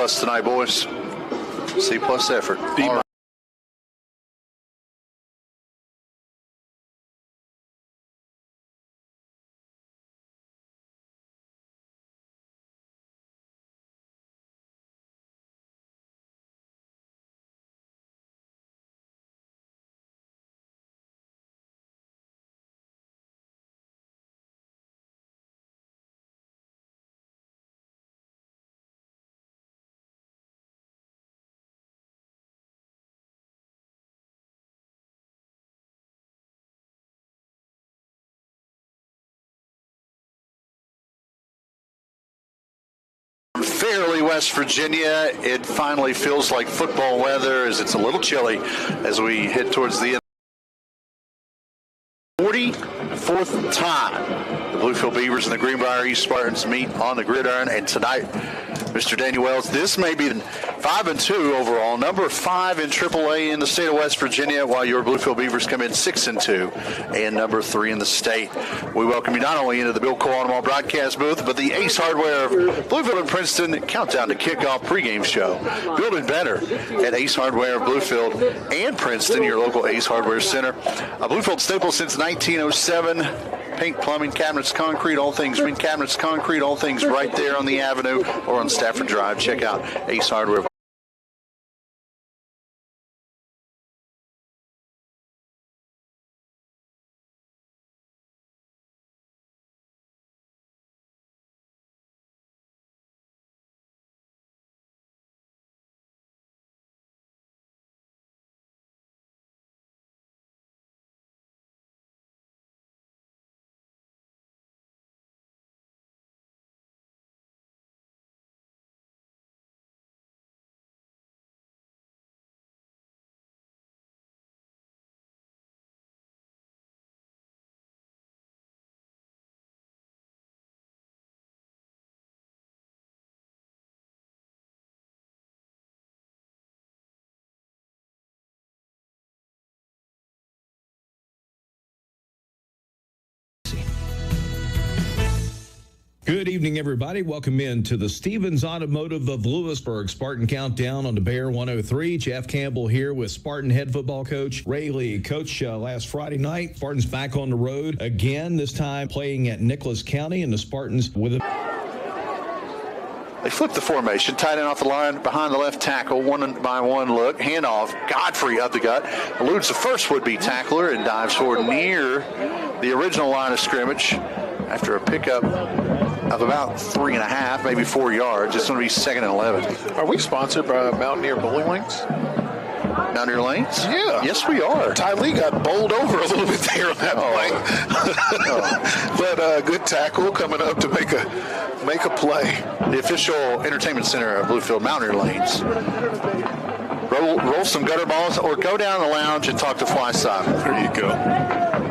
plus tonight, boys. C plus effort. B minus. Fairly, West Virginia. It finally feels like football weather as it's a little chilly as we head towards the end. 44th time the Bluefield Beavers and the Greenbrier East Spartans meet on the gridiron, and tonight, Mr. Daniel Wells, this may be 5-2 overall, number 5 in AAA in the state of West Virginia, while your Bluefield Beavers come in 6-2 and number 3 in the state. We welcome you not only into the Bill Cole Automall broadcast booth, but the Ace Hardware of Bluefield and Princeton countdown to kickoff pregame show. Building better at Ace Hardware of Bluefield and Princeton, your local Ace Hardware Center. A Bluefield staple since 1907. Paint, plumbing, cabinets, concrete, all things cabinets, concrete, all things right there on the avenue or on Stafford Drive. Check out Ace Hardware. Good evening, everybody. Welcome in to the Stevens Automotive of Lewisburg Spartan Countdown on the Bear 103. Jeff Campbell here with Spartan head football coach Ray Lee. Coach, last Friday night, Spartans back on the road again, this time playing at Nicholas County, and the Spartans with a... They flip the formation, tight end off the line, behind the left tackle, one-by-one look, handoff, Godfrey up the gut, eludes the first would-be tackler and dives forward near the original line of scrimmage after a pickup of about 3.5, maybe 4 yards. It's going to be 2nd and 11. Are we sponsored by Mountaineer Bowling Lanes? Mountaineer Lanes? Yeah. Yes, we are. Ty Lee got bowled over a little bit there on that play. But good tackle coming up to make a play. The official entertainment center of Bluefield, Mountaineer Lanes. Roll some gutter balls or go down the lounge and talk to Fly Simon. There you go.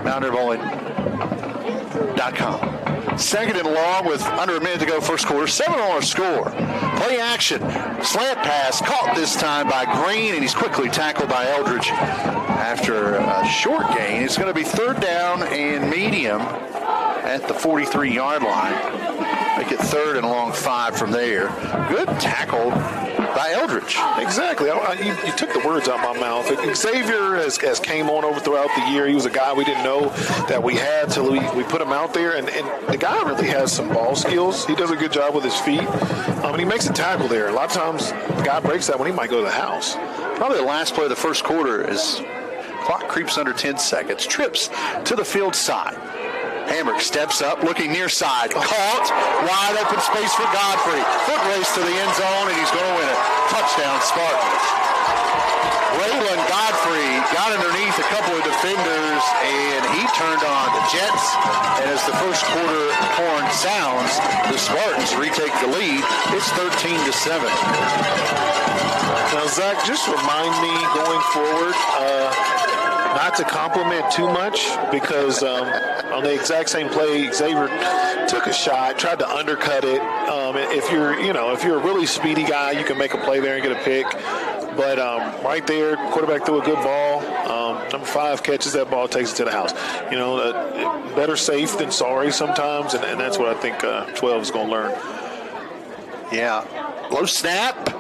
MountaineerBowling.com. 2nd and long with under a minute to go, first quarter. 7 on a score. Play action. Slant pass caught this time by Green, and he's quickly tackled by Eldridge after a short gain. It's going to be 3rd down and medium at the 43-yard line. Make it 3rd and long 5 from there. Good tackle by Eldridge. Exactly. You took the words out of my mouth. Xavier has came on over throughout the year. He was a guy we didn't know that we had till we put him out there. And the guy really has some ball skills. He does a good job with his feet. And he makes a tackle there. A lot of times the guy breaks that when he might go to the house. Probably the last play of the first quarter is clock creeps under 10 seconds. Trips to the field side. Hammer steps up, looking near side. Caught. Wide open space for Godfrey. Foot race to the end zone, and he's going to win it. Touchdown, Spartans. Raylan Godfrey got underneath a couple of defenders, and he turned on the Jets. And as the first quarter horn sounds, the Spartans retake the lead. It's 13-7. Now, Zach, just remind me going forward not to compliment too much, because on the exact same play, Xavier took a shot, tried to undercut it. If you're a really speedy guy, you can make a play there and get a pick. But right there, quarterback threw a good ball. Number 5 catches that ball, takes it to the house. Better safe than sorry sometimes, and that's what I think 12 is going to learn. Yeah. Low snap.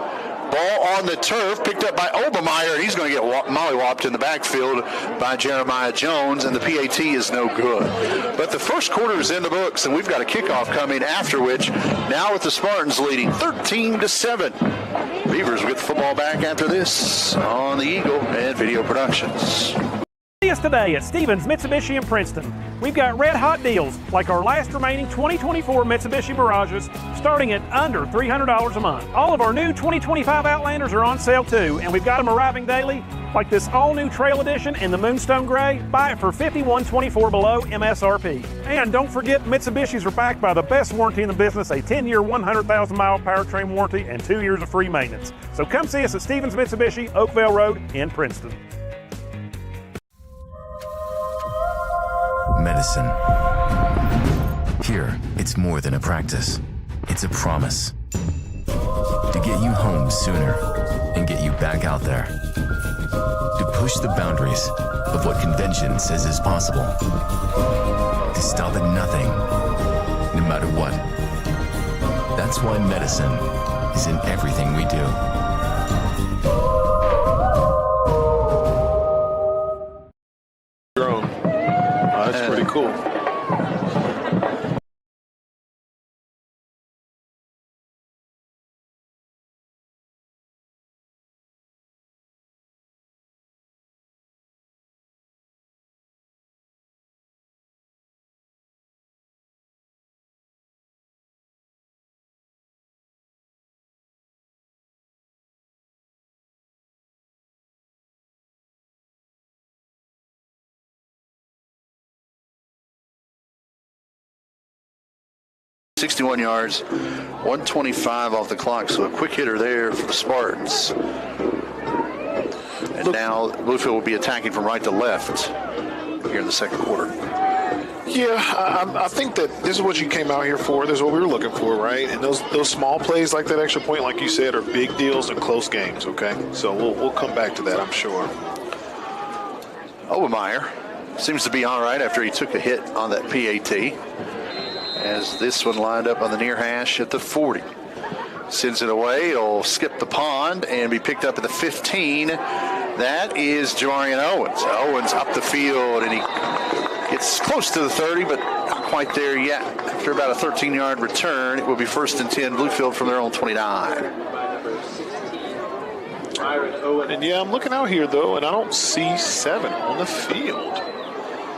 Ball on the turf, picked up by Obermeyer, and he's going to get mollywopped in the backfield by Jeremiah Jones, and the PAT is no good. But the first quarter is in the books, and we've got a kickoff coming, after which, now with the Spartans leading 13-7. Beavers will get the football back after this on the Eagle and Video Productions. See us today at Stevens Mitsubishi in Princeton. We've got red hot deals like our last remaining 2024 Mitsubishi Mirages starting at under $300 a month. All of our new 2025 Outlanders are on sale too, and we've got them arriving daily like this all-new Trail Edition in the Moonstone Gray. Buy it for $51.24 below MSRP. And don't forget, Mitsubishis are backed by the best warranty in the business, a 10-year, 100,000-mile powertrain warranty and 2 years of free maintenance. So come see us at Stevens Mitsubishi, Oakville Road in Princeton. Medicine. Here, it's more than a practice. It's a promise. To get you home sooner and get you back out there. To push the boundaries of what convention says is possible. To stop at nothing, no matter what. That's why medicine is in everything we do. That's pretty cool. $61 yards, 125 off the clock, so a quick hitter there for the Spartans. And now Bluefield will be attacking from right to left here in the second quarter. Yeah, I think that this is what you came out here for. This is what we were looking for, right? And those small plays like that extra point, like you said, are big deals in close games, okay? So we'll come back to that, I'm sure. Obermeyer seems to be all right after he took a hit on that PAT. As this one lined up on the near hash at the 40. Sends it away. It'll skip the pond and be picked up at the 15. That is Jamarian Owens. Owens up the field, and he gets close to the 30, but not quite there yet. After about a 13-yard return, it will be 1st and 10, Bluefield from their own 29. And yeah, I'm looking out here, though, and I don't see 7 on the field.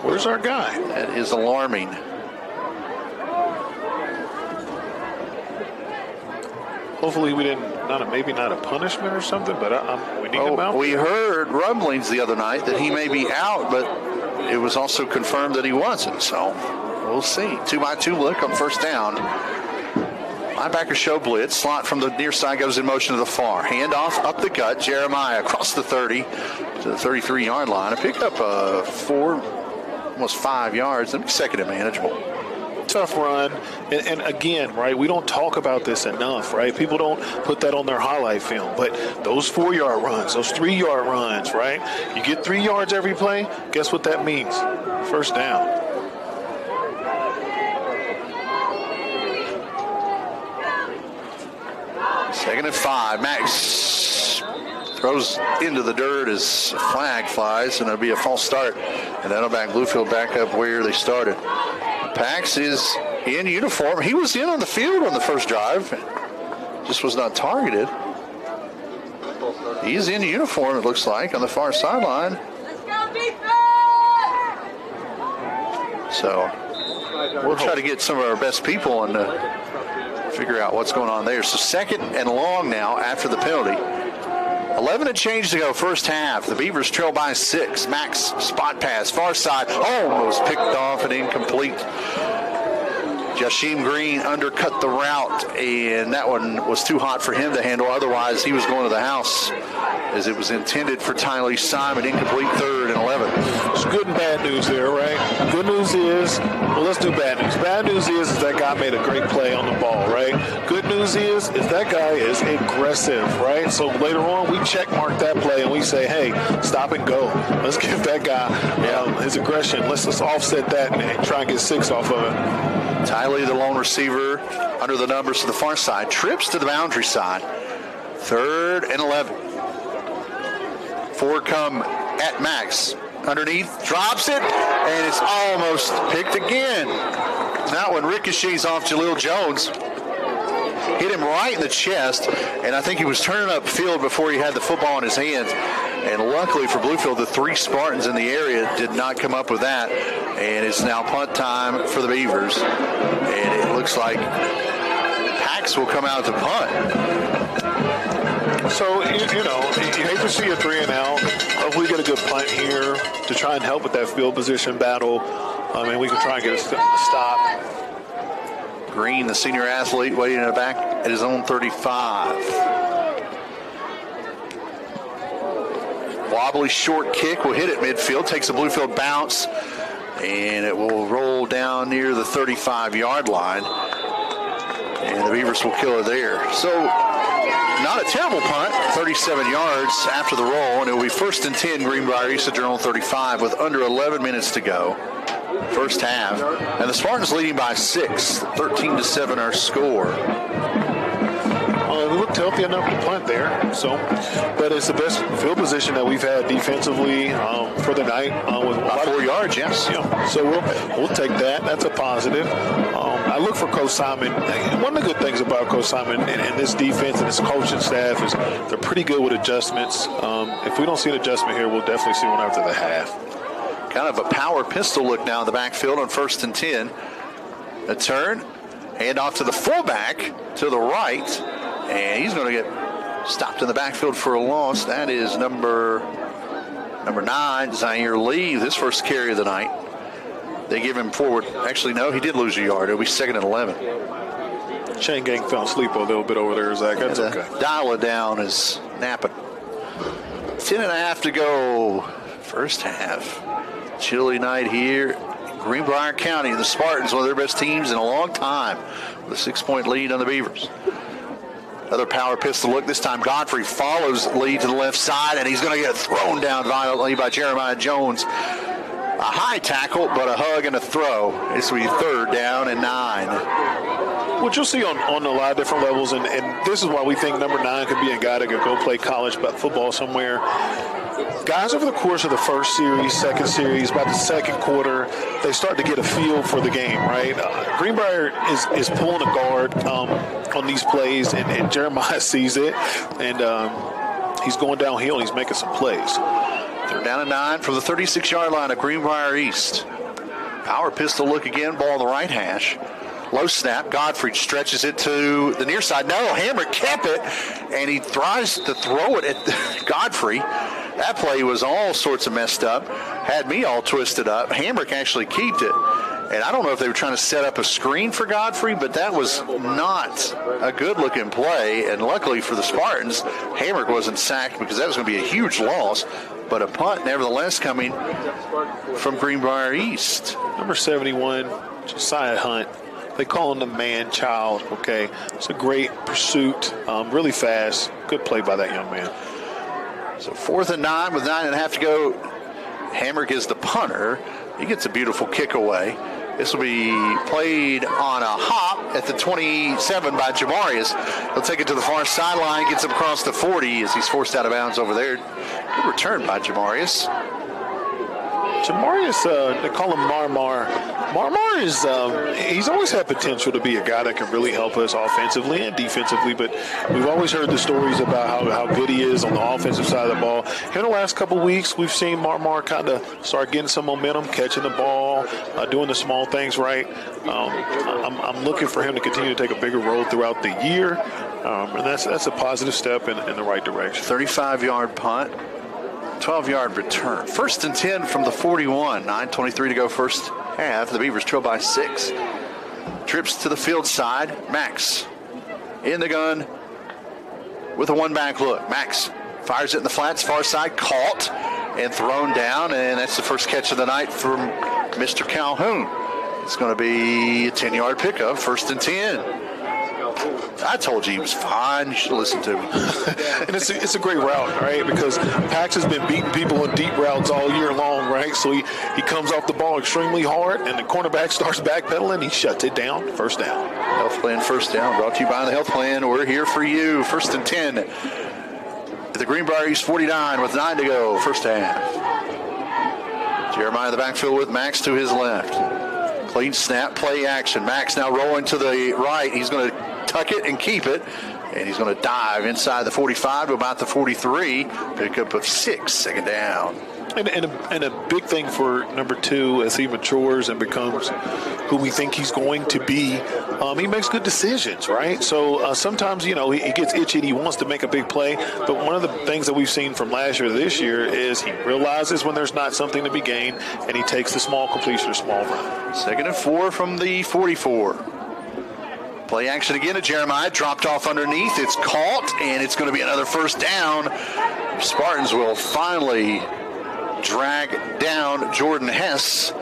Where's our guy? That is alarming. Hopefully we didn't, maybe not a punishment or something, but we need him out. We heard rumblings the other night that he may be out, but it was also confirmed that he wasn't. So we'll see. 2-by-2 look on first down. Linebacker show blitz. Slot from the near side goes in motion to the far. Handoff up the gut. Jeremiah across the 30 to the 33-yard line. A pick up 4, almost 5 yards. And second and manageable. Tough run, and again, right, we don't talk about this enough, right? People don't put that on their highlight film, but those 4-yard runs, those 3-yard runs, right? You get 3 yards every play, guess what that means? First down. Second and 5. Max throws into the dirt as a flag flies, and it'll be a false start, and that'll back Bluefield back up where they started. Pax is in uniform. He was in on the field on the first drive. Just was not targeted. He's in uniform, it looks like, on the far sideline. So we'll try to get some of our best people and figure out what's going on there. So second and long now after the penalty. 11 and change to go first half. The Beavers trail by 6. Max spot pass, far side, almost picked off and incomplete. Jasheem Green undercut the route, and that one was too hot for him to handle. Otherwise, he was going to the house as it was intended for Tylee Simon. Incomplete, 3rd and 11. There's good and bad news there, right? Good news is, well, let's do bad news. Bad news is that guy made a great play on the ball, right? Good news is that guy is aggressive, right? So later on, we check mark that play and we say, hey, stop and go. Let's give that guy his aggression. Let's offset that and try and get 6 off of it. Tylee, the lone receiver, under the numbers to the far side, trips to the boundary side. 3rd and 11. Ford come at Max. Underneath, drops it, and it's almost picked again. That one ricochets off Jaleel Jones. Hit him right in the chest, and I think he was turning upfield before he had the football in his hands. And luckily for Bluefield, the 3 Spartans in the area did not come up with that. And it's now punt time for the Beavers. And it looks like Pax will come out to punt. So, you hate to see a 3 and out. Hopefully we get a good punt here to try and help with that field position battle. We can try and get a stop. Green, the senior athlete, waiting in the back at his own 35. Wobbly short kick will hit at midfield, takes a Bluefield bounce, and it will roll down near the 35-yard line. And the Beavers will kill it there. So, not a terrible punt, 37 yards after the roll, and it will be 1st and 10, Greenbrier East at their own 35 with under 11 minutes to go. First half, and the Spartans leading by 6, 13-7 our score. We looked healthy enough to punt there, but it's the best field position that we've had defensively for the night. With about 4 yards, yes. Yeah. So we'll take that. That's a positive. I look for Coach Simon. One of the good things about Coach Simon and this defense and his coaching staff is they're pretty good with adjustments. If we don't see an adjustment here, we'll definitely see one after the half. Kind of a power pistol look now in the backfield on 1st and 10. A turn, hand off to the fullback to the right, and he's going to get stopped in the backfield for a loss. That is number 9, Zaire Lee, his first carry of the night. They give him forward. Actually, no, he did lose a yard. It'll be 2nd and 11. Chain gang fell asleep a little bit over there, Zach. That's okay. Dial it down is napping. 10.5 to go. First half. Chilly night here in Greenbrier County. The Spartans, one of their best teams in a long time, with a 6-point lead on the Beavers. Another power pistol look. This time Godfrey follows Lee to the left side, and he's going to get thrown down violently by Jeremiah Jones. A high tackle, but a hug and a throw. This will be 3rd down and 9. What you'll see on a lot of different levels, and this is why we think number 9 could be a guy that could go play college football somewhere. Guys, over the course of the first series, second series, by the second quarter, they start to get a feel for the game, right? Greenbrier is pulling a guard on these plays, and Jeremiah sees it, and he's going downhill, and he's making some plays. They're down to 9 from the 36-yard line of Greenbrier East. Power pistol look again, ball on the right hash. Low snap. Godfrey stretches it to the near side. No, Hammer kept it, and he tries to throw it at Godfrey. That play was all sorts of messed up. Had me all twisted up. Hamrick actually kept it. And I don't know if they were trying to set up a screen for Godfrey, but that was not a good-looking play. And luckily for the Spartans, Hamrick wasn't sacked because that was going to be a huge loss. But a punt, nevertheless, coming from Greenbrier East. Number 71, Josiah Hunt. They call him the man-child, okay? It's a great pursuit, really fast. Good play by that young man. So 4th and 9 with 9.5 to go. Hamrick is the punter. He gets a beautiful kick away. This will be played on a hop at the 27 by Jamarius. He'll take it to the far sideline, gets him across the 40 as he's forced out of bounds over there. Good return by Jamarius. Jamarius, they call him Marmar. Marmar is, he's always had potential to be a guy that can really help us offensively and defensively, but we've always heard the stories about how good he is on the offensive side of the ball. Here in the last couple of weeks, we've seen Marmar kind of start getting some momentum, catching the ball, doing the small things right. I'm looking for him to continue to take a bigger role throughout the year, and that's a positive step in the right direction. 35-yard punt. 12-yard return. 1st and 10 from the 41. 9:23 to go first half. The Beavers trail by 6. Trips to the field side. Max in the gun with a one-back look. Max fires it in the flats, far side, caught and thrown down, and that's the first catch of the night from Mr. Calhoun. It's going to be a 10-yard pickup, 1st and 10. I told you he was fine. You should listen to me. And it's a great route, right? Because Pax has been beating people in deep routes all year long, right? So he comes off the ball extremely hard, and the cornerback starts backpedaling. He shuts it down. First down. Health Plan first down brought to you by the Health Plan. We're here for you. 1st and 10 at the Greenbrier East 49 with 9 to go. First half. Jeremiah in the backfield with Max to his left. Clean snap, play action. Max now rolling to the right. He's going to tuck it and keep it. And he's going to dive inside the 45 to about the 43. Pickup of 6, second down. And a big thing for number 2 as he matures and becomes who we think he's going to be, he makes good decisions, right? So sometimes, he gets itchy and he wants to make a big play. But one of the things that we've seen from last year to this year is he realizes when there's not something to be gained, and he takes the small completion or small run. 2nd and 4 from the 44. Play action again to Jeremiah. Dropped off underneath. It's caught, and it's going to be another first down. Spartans will finally drag down Jordan Hess.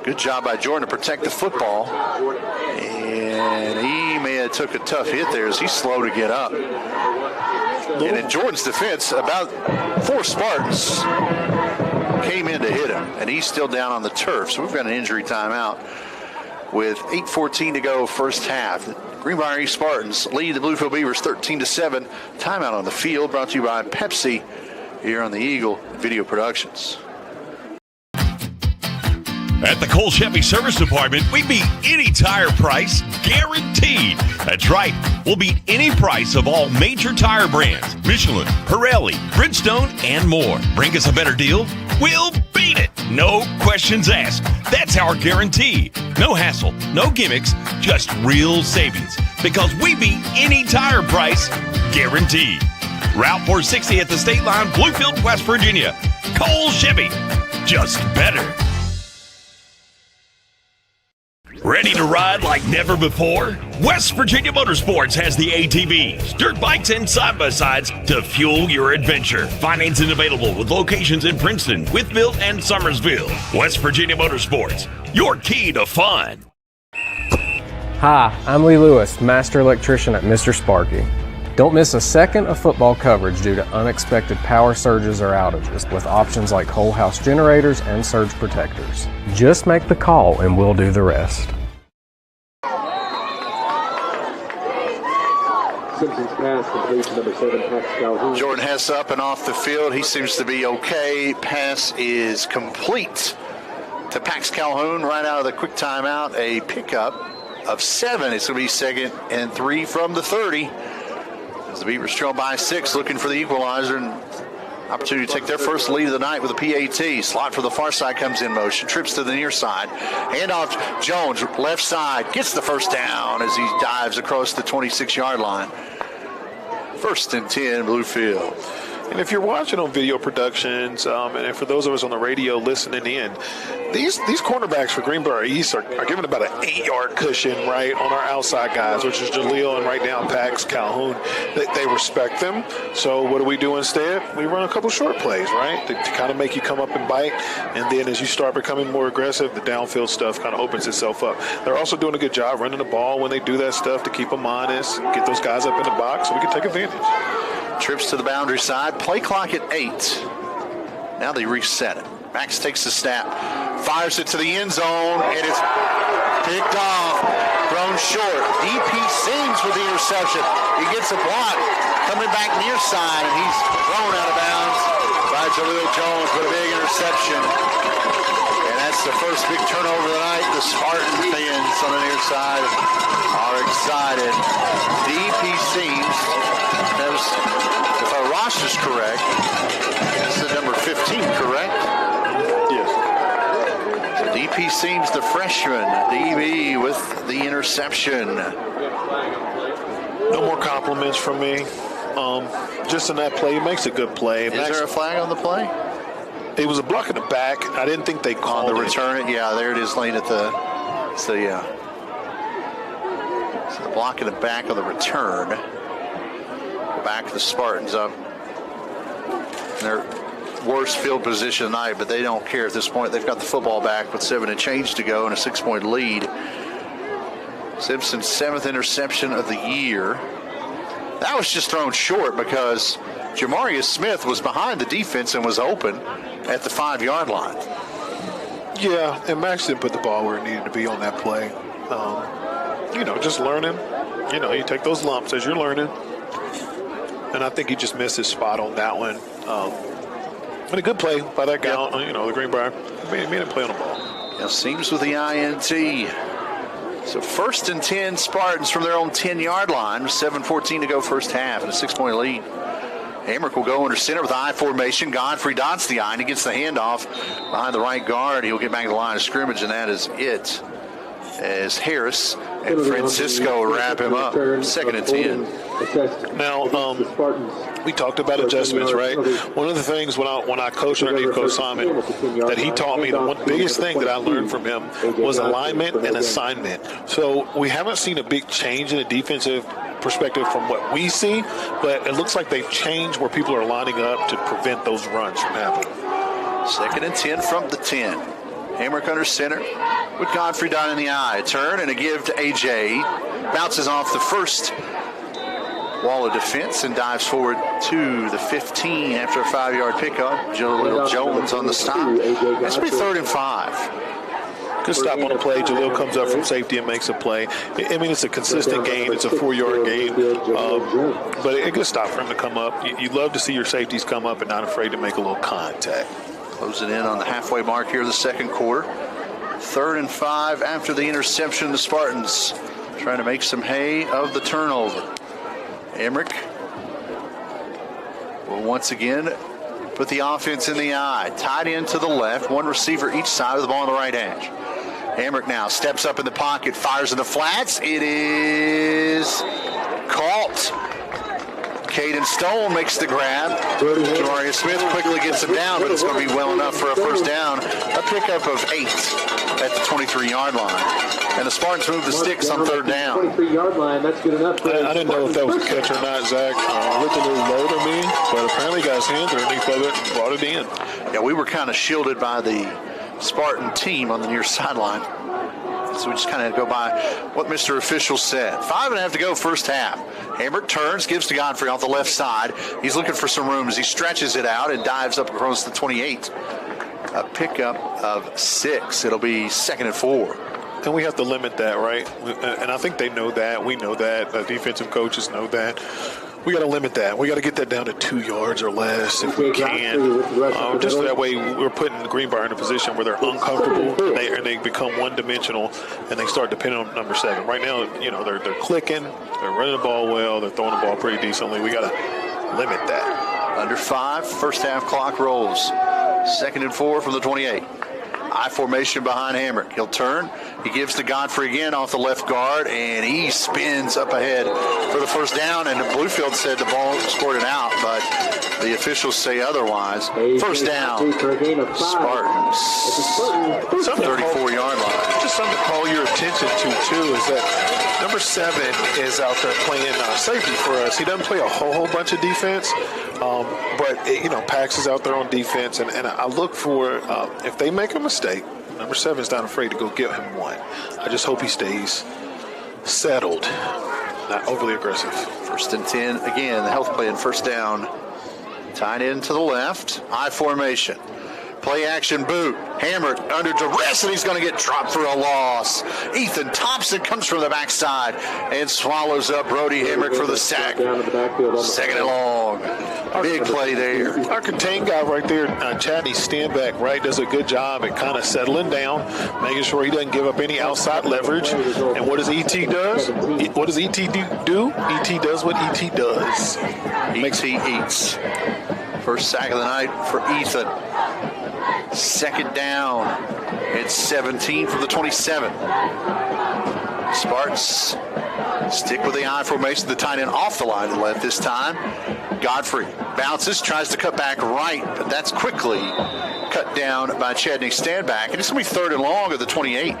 Good job by Jordan to protect the football. And he may have took a tough hit there as he's slow to get up. And in Jordan's defense, about 4 Spartans came in to hit him, and he's still down on the turf. So we've got an injury timeout with 8:14 to go first half. The Greenbrier East Spartans lead the Bluefield Beavers 13-7. Timeout on the field brought to you by Pepsi here on the Eagle Video Productions. At the Cole Chevy Service Department, we beat any tire price, guaranteed. That's right. We'll beat any price of all major tire brands. Michelin, Pirelli, Bridgestone, and more. Bring us a better deal, we'll beat it. No questions asked. That's our guarantee. No hassle, no gimmicks, just real savings. Because we beat any tire price, guaranteed. Route 460 at the state line, Bluefield, West Virginia. Cole Chevy, just better. Ready to ride like never before? West Virginia Motorsports has the ATVs, dirt bikes, and side-by-sides to fuel your adventure. Financing available with locations in Princeton, Wytheville, and Summersville. West Virginia Motorsports, your key to fun. Hi, I'm Lee Lewis, Master Electrician at Mr. Sparky. Don't miss a second of football coverage due to unexpected power surges or outages with options like whole house generators and surge protectors. Just make the call and we'll do the rest. Simpson's pass complete to number 7, Pax Calhoun. Jordan Hess up and off the field. He seems to be okay. Pass is complete to Pax Calhoun right out of the quick timeout. A pickup of 7. It's going to be 2nd and 3 from the 30. As the Beavers trail by 6, looking for the equalizer and opportunity to take their first lead of the night with a PAT. Slot for the far side comes in motion. Trips to the near side. Handoff Jones, left side. Gets the first down as he dives across the 26-yard line. 1st and 10, Bluefield. And if you're watching on video productions, and for those of us on the radio listening in, these cornerbacks for Greenbrier East are given about an 8-yard cushion, right, on our outside guys, which is Jaleel and right now Pax Calhoun. They respect them. So what do we do instead? We run a couple short plays, right, to kind of make you come up and bite. And then as you start becoming more aggressive, the downfield stuff kind of opens itself up. They're also doing a good job running the ball when they do that stuff to keep them honest, get those guys up in the box so we can take advantage. Trips to the boundary side. Play clock at 8. Now they reset it. Max takes the snap. Fires it to the end zone. And it's picked off. Thrown short. DP Seams with the interception. He gets a block. Coming back near side. And he's thrown out of bounds by Jaleel Jones with a big interception. And that's the first big turnover of the night. The Spartan fans on the near side are excited. DP Seams has, if our roster's correct, that's the number 15, correct? Yes. So DP Seams, the freshman, DB with the interception. No more compliments from me. Just in that play, he makes a good play. Is there a flag on the play? It was a block in the back. I didn't think they called on the return. Yeah, there it is, laying at the. So yeah. So the block in the back of the return. Back the Spartans up. Their worst field position tonight, but they don't care at this point. They've got the football back with 7 and change to go and a 6-point lead. Simpson's 7th interception of the year. That was just thrown short because Jamarius Smith was behind the defense and was open at the 5-yard line. Yeah, and Max didn't put the ball where it needed to be on that play. Just learning. You take those lumps as you're learning. And I think he just missed his spot on that one. But a good play by that guy, the Greenbrier. He made him play on the ball. Now Seams with the INT. So 1st and 10 Spartans from their own 10-yard line. 7:14 to go first half and a 6-point lead. Hamrick will go under center with the I formation. Godfrey dots the I, and he gets the handoff behind the right guard. He'll get back to the line of scrimmage, and that is it. As Harris and Francisco wrap him up. 2nd and 10. Now, we talked about adjustments, right? One of the things when I coached underneath Coach Simon that he taught me, the one biggest thing that I learned from him was alignment and assignment. So we haven't seen a big change in the defensive perspective from what we see, but it looks like they've changed where people are lining up to prevent those runs from happening. 2nd and 10 from the 10. Hamrick under center with Godfrey down in the I. Turn and a give to AJ. Bounces off the first wall of defense and dives forward to the 15 after a 5-yard pickup. Jaleel Jones on the stop. This will be 3rd and 5. Good stop on the play. Jaleel comes up from safety and makes a play. I mean, it's a consistent gain. It's a 4-yard gain. But a good stop for him to come up. You love to see your safeties come up and not afraid to make a little contact. Closing in on the halfway mark here of the second quarter. 3rd and 5 after the interception. The Spartans trying to make some hay of the turnover. Emmerich will once again put the offense in the I. Tied in to the left. One receiver each side of the ball on the right edge. Emmerich now steps up in the pocket, fires in the flats. It is caught. Caden Stone makes the grab. Jamarius Smith quickly gets him down, but it's going to be well enough for a first down. A pickup of 8 at the 23-yard line. And the Spartans move the sticks on 3rd down. 23-yard line, that's good enough. I didn't know if that was a catch or not, Zach. It looked a little low to me, but apparently got his hands underneath of it and brought it in. Yeah, we were kind of shielded by the Spartan team on the near sideline. So we just kind of go by what Mr. Official said. 5.5 to go first half. Hamrick turns, gives to Godfrey off the left side. He's looking for some room as he stretches it out and dives up across the 28. A pickup of 6. It'll be 2nd and 4. And we have to limit that, right? And I think they know that. We know that. The defensive coaches know that. We got to limit that. We got to get that down to 2 yards or less if we can. Just that way we're putting Greenbrier in a position where they're uncomfortable and they become one-dimensional and they start depending on number 7. Right now, they're clicking, they're running the ball well, they're throwing the ball pretty decently. We got to limit that. Under 5, first half clock rolls. 2nd and 4 from the 28. I formation behind Hamrick. He'll turn. He gives to Godfrey again off the left guard, and he spins up ahead for the first down. And Bluefield said the ball scored it out, but the officials say otherwise. First down, Spartans. 34-yard line. Just something to call your attention to, too, is that number 7 is out there playing safety for us. He doesn't play a whole bunch of defense, but Pax is out there on defense, and I look for if they make a mistake, number 7 is not afraid to go get him one. I just hope he stays settled, not overly aggressive. 1st and 10 again. The health play in first down. Tied in to the left. I formation. Play action boot. Hammered under duress, and he's going to get dropped for a loss. Ethan Thompson comes from the backside and swallows up Brody Hamrick for the sack. 2nd and long. Big play there. Our contain guy right there, Chadney Stanback, right, does a good job at kind of settling down, making sure he doesn't give up any outside leverage. And what does E.T. does? What does E.T. do? E.T. does what E.T. does. E.T. eats. First sack of the night for Ethan. 2nd down. It's 17 from the 27. Spartans stick with the I formation. The tight end off the line to left this time. Godfrey bounces, tries to cut back right, but that's quickly cut down by Chadney Stanback. And it's going to be 3rd and long at the 28.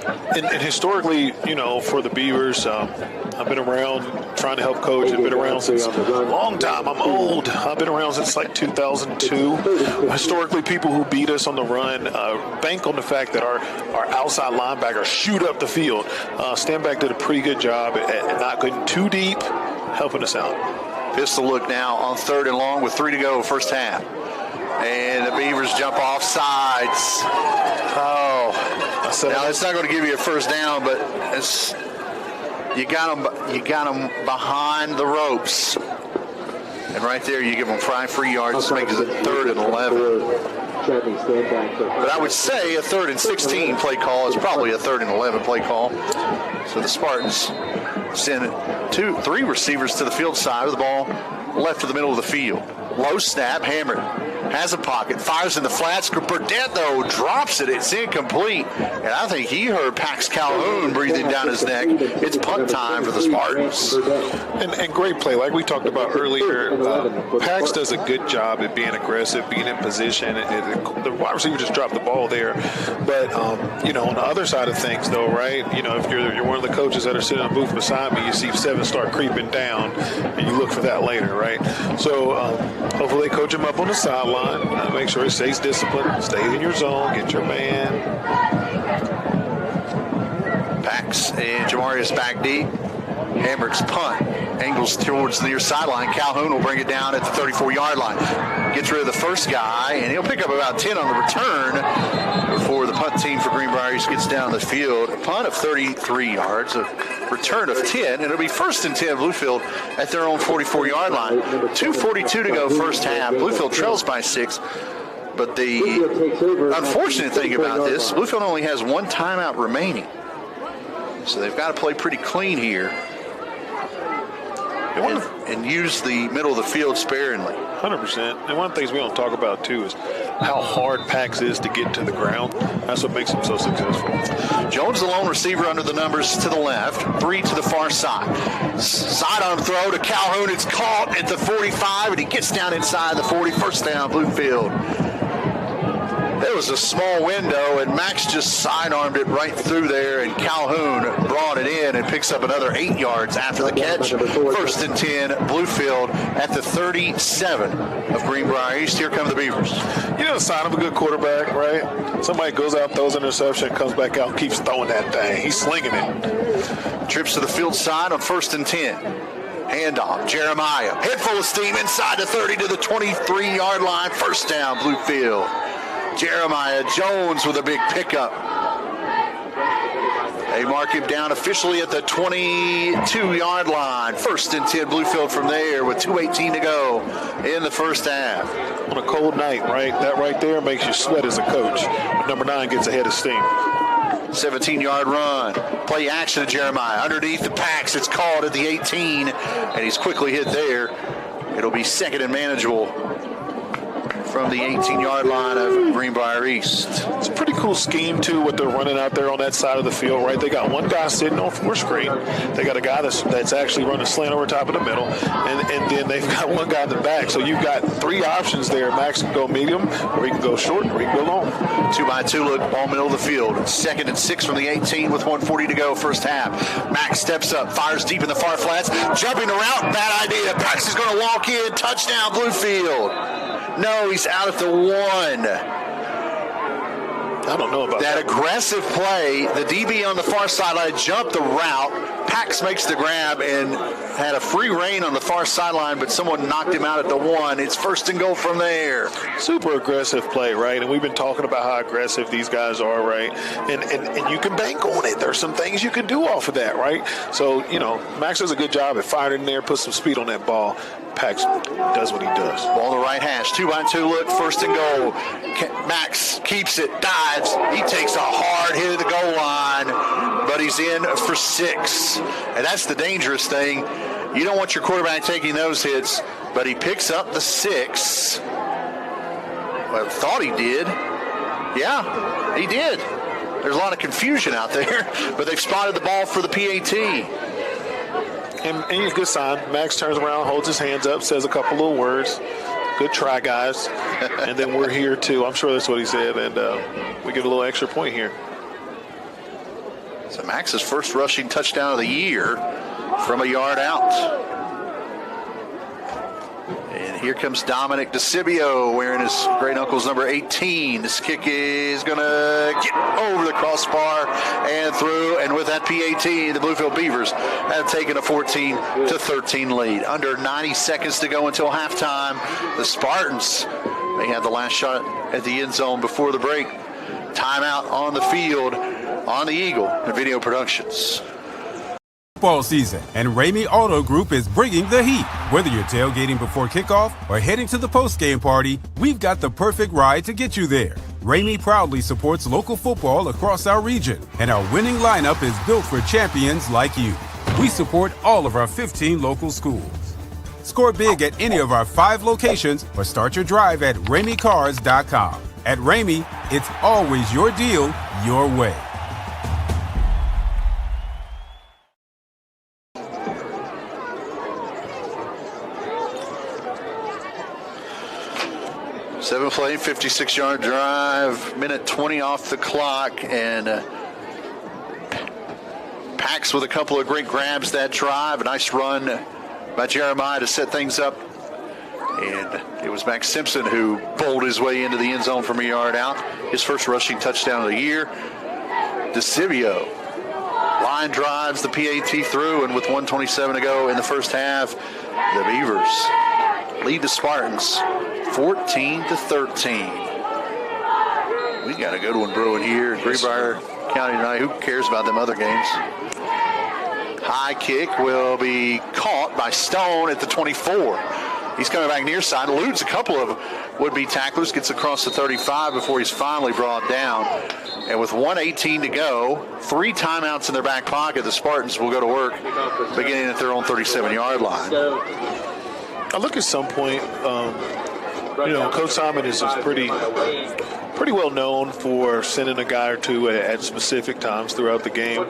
And historically, for the Beavers, I've been around trying to help coach. I've been around since a long time. I'm old. I've been around since like 2002. Historically, people who beat us on the run bank on the fact that our outside linebackers shoot up the field. Stanback did a pretty good job at not going too deep, helping us out. Pistol look now on 3rd and long with 3 to go first half. And the Beavers jump off sides. Oh, now it's not going to give you a first down, but you got them behind the ropes. And right there, you give them 5 free yards, makes it 3rd and 11. But I would say a 3rd and 16 play call is probably a 3rd and 11 play call. So the Spartans send 3 receivers to the field side of the ball, left to the middle of the field. Low snap, hammered. Has a pocket, fires in the flats. Burdett, though, drops it. It's incomplete. And I think he heard Pax Calhoun breathing down his neck. It's punt time for the Spartans. And great play. Like we talked about earlier, Pax does a good job at being aggressive, being in position. The wide receiver just dropped the ball there. But, on the other side of things, though, right, if you're one of the coaches that are sitting in the booth beside me, you see 7 start creeping down, and you look for that later, right? So hopefully they coach him up on the sideline. Make sure he stays disciplined, stays in your zone, get your man. Pax and Jamarius back deep. Hamrick's punt angles towards the near sideline. Calhoun will bring it down at the 34-yard line. Gets rid of the first guy, and he'll pick up about 10 on the return before the punt team for Greenbrier gets down the field. A punt of 33 yards, a return of 10, and it'll be 1st and 10 Bluefield at their own 44-yard line. 2:42 to go first half. Bluefield trails by 6. But the unfortunate thing about this, Bluefield only has 1 timeout remaining. So they've got to play pretty clean here and use the middle of the field sparingly. 100%. And one of the things we don't talk about, too, is how hard Pax is to get to the ground. That's what makes him so successful. Jones, the lone receiver under the numbers to the left, 3 to the far side. Sidearm throw to Calhoun. It's caught at the 45, and he gets down inside the 40. First down, Bluefield. There was a small window, and Max just sidearmed it right through there, and Calhoun brought it in and picks up another 8 yards after the catch. 1st and 10, Bluefield at the 37 of Greenbrier East. Here come the Beavers. The sign of a good quarterback, right? Somebody goes out, throws an interception, comes back out, keeps throwing that thing. He's slinging it. Trips to the field side on 1st and 10. Handoff, Jeremiah. Head full of steam inside the 30 to the 23-yard line. First down, Bluefield. Jeremiah Jones with a big pickup. They mark him down officially at the 22-yard line. 1st and 10 Bluefield from there with 2:18 to go in the first half. On a cold night, right? That right there makes you sweat as a coach. Number 9 gets ahead of steam. 17-yard run. Play action to Jeremiah. Underneath the Pax, it's called at the 18, and he's quickly hit there. It'll be 2nd and manageable from the 18-yard line of Greenbrier East. It's a pretty cool scheme, too, what they're running out there on that side of the field, right? They got one guy sitting on 4 screen. They got a guy that's actually running slant over top of the middle, and then they've got one guy in the back. So you've got 3 options there. Max can go medium, or he can go short, or he can go long. 2-by-2 look, ball middle of the field. 2nd and 6 from the 18 with 1:40 to go first half. Max steps up, fires deep in the far flats, jumping the route, bad idea. Pax is going to walk in, touchdown Bluefield. No, he's out at the 1. I don't know about that. That aggressive play, the DB on the far sideline jumped the route. Pax makes the grab and had a free rein on the far sideline, but someone knocked him out at the 1. It's 1st and goal from there. Super aggressive play, right? And we've been talking about how aggressive these guys are, right? And you can bank on it. There's some things you can do off of that, right? So, Max does a good job at firing in there, put some speed on that ball. Pax does what he does. Ball on the right hash, 2-by-2 look, 1st and goal. Max keeps it, dives. He takes a hard hit at the goal line, but he's in for 6. And that's the dangerous thing. You don't want your quarterback taking those hits, but he picks up the 6. Well, thought he did. Yeah, he did. There's a lot of confusion out there, but they've spotted the ball for the PAT. And a good sign. Max turns around, holds his hands up, says a couple little words. Good try, guys. And then we're here, too. I'm sure that's what he said, and we get a little extra point here. So Max's first rushing touchdown of the year from a yard out. And here comes Dominic DeCibio wearing his great uncle's number 18. This kick is going to get over the crossbar and through. And with that PAT, the Bluefield Beavers have taken a 14-13 lead. Under 90 seconds to go until halftime. The Spartans, they had the last shot at the end zone before the break. Timeout on the field on the Eagle and Video Productions. Football season, and Ramey Auto Group is bringing the heat. Whether you're tailgating before kickoff or heading to the postgame party, we've got the perfect ride to get you there. Ramey proudly supports local football across our region, and our winning lineup is built for champions like you. We support all of our 15 local schools. Score big at any of our 5 locations or start your drive at RameyCars.com. At Ramey, it's always your deal, your way. Seven play, 56-yard drive, minute 20 off the clock, and Pax with a couple of great grabs that drive. A nice run by Jeremiah to set things up. And it was Max Simpson who bowled his way into the end zone from a yard out. His first rushing touchdown of the year. DeCibio line drives the PAT through, and with 1:27 to go in the first half, the Beavers lead the Spartans 14-13. We got a good one brewing here in Greenbrier County tonight. Who cares about them other games? High kick will be caught by Stone at the 24. He's coming back near side, eludes a couple of would-be tacklers, gets across the 35 before he's finally brought down. And with 1:18 to go, 3 timeouts in their back pocket, the Spartans will go to work beginning at their own 37-yard line. I look at some point, Coach Simon is pretty well known for sending a guy or two at specific times throughout the game.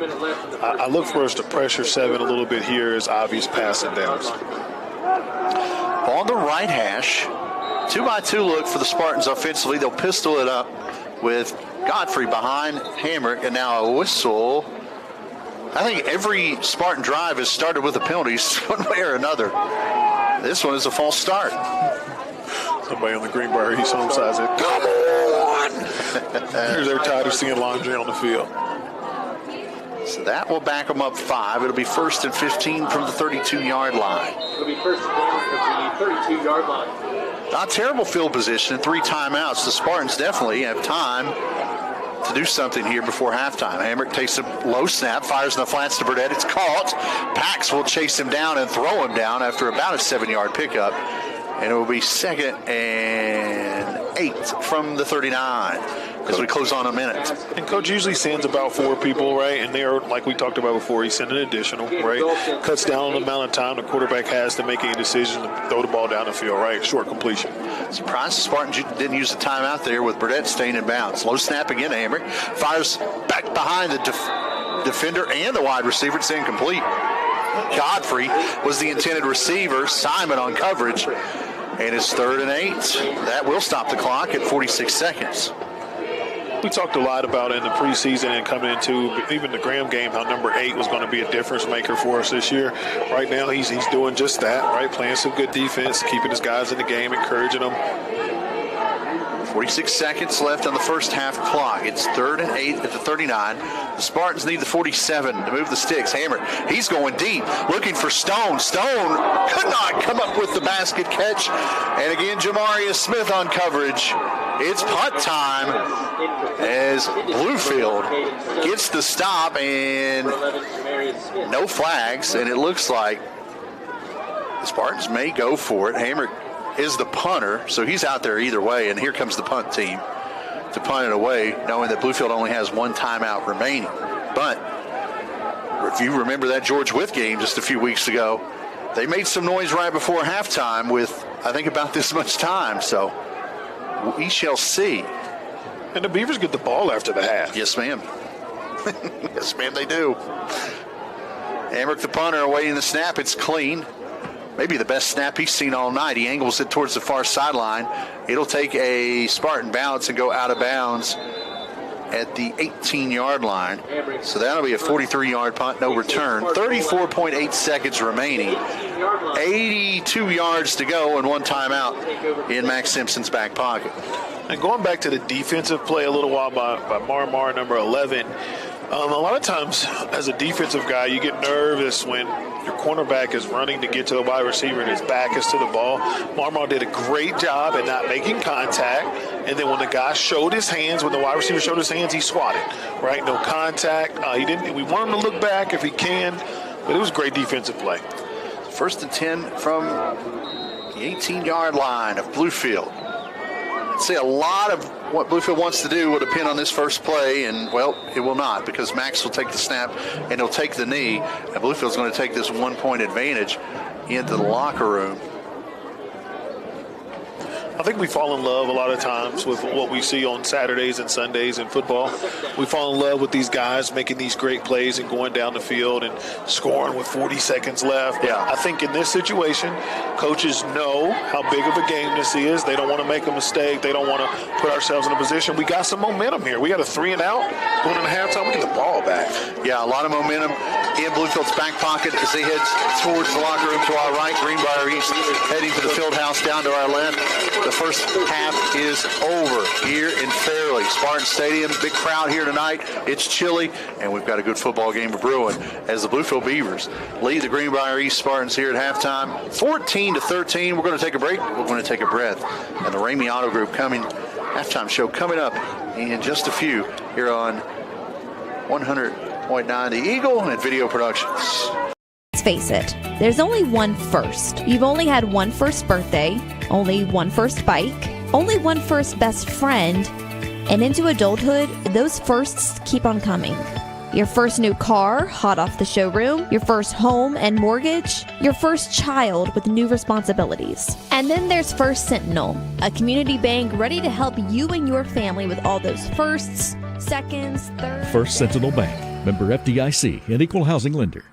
I look for us to pressure 7 a little bit here as obvious passing downs. On the right hash, 2-by-2 look for the Spartans offensively. They'll pistol it up with Godfrey behind Hamrick, and now a whistle. I think every Spartan drive has started with a penalty one way or another. This one is a false start. Somebody on the Greenbrier East home side said, "Come on!" Here's their tired of seeing laundry on the field. So that will back them up 5. It'll be 1st and 15 from the 32-yard line. It'll be 1st and 10 from the 32-yard line. Not terrible field position, 3 timeouts. The Spartans definitely have time to do something here before halftime. Hamrick takes a low snap, fires in the flats to Burdett. It's caught. Pax will chase him down and throw him down after about a 7-yard pickup. And it will be 2nd and 8 from the 39 as we close on a minute. And Coach usually sends about 4 people, right? And they're, like we talked about before, he sent an additional, right? Cuts down on the amount of time the quarterback has to make any decision to throw the ball down the field, right? Short completion. Surprised the Spartans didn't use the timeout there with Burdett staying in bounds. Low snap again to Hamrick. Fires back behind the defender and the wide receiver. It's incomplete. Godfrey was the intended receiver. Simon on coverage. And it's 3rd and 8. That will stop the clock at 46 seconds. We talked a lot about in the preseason and coming into even the Graham game how number 8 was going to be a difference maker for us this year. Right now, he's doing just that, right? Playing some good defense, keeping his guys in the game, encouraging them. 46 seconds left on the first half clock. It's 3rd and 8 at the 39. The Spartans need the 47 to move the sticks. Hammer, he's going deep, looking for Stone. Stone could not come up with the basket catch. And again, Jamarius Smith on coverage. It's punt time as Bluefield gets the stop and no flags. And it looks like the Spartans may go for it. Hammer is the punter, so he's out there either way, and here comes the punt team to punt it away, knowing that Bluefield only has 1 timeout remaining. But if you remember that George Wythe game just a few weeks ago, they made some noise right before halftime with, I think, about this much time, so we shall see. And the Beavers get the ball after the half. Yes, ma'am. Yes, ma'am, they do. Hamrick, the punter, awaiting the snap. It's clean. Maybe the best snap he's seen all night. He angles it towards the far sideline. It'll take a Spartan bounce and go out of bounds at the 18-yard line. So that'll be a 43-yard punt, no return. 34.8 seconds remaining. 82 yards to go and one timeout in Max Simpson's back pocket. And going back to the defensive play a little while by Marmar, number 11, a lot of times as a defensive guy, you get nervous when your cornerback is running to get to the wide receiver and his back is to the ball. Marmar did a great job at not making contact. And then when the guy showed his hands, when the wide receiver showed his hands, he swatted, right? No contact. We want him to look back if he can, but it was great defensive play. First and 10 from the 18-yard line of Bluefield. I'd say a lot of what Bluefield wants to do will depend on this first play, and, well, it will not, because Max will take the snap and he'll take the knee, and Bluefield's going to take this one-point advantage into the locker room. I think we fall in love a lot of times with what we see on Saturdays and Sundays in football. We fall in love with these guys making these great plays and going down the field and scoring with 40 seconds left. Yeah. I think in this situation, coaches know how big of a game this is. They don't want to make a mistake. They don't want to put ourselves in a position. We got some momentum here. We got a 3 and out, going into halftime. We get the ball back. Yeah, a lot of momentum in Bluefield's back pocket as they head towards the locker room to our right. Greenbrier East heading to the field house down to our left. The first half is over here in Fairleigh. Spartan Stadium, big crowd here tonight. It's chilly, and we've got a good football game brewing as the Bluefield Beavers lead the Greenbrier East Spartans here at halftime. 14-13. We're going to take a break. We're going to take a breath. And the Ramey Auto Group halftime show coming up in just a few here on 100.9 The Eagle and Video Productions. Let's face it, there's only one first. You've only had one first birthday, only one first bike, only one first best friend, and into adulthood, those firsts keep on coming. Your first new car, hot off the showroom, your first home and mortgage, your first child with new responsibilities. And then there's First Sentinel, a community bank ready to help you and your family with all those firsts, seconds, thirds. First Sentinel Bank, member FDIC, and equal housing lender.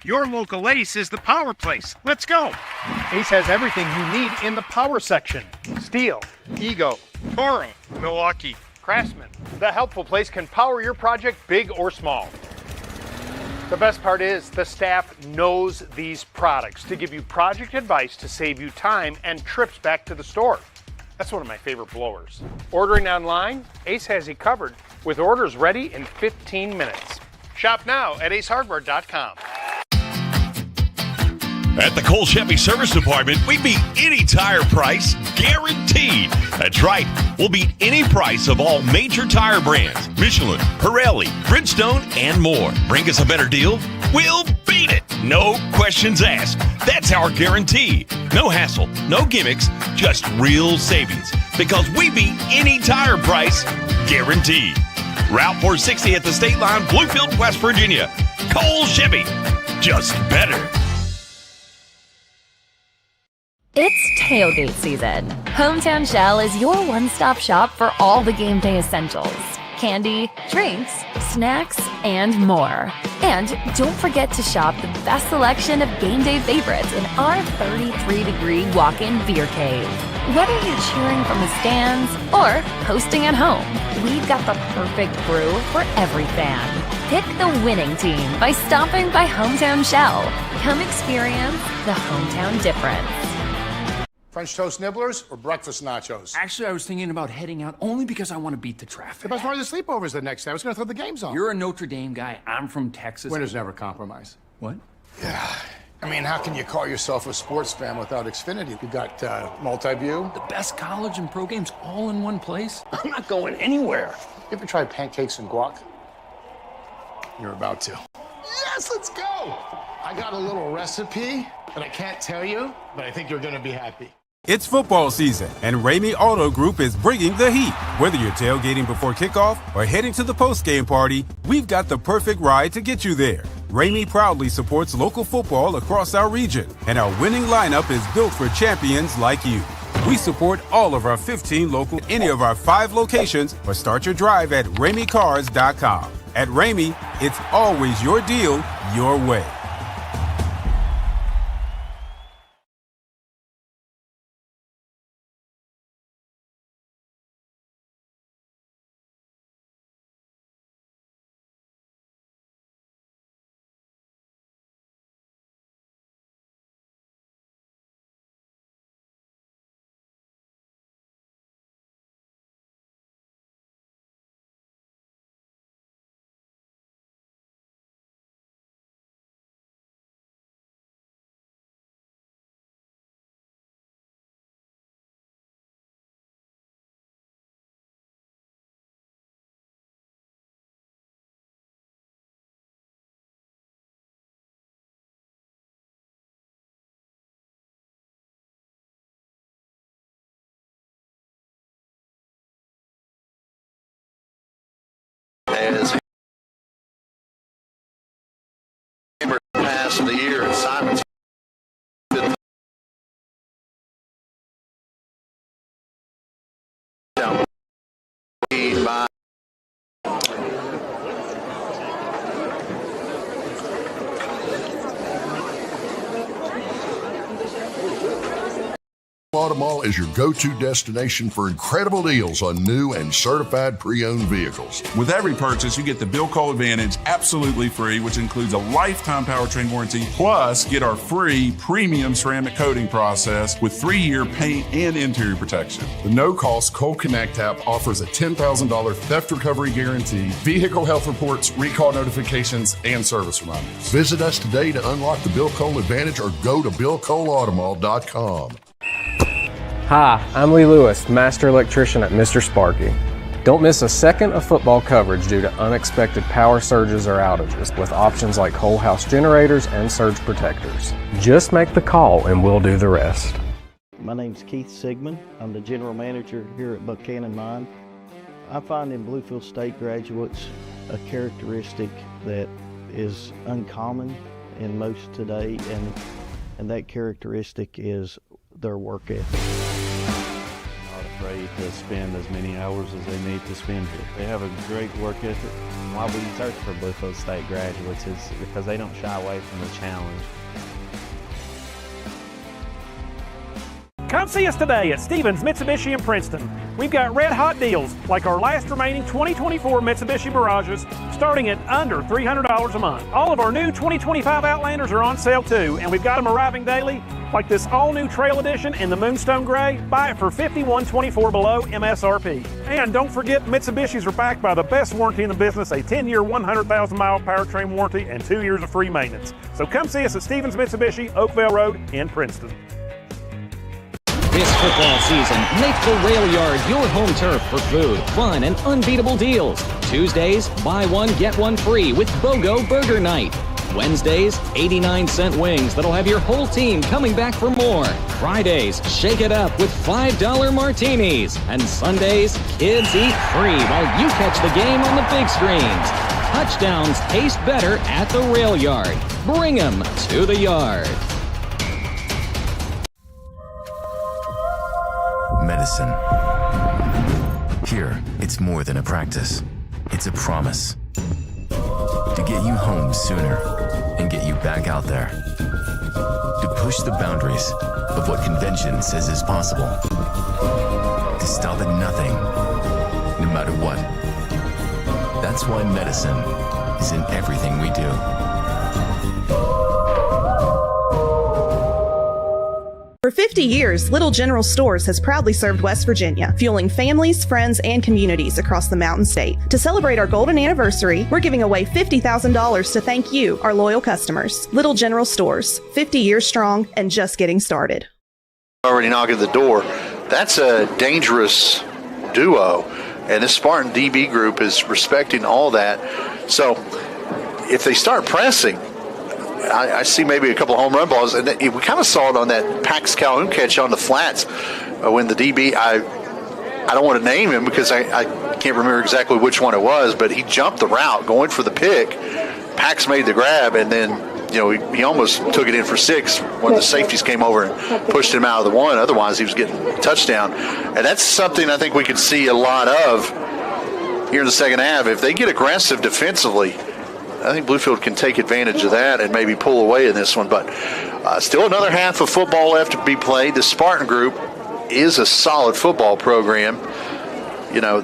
Your local Ace is the power place. Let's go. Ace has everything you need in the power section. Steel, Ego, Toro, Milwaukee, Craftsman. The helpful place can power your project big or small. The best part is the staff knows these products to give you project advice to save you time and trips back to the store. That's one of my favorite blowers. Ordering online, Ace has you covered with orders ready in 15 minutes. Shop now at acehardware.com. At the Cole Chevy Service Department, we beat any tire price, guaranteed. That's right. We'll beat any price of all major tire brands. Michelin, Pirelli, Bridgestone, and more. Bring us a better deal? We'll beat it. No questions asked. That's our guarantee. No hassle, no gimmicks, just real savings. Because we beat any tire price, guaranteed. Route 460 at the state line, Bluefield, West Virginia. Cole Chevy, just better. It's tailgate season. Hometown Shell is your one-stop shop for all the game day essentials. Candy, drinks, snacks, and more. And don't forget to shop the best selection of game day favorites in our 33-degree walk-in beer cave. Whether you're cheering from the stands or hosting at home, we've got the perfect brew for every fan. Pick the winning team by stopping by Hometown Shell. Come experience the hometown difference. French toast nibblers or breakfast nachos? Actually, I was thinking about heading out only because I want to beat the traffic. The best part of the sleepovers the next day. I was going to throw the games on. You're a Notre Dame guy. I'm from Texas. Winners never compromise. What? Yeah. I mean, how can you call yourself a sports fan without Xfinity? You got multi-view. The best college and pro games all in one place? I'm not going anywhere. You ever tried pancakes and guac? You're about to. Yes, let's go! I got a little recipe that I can't tell you, but I think you're going to be happy. It's football season, and Ramey Auto Group is bringing the heat. Whether you're tailgating before kickoff or heading to the postgame party, we've got the perfect ride to get you there. Ramey proudly supports local football across our region, and our winning lineup is built for champions like you. We support all of our 15 local, any of our 5 locations, or start your drive at RameyCars.com. At Ramey, it's always your deal, your way. Mall is your go-to destination for incredible deals on new and certified pre-owned vehicles. With every purchase, you get the Bill Cole Advantage absolutely free, which includes a lifetime powertrain warranty, plus get our free premium ceramic coating process with 3-year paint and interior protection. The no-cost Cole Connect app offers a $10,000 theft recovery guarantee, vehicle health reports, recall notifications, and service reminders. Visit us today to unlock the Bill Cole Advantage or go to BillColeAutomall.com. Hi, I'm Lee Lewis, Master Electrician at Mr. Sparky. Don't miss a second of football coverage due to unexpected power surges or outages with options like whole house generators and surge protectors. Just make the call and we'll do the rest. My name's Keith Sigmund. I'm the General Manager here at Buchanan Mine. I find in Bluefield State graduates a characteristic that is uncommon in most today, and that characteristic is their work ethic. Not afraid to spend as many hours as they need to spend here. They have a great work ethic. Why we search for Bluefield State graduates is because they don't shy away from the challenge. Come see us today at Stevens Mitsubishi in Princeton. We've got red hot deals like our last remaining 2024 Mitsubishi Mirages starting at under $300 a month. All of our new 2025 Outlanders are on sale too, and we've got them arriving daily like this all-new Trail Edition in the Moonstone Gray. Buy it for $51.24 below MSRP. And don't forget, Mitsubishis are backed by the best warranty in the business, a 10-year, 100,000-mile powertrain warranty and 2 years of free maintenance. So come see us at Stevens Mitsubishi, Oakville Road in Princeton. This football season, make the Rail Yard your home turf for food, fun, and unbeatable deals. Tuesdays, buy one, get one free with BOGO Burger Night. Wednesdays, 89-cent wings that'll have your whole team coming back for more. Fridays, shake it up with $5 martinis. And Sundays, kids eat free while you catch the game on the big screens. Touchdowns taste better at the Rail Yard. Bring them to the yard. Medicine. Here, it's more than a practice. It's a promise. To get you home sooner and get you back out there. To push the boundaries of what convention says is possible. To stop at nothing, no matter what. That's why medicine is in everything we do. For 50 years, Little General Stores has proudly served West Virginia, fueling families, friends, and communities across the Mountain State. To celebrate our golden anniversary, we're giving away $50,000 to thank you, our loyal customers. Little General Stores, 50 years strong and just getting started. Already knocking at the door. That's a dangerous duo, and this Spartan DB group is respecting all that. So if they start pressing, I see maybe a couple of home run balls, and we kind of saw it on that Pax Calhoun catch on the flats when the DB, I don't want to name him because I can't remember exactly which one it was, but he jumped the route going for the pick. Pax made the grab, and then he almost took it in for 6 when the safeties came over and pushed him out of the one. Otherwise, he was getting a touchdown. And that's something I think we could see a lot of here in the second half. If they get aggressive defensively, I think Bluefield can take advantage of that and maybe pull away in this one. But still another half of football left to be played. The Spartan group is a solid football program. They're not going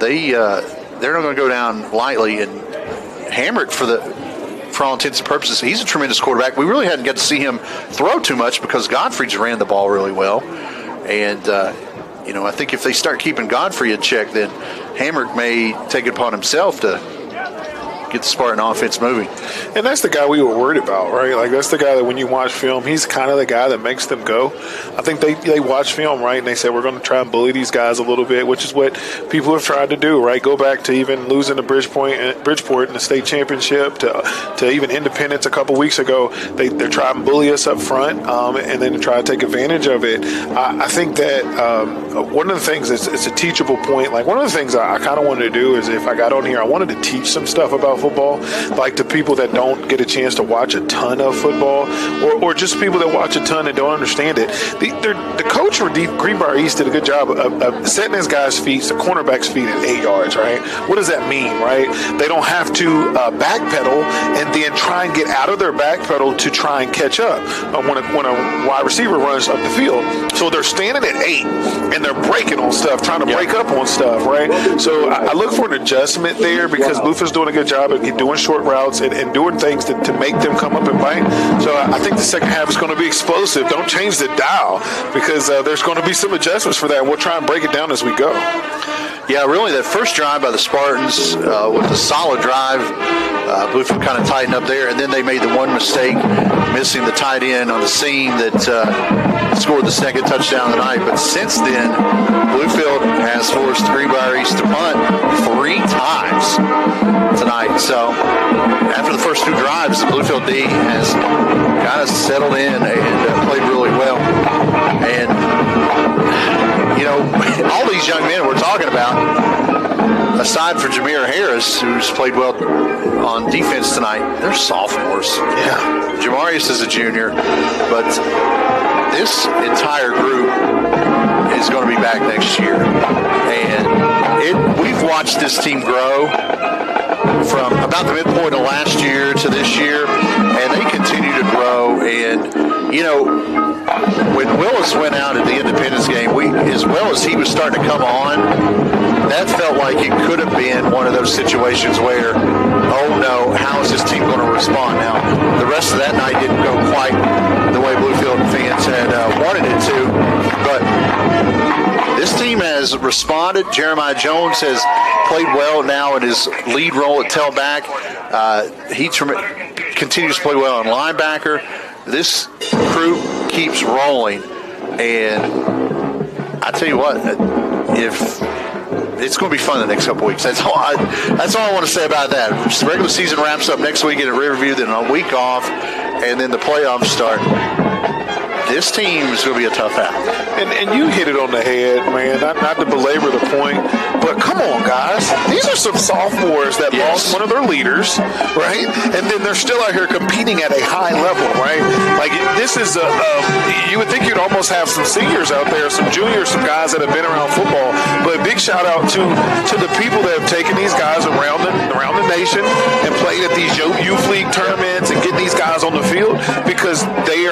to go down lightly. And Hamrick, for all intents and purposes, he's a tremendous quarterback. We really hadn't got to see him throw too much because Godfrey's ran the ball really well. And, I think if they start keeping Godfrey in check, then Hamrick may take it upon himself to get the Spartan offense moving. And that's the guy we were worried about, right? Like, that's the guy that when you watch film, he's kind of the guy that makes them go. I think they watch film, right, and they say, we're going to try and bully these guys a little bit, which is what people have tried to do, right? Go back to even losing to Bridgeport in the state championship, to even Independence a couple weeks ago. They're trying to bully us up front, and then try to take advantage of it. I think that one of the things, it's a teachable point. Like, one of the things I kind of wanted to do is, if I got on here, I wanted to teach some stuff about football, like to people that don't get a chance to watch a ton of football, or just people that watch a ton and don't understand it. The coach for Greenbrier East did a good job of setting his guys' feet, the cornerback's feet at 8 yards, right? What does that mean, right? They don't have to backpedal and then try and get out of their backpedal to try and catch up when a wide receiver runs up the field. So they're standing at 8 and they're breaking on stuff, trying to break up on stuff, right? So I look for an adjustment there because Bluefield's doing a good job of doing short routes and doing things to make them come up and bite. So I think the second half is going to be explosive. Don't change the dial because there's going to be some adjustments for that, and we'll try and break it down as we go. Yeah, really, that first drive by the Spartans was a solid drive. Bluefield kind of tightened up there, and then they made the one mistake, missing the tight end on the seam that scored the second touchdown of the night. But since then, Bluefield has forced Greenbrier East to punt 3 times tonight. So after the first 2 drives, the Bluefield D has kind of settled in and played really well. And, you know, all these young men we're talking about, aside from Jameer Harris, who's played well on defense tonight, they're sophomores. Yeah. Jamarius is a junior, but this entire group is going to be back next year. And we've watched this team grow from about the midpoint of last year to this year, and they continue to grow. And, you know, when Willis went out at the Independence game, as well as he was starting to come on, that felt like it could have been one of those situations where, oh no, how is this team going to respond? Now, the rest of that night didn't go quite the way Bluefield fans had wanted it to, but this team has responded. Jeremiah Jones has played well now in his lead role at tailback. He continues to play well on linebacker. This crew keeps rolling, and I tell you what, if it's going to be fun the next couple weeks. That's all I want to say about that. The regular season wraps up next weekend at Riverview, then a week off, and then the playoffs start. This team is going to be a tough out. And you hit it on the head, man. Not to belabor the point, but come on, guys. These are some sophomores that lost one of their leaders, right? And then they're still out here competing at a high level, right? Like, this is you would think you'd almost have some seniors out there, some juniors, some guys that have been around football. But a big shout out to the people that have taken these guys around the nation and played at these youth league tournaments and getting these guys on the field, because they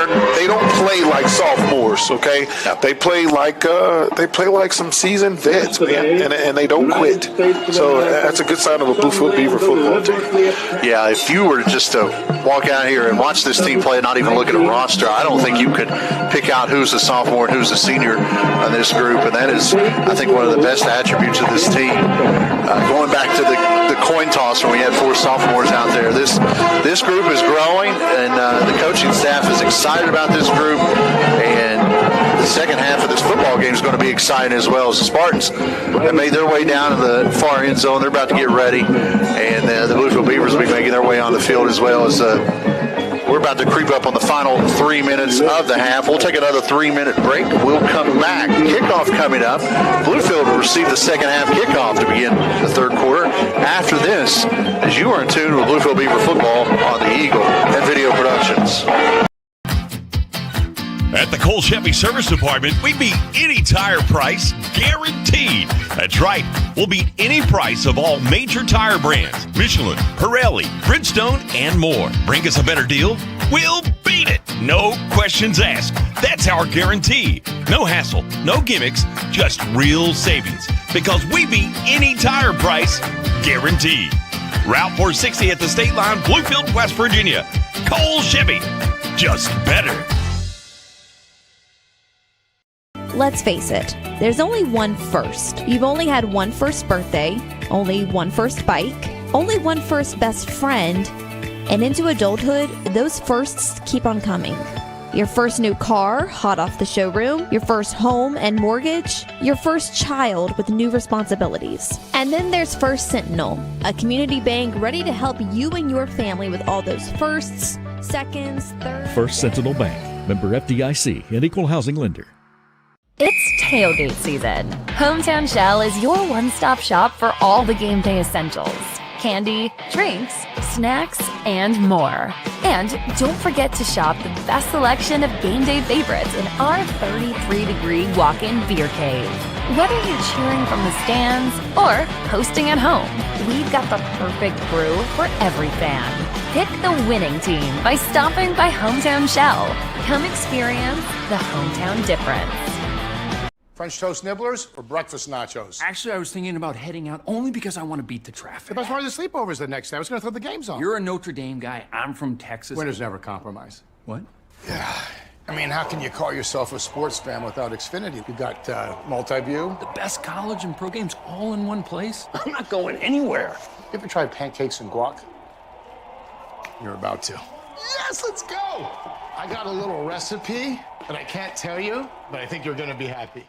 don't play like sophomores, okay? They play like some seasoned vets, man, and they don't quit. So that's a good sign of a Bluefield Beaver football team. Yeah, if you were just to walk out here and watch this team play, not even look at a roster, I don't think you could pick out who's a sophomore and who's a senior on this group, and that is, I think, one of the best attributes of this team. Going back to the coin toss when we had 4 sophomores out there, this group is growing, and the coaching staff is excited about this group, and the second half of this football game is going to be exciting as well. As the Spartans have made their way down to the far end zone, they're about to get ready, and the Bluefield Beavers will be making their way on the field as well. As we're about to creep up on the final 3 minutes of the half. We'll take another 3-minute break. We'll come back. Kickoff coming up. Bluefield will receive the second half kickoff to begin the third quarter. After this, as you are in tune with Bluefield Beaver football on the Eagle and Video Productions. At the Cole Chevy Service Department, we beat any tire price, guaranteed. That's right. We'll beat any price of all major tire brands. Michelin, Pirelli, Bridgestone, and more. Bring us a better deal, we'll beat it. No questions asked. That's our guarantee. No hassle, no gimmicks, just real savings. Because we beat any tire price, guaranteed. Route 460 at the state line, Bluefield, West Virginia. Cole Chevy, just better. Let's face it, there's only one first. You've only had one first birthday, only one first bike, only one first best friend, and into adulthood, those firsts keep on coming. Your first new car, hot off the showroom, your first home and mortgage, your first child with new responsibilities. And then there's First Sentinel, a community bank ready to help you and your family with all those firsts, seconds, thirds. First Sentinel Bank, member FDIC, and equal housing lender. It's tailgate season. Hometown Shell is your one-stop shop for all the game day essentials. candy, drinks, snacks, and more. And don't forget to shop the best selection of game day favorites in our 33-degree walk-in beer cave. Whether you're cheering from the stands or hosting at home, we've got the perfect brew for every fan. Pick the winning team by stopping by Hometown Shell. Come experience the hometown difference. French toast nibblers or breakfast nachos? Actually, I was thinking about heading out only because I want to beat the traffic. The best part of the sleepovers the next day. I was going to throw the games on. You're a Notre Dame guy. I'm from Texas. Winners never compromise. What? Yeah. I mean, how can you call yourself a sports fan without Xfinity? You got multi-view. The best college and pro games all in one place? I'm not going anywhere. You ever tried pancakes and guac? You're about to. Yes, let's go! I got a little recipe that I can't tell you, but I think you're going to be happy.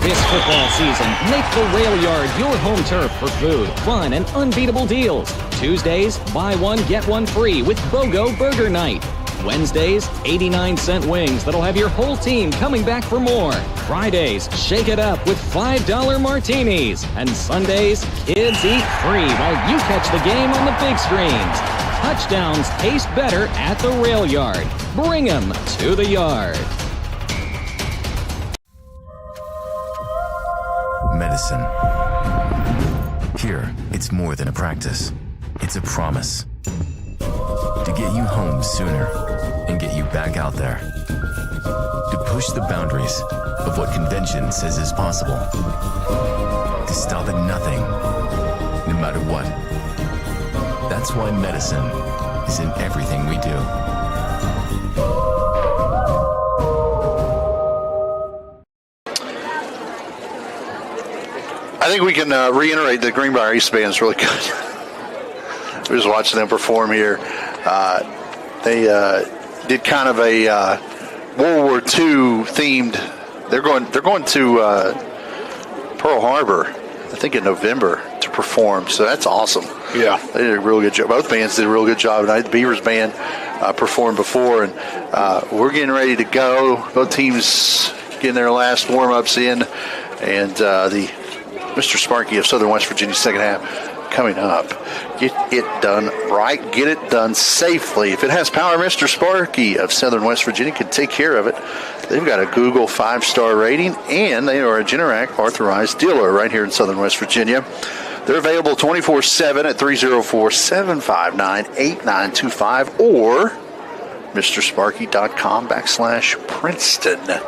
This football season, make the Rail Yard your home turf for food, fun, and unbeatable deals. Tuesdays, buy one, get one free with BOGO Burger Night. Wednesdays, 89-cent wings that'll have your whole team coming back for more. Fridays, shake it up with $5 martinis. And Sundays, kids eat free while you catch the game on the big screens. Touchdowns taste better at the Rail Yard. Bring 'em to the yard. Medicine. Here, it's more than a practice. It's a promise. To get you home sooner and get you back out there. To push the boundaries of what convention says is possible. To stop at nothing, no matter what. That's why medicine is in everything we do. I think we can reiterate that Greenbrier East Band is really good. We was watching them perform here. They did kind of a World War II themed. They're going to Pearl Harbor, I think in November, to perform. So that's awesome. Yeah, they did a real good job. Both bands did a real good job tonight. The Beavers band performed before, and we're getting ready to go. Both teams getting their last warm-ups in, and the Mr. Sparky of Southern West Virginia second half coming up. Get it done right. Get it done safely. If it has power, Mr. Sparky of Southern West Virginia can take care of it. They've got a Google 5-star rating, and they are a Generac authorized dealer right here in Southern West Virginia. They're available 24/7 at 304-759-8925 or MrSparky.com/Princeton.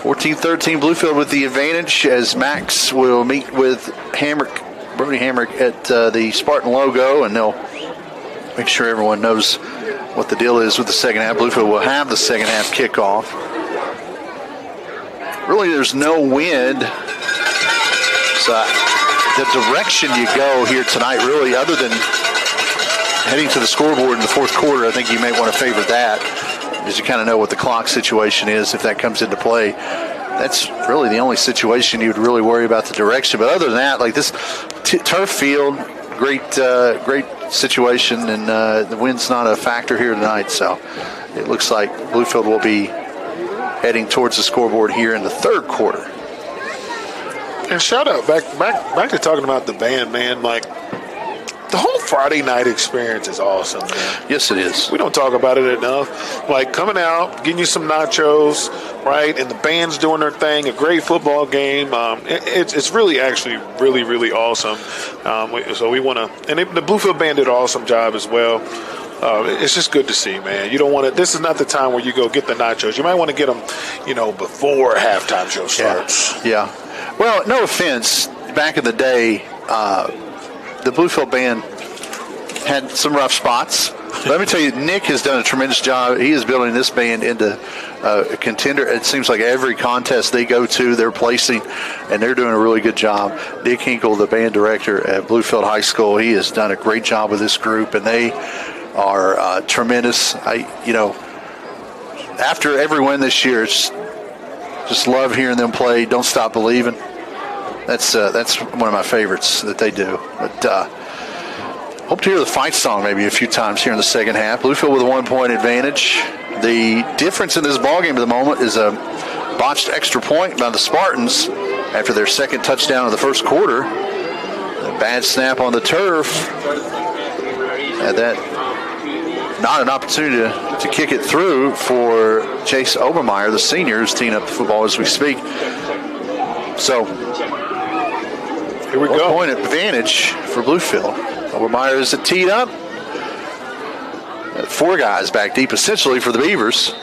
14-13 Bluefield with the advantage as Max will meet with Brody Hamrick at the Spartan logo, and they'll make sure everyone knows what the deal is with the second half. Bluefield will have the second half kickoff. Really, there's no wind. So the direction you go here tonight, really, other than heading to the scoreboard in the fourth quarter, I think you may want to favor that, because you kind of know what the clock situation is if that comes into play. That's really the only situation you would really worry about the direction. But other than that, like this turf field, great situation, and the wind's not a factor here tonight. So it looks like Bluefield will be heading towards the scoreboard here in the third quarter. And shout out back to talking about the band, man. Like, the whole Friday night experience is awesome, man. Yes, it is. We don't talk about it enough. Like, coming out, getting you some nachos, right? And the band's doing their thing, a great football game. It's really actually really, really awesome. So we want to, and the Bluefield band did an awesome job as well. It's just good to see, man. You don't want to, this is not the time where you go get the nachos. You might want to get them, before halftime show starts. Yeah. Well, no offense. Back in the day, the Bluefield band had some rough spots. Let me tell you, Nick has done a tremendous job. He is building this band into a contender. It seems like every contest they go to, they're placing, and they're doing a really good job. Dick Hinkle, the band director at Bluefield High School, he has done a great job with this group, and they are tremendous. After every win this year, it's just love hearing them play. Don't Stop Believing. That's one of my favorites that they do. But hope to hear the fight song maybe a few times here in the second half. Bluefield with a 1-point advantage. The difference in this ballgame at the moment is a botched extra point by the Spartans after their second touchdown of the first quarter. Bad snap on the turf. Had that not an opportunity to kick it through for Chase Obermeyer, the senior, who's teeing up the football as we speak. So, here we go. Point advantage for Bluefield. Obermeyer is teed up. Four guys back deep essentially for the Beavers.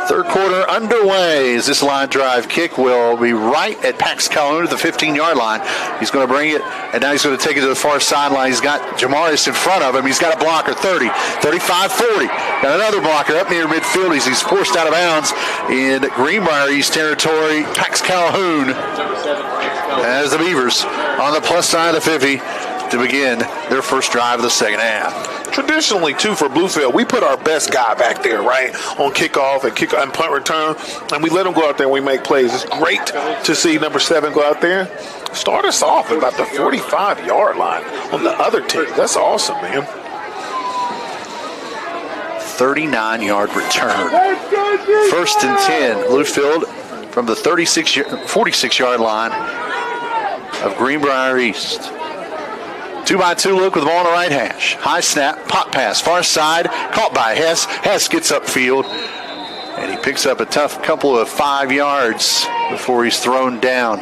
Third quarter underway as this line drive kick will be right at Pax Calhoun at the 15-yard line. He's going to bring it, and now he's going to take it to the far sideline. He's got Jamarius in front of him. He's got a blocker, 30, 35, 40. Got another blocker up near midfield as he's forced out of bounds in Greenbrier East territory. Pax Calhoun as the Beavers on the plus side of the 50 to begin their first drive of the second half. Traditionally, too, for Bluefield, we put our best guy back there, right, on kickoff and punt return, and we let him go out there and we make plays. It's great to see number 7 go out there. Start us off at about the 45-yard line on the other team. That's awesome, man. 39-yard return. First and 10, Bluefield from the 46-yard line of Greenbrier East. 2-by-2 look with the ball on the right hash. High snap, pop pass, far side, caught by Hess. Hess gets upfield, and he picks up a tough couple of 5 yards before he's thrown down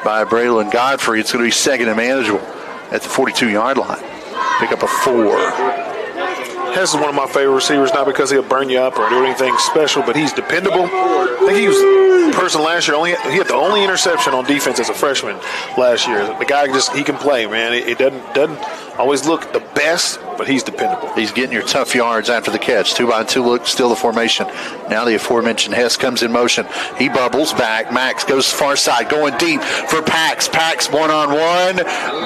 by Braylon Godfrey. It's going to be second and manageable at the 42-yard line. Pick up a 4. Hess is one of my favorite receivers, not because he'll burn you up or do anything special, but he's dependable. I think he was the person last year. He had the only interception on defense as a freshman last year. The guy he can play, man. It doesn't always look the best, but he's dependable. He's getting your tough yards after the catch. 2-by-2 look, still the formation. Now the aforementioned Hess comes in motion. He bubbles back. Max goes far side, going deep for Pax. Pax one-on-one,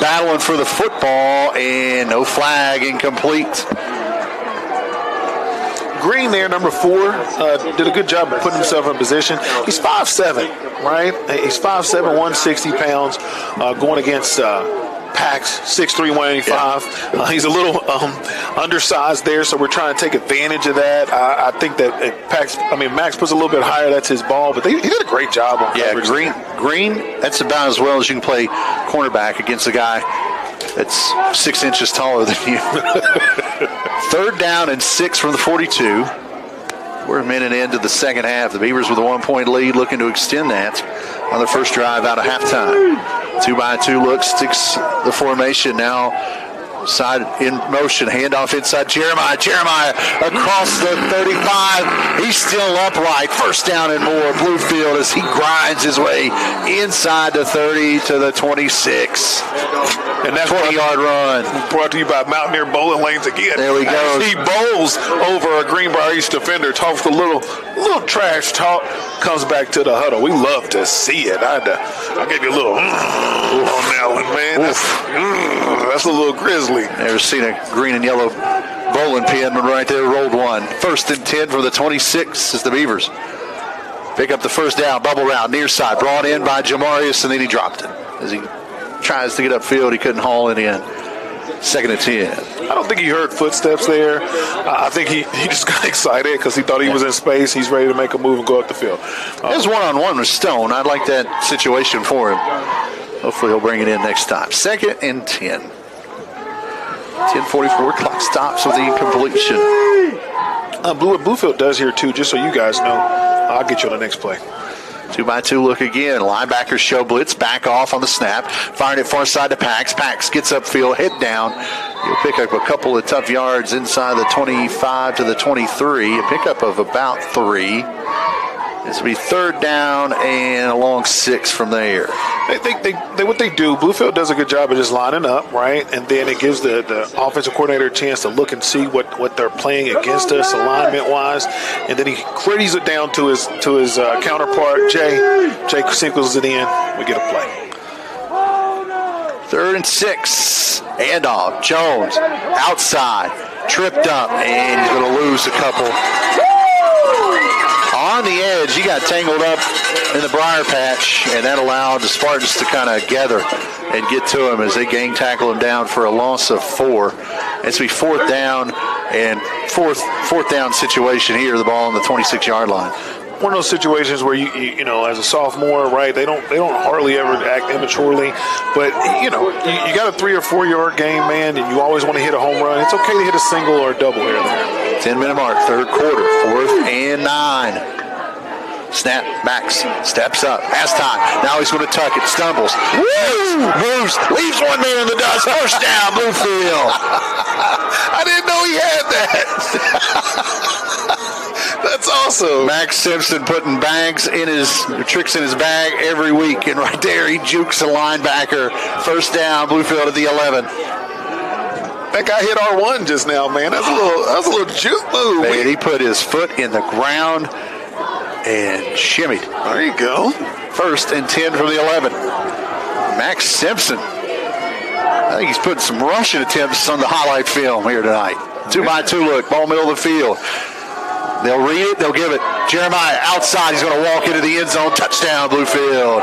battling for the football, and no flag, incomplete. Green there, number 4, did a good job of putting himself in position. He's 5'7", right? He's 5'7", 160 pounds, going against Pax, 6'3", 185. He's a little undersized there, so we're trying to take advantage of that. I think that Max puts a little bit higher. That's his ball, but he did a great job on coverage. Green, that's about as well as you can play cornerback against a guy that's 6 inches taller than you. Third down and 6 from the 42. We're a minute into the second half. The Beavers with a 1-point lead, looking to extend that on the first drive out of halftime. 2-by-2 look, sticks the formation now. Side in motion, handoff inside Jeremiah across the 35. He's still upright. First down and more. Bluefield as he grinds his way inside the 30 to the 26. And that's 20-yard run. Brought to you by Mountaineer Bowling Lanes again. There we go. He bowls over a Greenbrier East defender, talks a little trash talk, comes back to the huddle. We love to see it. I gave you a little on that one, man. That's a little grisly. Never seen a green and yellow bowling pin, but right there rolled one. First and 10 for the 26 as the Beavers pick up the first down. Bubble route near side, brought in by Jamarius, and then he dropped it as he tries to get upfield. He couldn't haul it in. Second and 10. I don't think he heard footsteps there. I think he just got excited because he thought he was in space. He's ready to make a move and go up the field. His one-on-one with Stone. I'd like that situation for him. Hopefully he'll bring it in next time. Second and 10. 10:44 clock stops with the incompletion. Bluefield does here too, just so you guys know. I'll get you on the next play. 2-by-2 look again. Linebackers show blitz. Back off on the snap. Firing it far side to Pax. Pax gets upfield. Head down. He'll pick up a couple of tough yards inside the 25 to the 23. A pickup of about 3. This will be third down and a long 6 from there. What they do, Bluefield does a good job of just lining up, right? And then it gives the offensive coordinator a chance to look and see what they're playing against us alignment-wise. And then he queries it down to his counterpart, Jay. Jay singles it in. We get a play. Third and 6. Handoff. Jones outside. Tripped up. And he's going to lose a couple. On the edge, he got tangled up in the briar patch, and that allowed the Spartans to kind of gather and get to him as they gang tackle him down for a loss of 4. It's be fourth down and fourth down situation here. The ball on the 26-yard line. one of those situations where you know, as a sophomore, right? They don't hardly ever act immaturely, but you know, you got a 3 or 4 yard game, man, and you always want to hit a home run. It's okay to hit a single or a double here and there. 10-minute mark, third quarter, 4th and 9. Snap, Max steps up, has time. Now he's going to tuck it, stumbles, moves, leaves one man in the dust. First down, Bluefield. I didn't know he had that. That's awesome. Max Simpson putting tricks in his bag every week, and right there he jukes a linebacker. First down, Bluefield at the 11. That guy hit R1 just now, man. That was a little juke move. Man, he put his foot in the ground and shimmied. There you go. 1st and 10 from the 11. Max Simpson. I think he's putting some rushing attempts on the highlight film here tonight. 2-by-2 look, ball middle of the field. They'll read it, they'll give it. Jeremiah outside, he's going to walk into the end zone. Touchdown, Bluefield.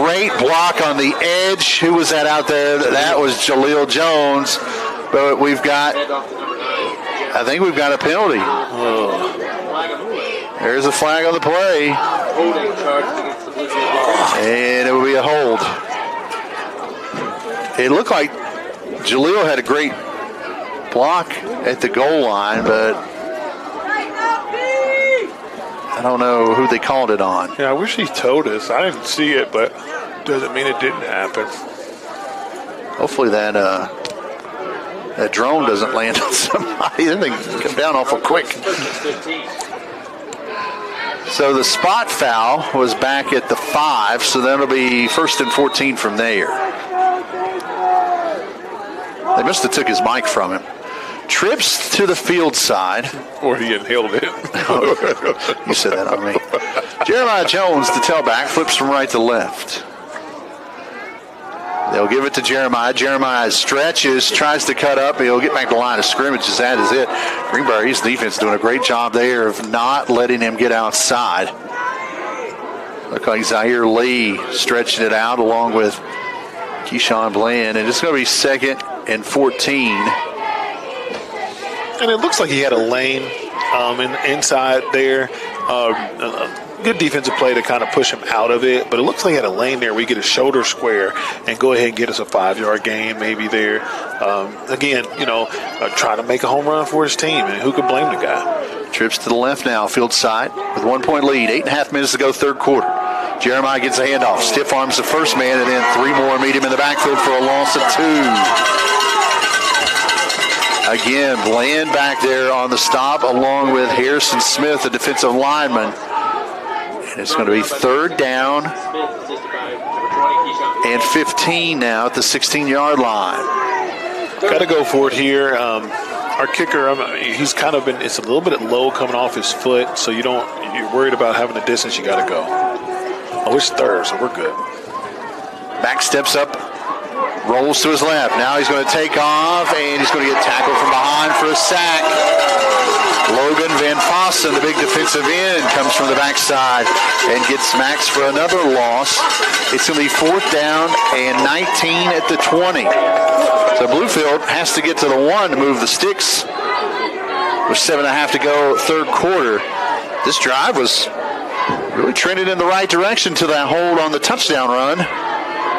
Great block on the edge. Who was that out there? That was Jaleel Jones. But I think we've got a penalty. Oh. There's a flag on the play. And it will be a hold. It looked like Jaleel had a great block at the goal line, but I don't know who they called it on. Yeah, I wish he told us. I didn't see it, but doesn't mean it didn't happen. Hopefully that drone doesn't land on somebody. Then they come down awful quick. So the spot foul was back at the 5, so that'll be 1st and 14 from there. They must have took his mic from him. Trips to the field side. Or he inhaled it. You said that on me. Jeremiah Jones, the tailback, flips from right to left. They'll give it to Jeremiah. Jeremiah stretches, tries to cut up. He'll get back to the line of scrimmage. That is it. Greenbrier East defense doing a great job there of not letting him get outside. Look like Zaire Lee stretching it out along with Keyshawn Bland. And it's going to be 2nd and 14. And it looks like he had a lane inside there. Good defensive play to kind of push him out of it, but it looks like he had a lane there where you get a shoulder square and go ahead and get us a 5-yard gain maybe there. Again, trying to make a home run for his team, and who could blame the guy? Trips to the left now, field side with 1-point lead. 8.5 minutes to go, third quarter. Jeremiah gets a handoff, stiff arms the first man, and then 3 more meet him in the backfield for a loss of 2. Again, Bland back there on the stop along with Harrison Smith, the defensive lineman. And it's going to be 3rd down and 15 now at the 16-yard line. Got to go for it here. Our kicker, he's kind of been, it's a little bit low coming off his foot, so you're worried about having a distance, you got to go. Oh, it's 3rd, so we're good. Back steps up, rolls to his left. Now he's going to take off, and he's going to get tackled from behind for a sack. Logan Van Fossen, the big defensive end, comes from the backside and gets Max for another loss. It's going to be 4th down and 19 at the 20. So Bluefield has to get to the 1 to move the sticks. With 7.5 to go, third quarter. This drive was really trending in the right direction to that hold on the touchdown run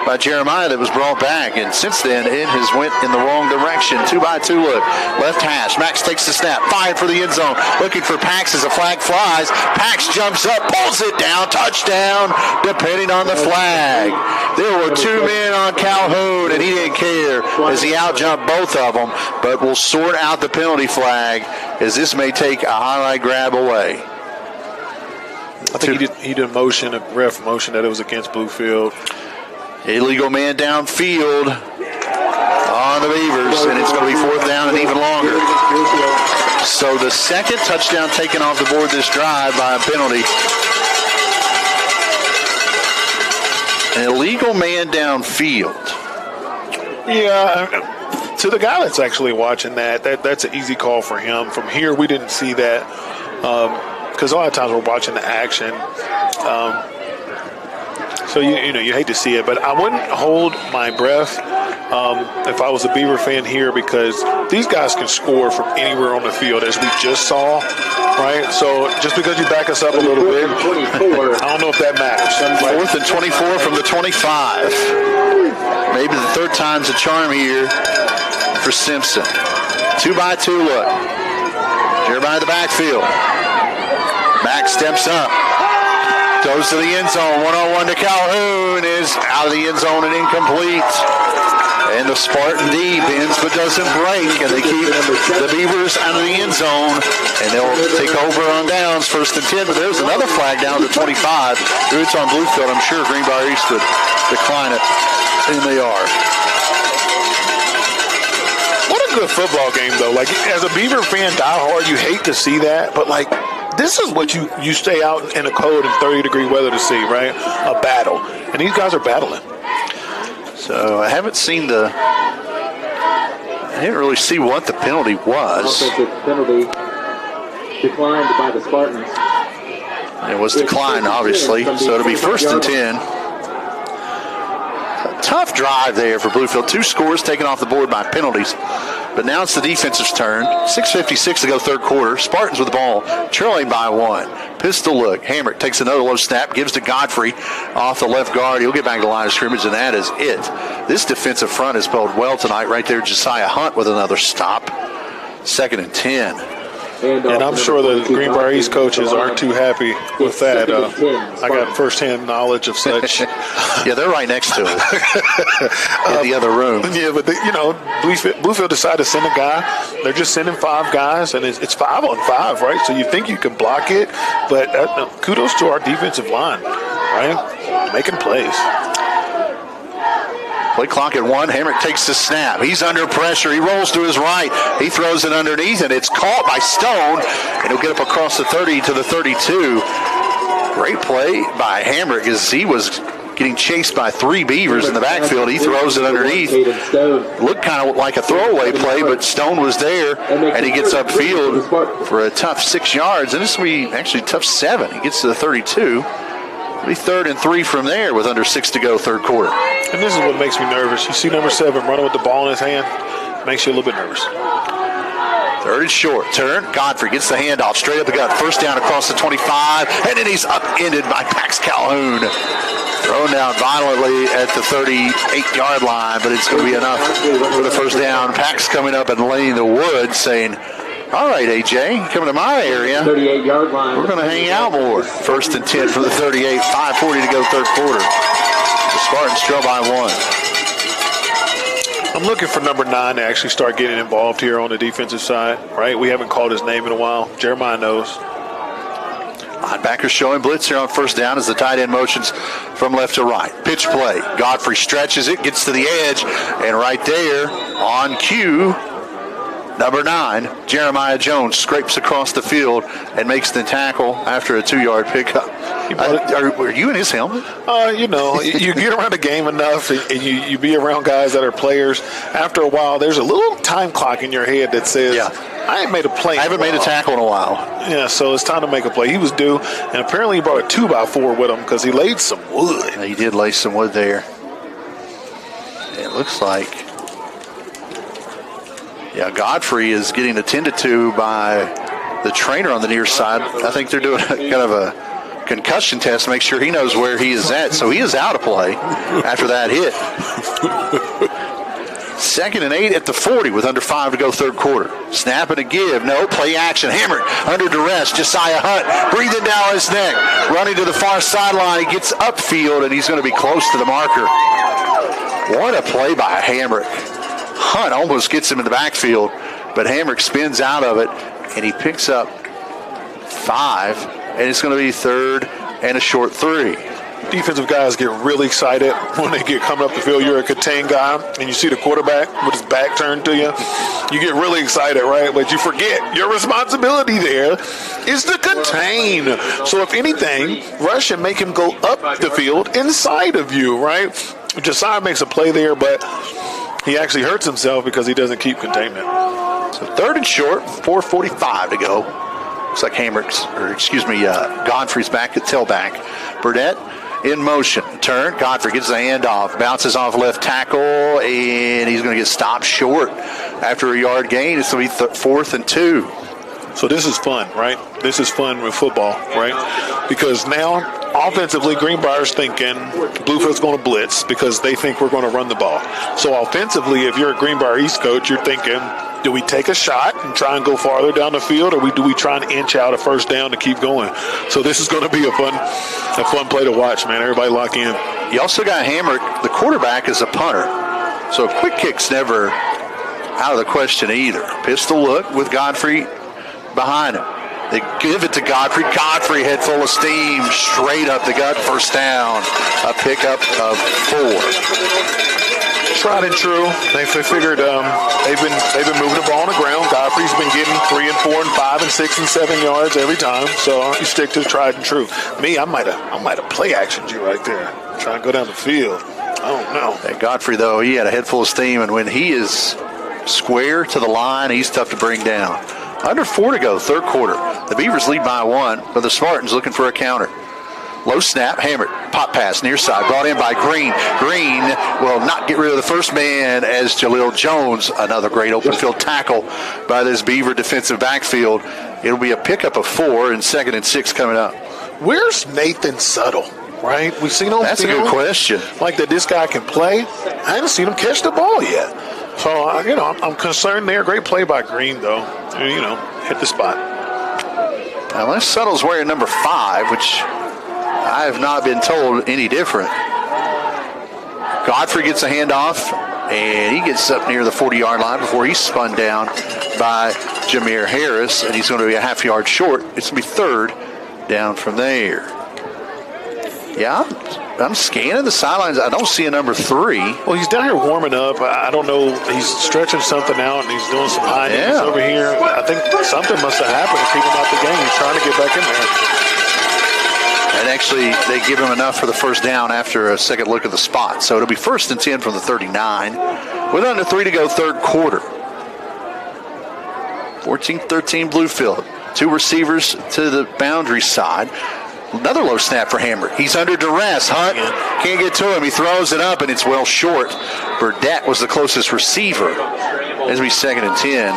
by Jeremiah that was brought back, and since then it has went in the wrong direction. 2-by-2 look, left hash. Max takes the snap, fired for the end zone, looking for Pax as a flag flies. Pax jumps up, pulls it down, touchdown, depending on the flag. There were 2 men on Calhoun, and he didn't care as he out-jumped both of them, but we'll sort out the penalty flag as this may take a highlight grab away. I think he did motion, a ref motion that it was against Bluefield. Illegal man downfield on the Beavers, and it's going to be 4th down and even longer. So the 2nd touchdown taken off the board this drive by a penalty. An illegal man downfield. Yeah, to the guy that's actually watching that's an easy call for him. From here, we didn't see that because a lot of times we're watching the action. So you hate to see it, but I wouldn't hold my breath if I was a Beaver fan here, because these guys can score from anywhere on the field, as we just saw, right? So just because you back us up a little bit, I don't know if that matters. 4th and 24 from the 25. Maybe the third time's a charm here for Simpson. 2-by-2 look. Jeremiah in the backfield. Back steps up. Goes to the end zone. 1-on-1 to Calhoun. Is out of the end zone and incomplete. And the Spartan D bends but doesn't break. And they keep the Beavers out of the end zone. And they'll take over on downs. 1st and 10. But there's another flag down to 25. If it's on Bluefield, I'm sure Greenbrier East would decline it. And they are. What a good football game, though. Like, as a Beaver fan, diehard, you hate to see that. But, like, this is what you stay out in the cold and 30-degree weather to see, right? A battle. And these guys are battling. So I haven't seen I didn't really see what the penalty was. Offensive penalty declined by the Spartans. It was declined, obviously. So it'll be 1st and 10. Tough drive there for Bluefield. 2 scores taken off the board by penalties. But now it's the defensive's turn. 6:56 to go, third quarter. Spartans with the ball, trailing by 1. Pistol look. Hamrick takes another low snap, gives to Godfrey off the left guard. He'll get back to the line of scrimmage, and that is it. This defensive front has played well tonight. Right there, Josiah Hunt with another stop. 2nd and 10. And I'm sure the Greenbrier East coaches aren't too happy with that. I got firsthand knowledge of such. Yeah, they're right next to it in the other room. Yeah, but Bluefield decided to send a guy. They're just sending 5 guys, and it's 5-on-5, right? So you think you can block it, but kudos to our defensive line, right? Making plays. Play clock at 1. Hamrick takes the snap. He's under pressure. He rolls to his right. He throws it underneath, and it's caught by Stone. And he'll get up across the 30 to the 32. Great play by Hamrick as he was getting chased by 3 Beavers in the backfield. He throws it underneath. Looked kind of like a throwaway play, but Stone was there, and he gets upfield for a tough 6 yards. And this will be actually tough 7. He gets to the 32. It'll be 3rd and 3 from there with under 6 to go, third quarter. And this is what makes me nervous. You see number 7 running with the ball in his hand, makes you a little bit nervous. 3rd and short. Turn. Godfrey gets the handoff straight up the gut. First down across the 25, and then he's upended by Pax Calhoun. Thrown down violently at the 38-yard line, but it's going to be enough for the first down. Pax coming up and laying the wood, saying, all right, AJ, coming to my area. 38-yard line. We're going to hang out more. 1st and 10 from the 38. 5:40 to go, third quarter. The Spartans trail by 1. I'm looking for number 9 to actually start getting involved here on the defensive side, right? We haven't called his name in a while. Jeremiah knows. Linebackers showing blitz here on first down as the tight end motions from left to right. Pitch play. Godfrey stretches it, gets to the edge, and right there on cue, number 9, Jeremiah Jones, scrapes across the field and makes the tackle after a 2-yard pickup. Were you in his helmet? You get around the game enough and you be around guys that are players. After a while, there's a little time clock in your head that says, I ain't made a play. I haven't made a tackle in a while. Yeah, so it's time to make a play. He was due, and apparently he brought a 2x4 with him because he laid some wood. Yeah, he did lay some wood there. It looks like Godfrey is getting attended to by the trainer on the near side. I think they're doing kind of a concussion test to make sure he knows where he is at. So he is out of play after that hit. 2nd and 8 at the 40 with under 5 to go, third quarter. Snap and a give. No, play action. Hammered under duress. Josiah Hunt breathing down his neck. Running to the far sideline. He gets upfield, and he's going to be close to the marker. What a play by Hamrick. Hunt almost gets him in the backfield, but Hamrick spins out of it, and he picks up 5, and it's going to be 3rd and a short 3. Defensive guys get really excited when they get coming up the field. You're a contained guy, and you see the quarterback with his back turned to you. You get really excited, right? But you forget your responsibility there is to contain. So if anything, rush and make him go up the field inside of you, right? Josiah makes a play there, but he actually hurts himself because he doesn't keep containment. So 3rd and short, 4:45 to go. Looks like Godfrey's back at tailback. Burdett in motion. Turn. Godfrey gets the handoff. Bounces off left tackle, and he's going to get stopped short after a yard gain. It's going to be 4th and 2. So this is fun, right? This is fun with football, right? Because now, offensively, Greenbrier's thinking Bluefield's going to blitz because they think we're going to run the ball. So offensively, if you're a Greenbrier East coach, you're thinking, do we take a shot and try and go farther down the field, or do we try and inch out a first down to keep going? So this is going to be a fun play to watch, man. Everybody lock in. You also got hammered. The quarterback is a punter, so a quick kick's never out of the question either. Pistol look with Godfrey behind him. They give it to Godfrey. Godfrey, head full of steam, straight up the gut, first down. A pickup of 4. Tried and true. They figured they've been moving the ball on the ground. Godfrey's been getting 3 and 4 and 5 and 6 and 7 yards every time. So you stick to the tried and true. Me, I might have play actioned you right there. Trying to go down the field. I don't know. Hey, Godfrey, though, he had a head full of steam, and when he is square to the line, he's tough to bring down. Under 4 to go, third quarter. The Beavers lead by 1, but the Spartans looking for a counter. Low snap, hammered, pop pass, near side, brought in by Green. Green will not get rid of the first man as Jaleel Jones, another great open field tackle by this Beaver defensive backfield. It'll be a pickup of 4 and 2nd and 6 coming up. Where's Nathan Suttle, right? We've seen on That's film, a good question. Like that this guy can play. I haven't seen him catch the ball yet. So, I'm concerned there. Great play by Green, though. Hit the spot. Unless Suttle's wearing number 5, which I have not been told any different. Godfrey gets a handoff, and he gets up near the 40-yard line before he's spun down by Jameer Harris, and he's going to be a half yard short. It's going to be 3rd down from there. Yeah, I'm scanning the sidelines. I don't see a number 3. Well, he's down here warming up. I don't know. He's stretching something out, and he's doing some high knees over here. I think something must have happened to keep him out the game. He's trying to get back in there. And actually, they give him enough for the first down after a second look at the spot. So it'll be 1st and 10 from the 39 with under 3 to go, third quarter. 14-13 Bluefield. 2 receivers to the boundary side. Another low snap for Hammer. He's under duress. Hunt can't get to him. He throws it up, and it's well short. Burdette was the closest receiver. As we 2nd and 10.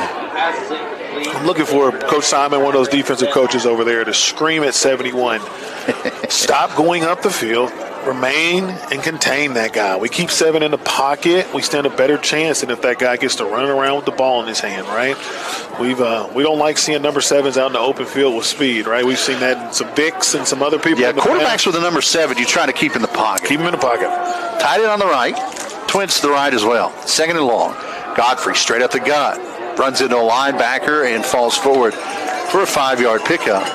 I'm looking for Coach Simon, one of those defensive coaches over there, to scream at 71. Stop going up the field. Remain and contain that guy. We keep 7 in the pocket. We stand a better chance than if that guy gets to run around with the ball in his hand, right? We don't like seeing number 7s out in the open field with speed, right? We've seen that in some Vicks and some other people. Yeah, quarterbacks with the number 7, you try to keep in the pocket. Keep him in the pocket. Tight end on the right. Twins to the right as well. 2nd and long. Godfrey straight up the gut. Runs into a linebacker and falls forward for a 5-yard pickup.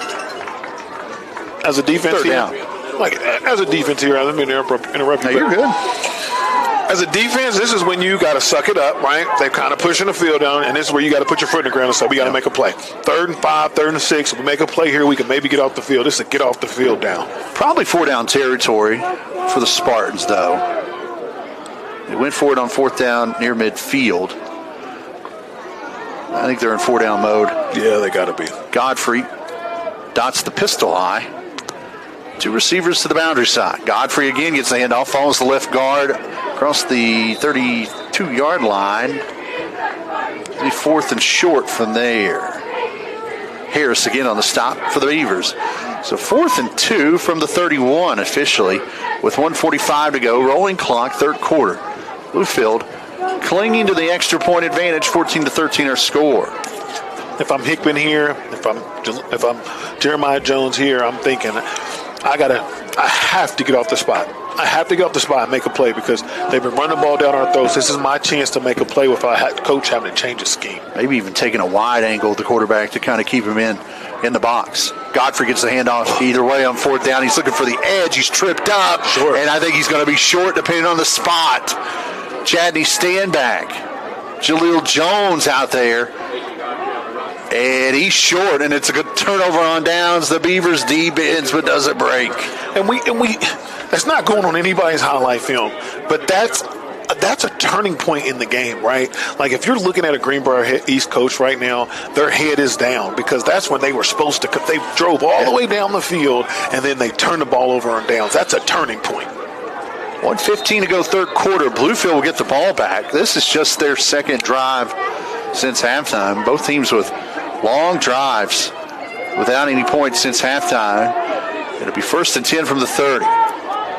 As a defense here, let me interrupt you. No, you're good. As a defense, this is when you got to suck it up, right? They're kind of pushing the field down, and this is where you got to put your foot in the ground and say, we got to make a play. 3rd and 5, 3rd and 6. If we make a play here, we can maybe get off the field. This is a get off the field down. Probably 4-down territory for the Spartans, though. They went for it on 4th down near midfield. I think they're in 4-down mode. Yeah, they got to be. Godfrey dots the pistol high. 2 receivers to the boundary side. Godfrey again gets the handoff, follows the left guard across the 32-yard line. It'll be 4th and short from there. Harris again on the stop for the Beavers. So 4th and 2 from the 31 officially with 1:45 to go. Rolling clock, third quarter. Bluefield clinging to the extra point advantage, 14-13 our score. If I'm Hickman here, if I'm Jeremiah Jones here, I'm thinking I have to get off the spot. I have to get off the spot and make a play because they've been running the ball down our throats. This is my chance to make a play without coach having to change his scheme. Maybe even taking a wide angle at the quarterback to kind of keep him in the box. Godfrey gets the handoff either way on 4th down. He's looking for the edge. He's tripped up. Sure. And I think he's going to be short depending on the spot. Chadney stand back. Jaleel Jones out there. And he's short, and it's a good turnover on downs. The Beavers D bends, but doesn't break. And we that's not going on anybody's highlight film, but that's that's a turning point in the game, right? Like if you're looking at a Greenbrier East coach right now, their head is down because that's when they were supposed to. They drove all the way down the field and then they turned the ball over on downs. That's a turning point. 1:15 to go, third quarter. Bluefield will get the ball back. This is just their second drive since halftime. Both teams with long drives without any points since halftime. It'll be 1st and 10 from the 30.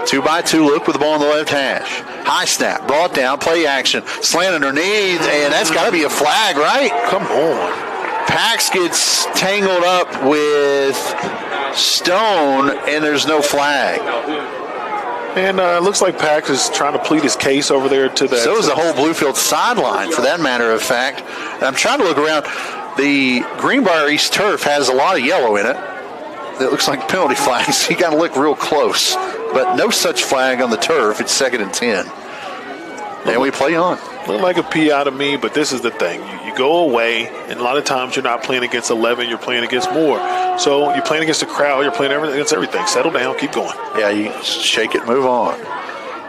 2-by-2 look with the ball on the left hash. High snap, brought down, play action, slant underneath, and that's got to be a flag, right? Come on. Pax gets tangled up with Stone, and there's no flag. And it looks like Pax is trying to plead his case over there to that. So is the whole Bluefield sideline, for that matter of fact. And I'm trying to look around. The Greenbrier East turf has a lot of yellow in it. It looks like penalty flags. You got to look real close. But no such flag on the turf. It's 2nd and 10. And we play on. Look like a PI to me, but this is the thing. You go away, and a lot of times you're not playing against 11, you're playing against more. So you're playing against the crowd, you're playing against everything. Settle down, keep going. Yeah, you shake it, move on.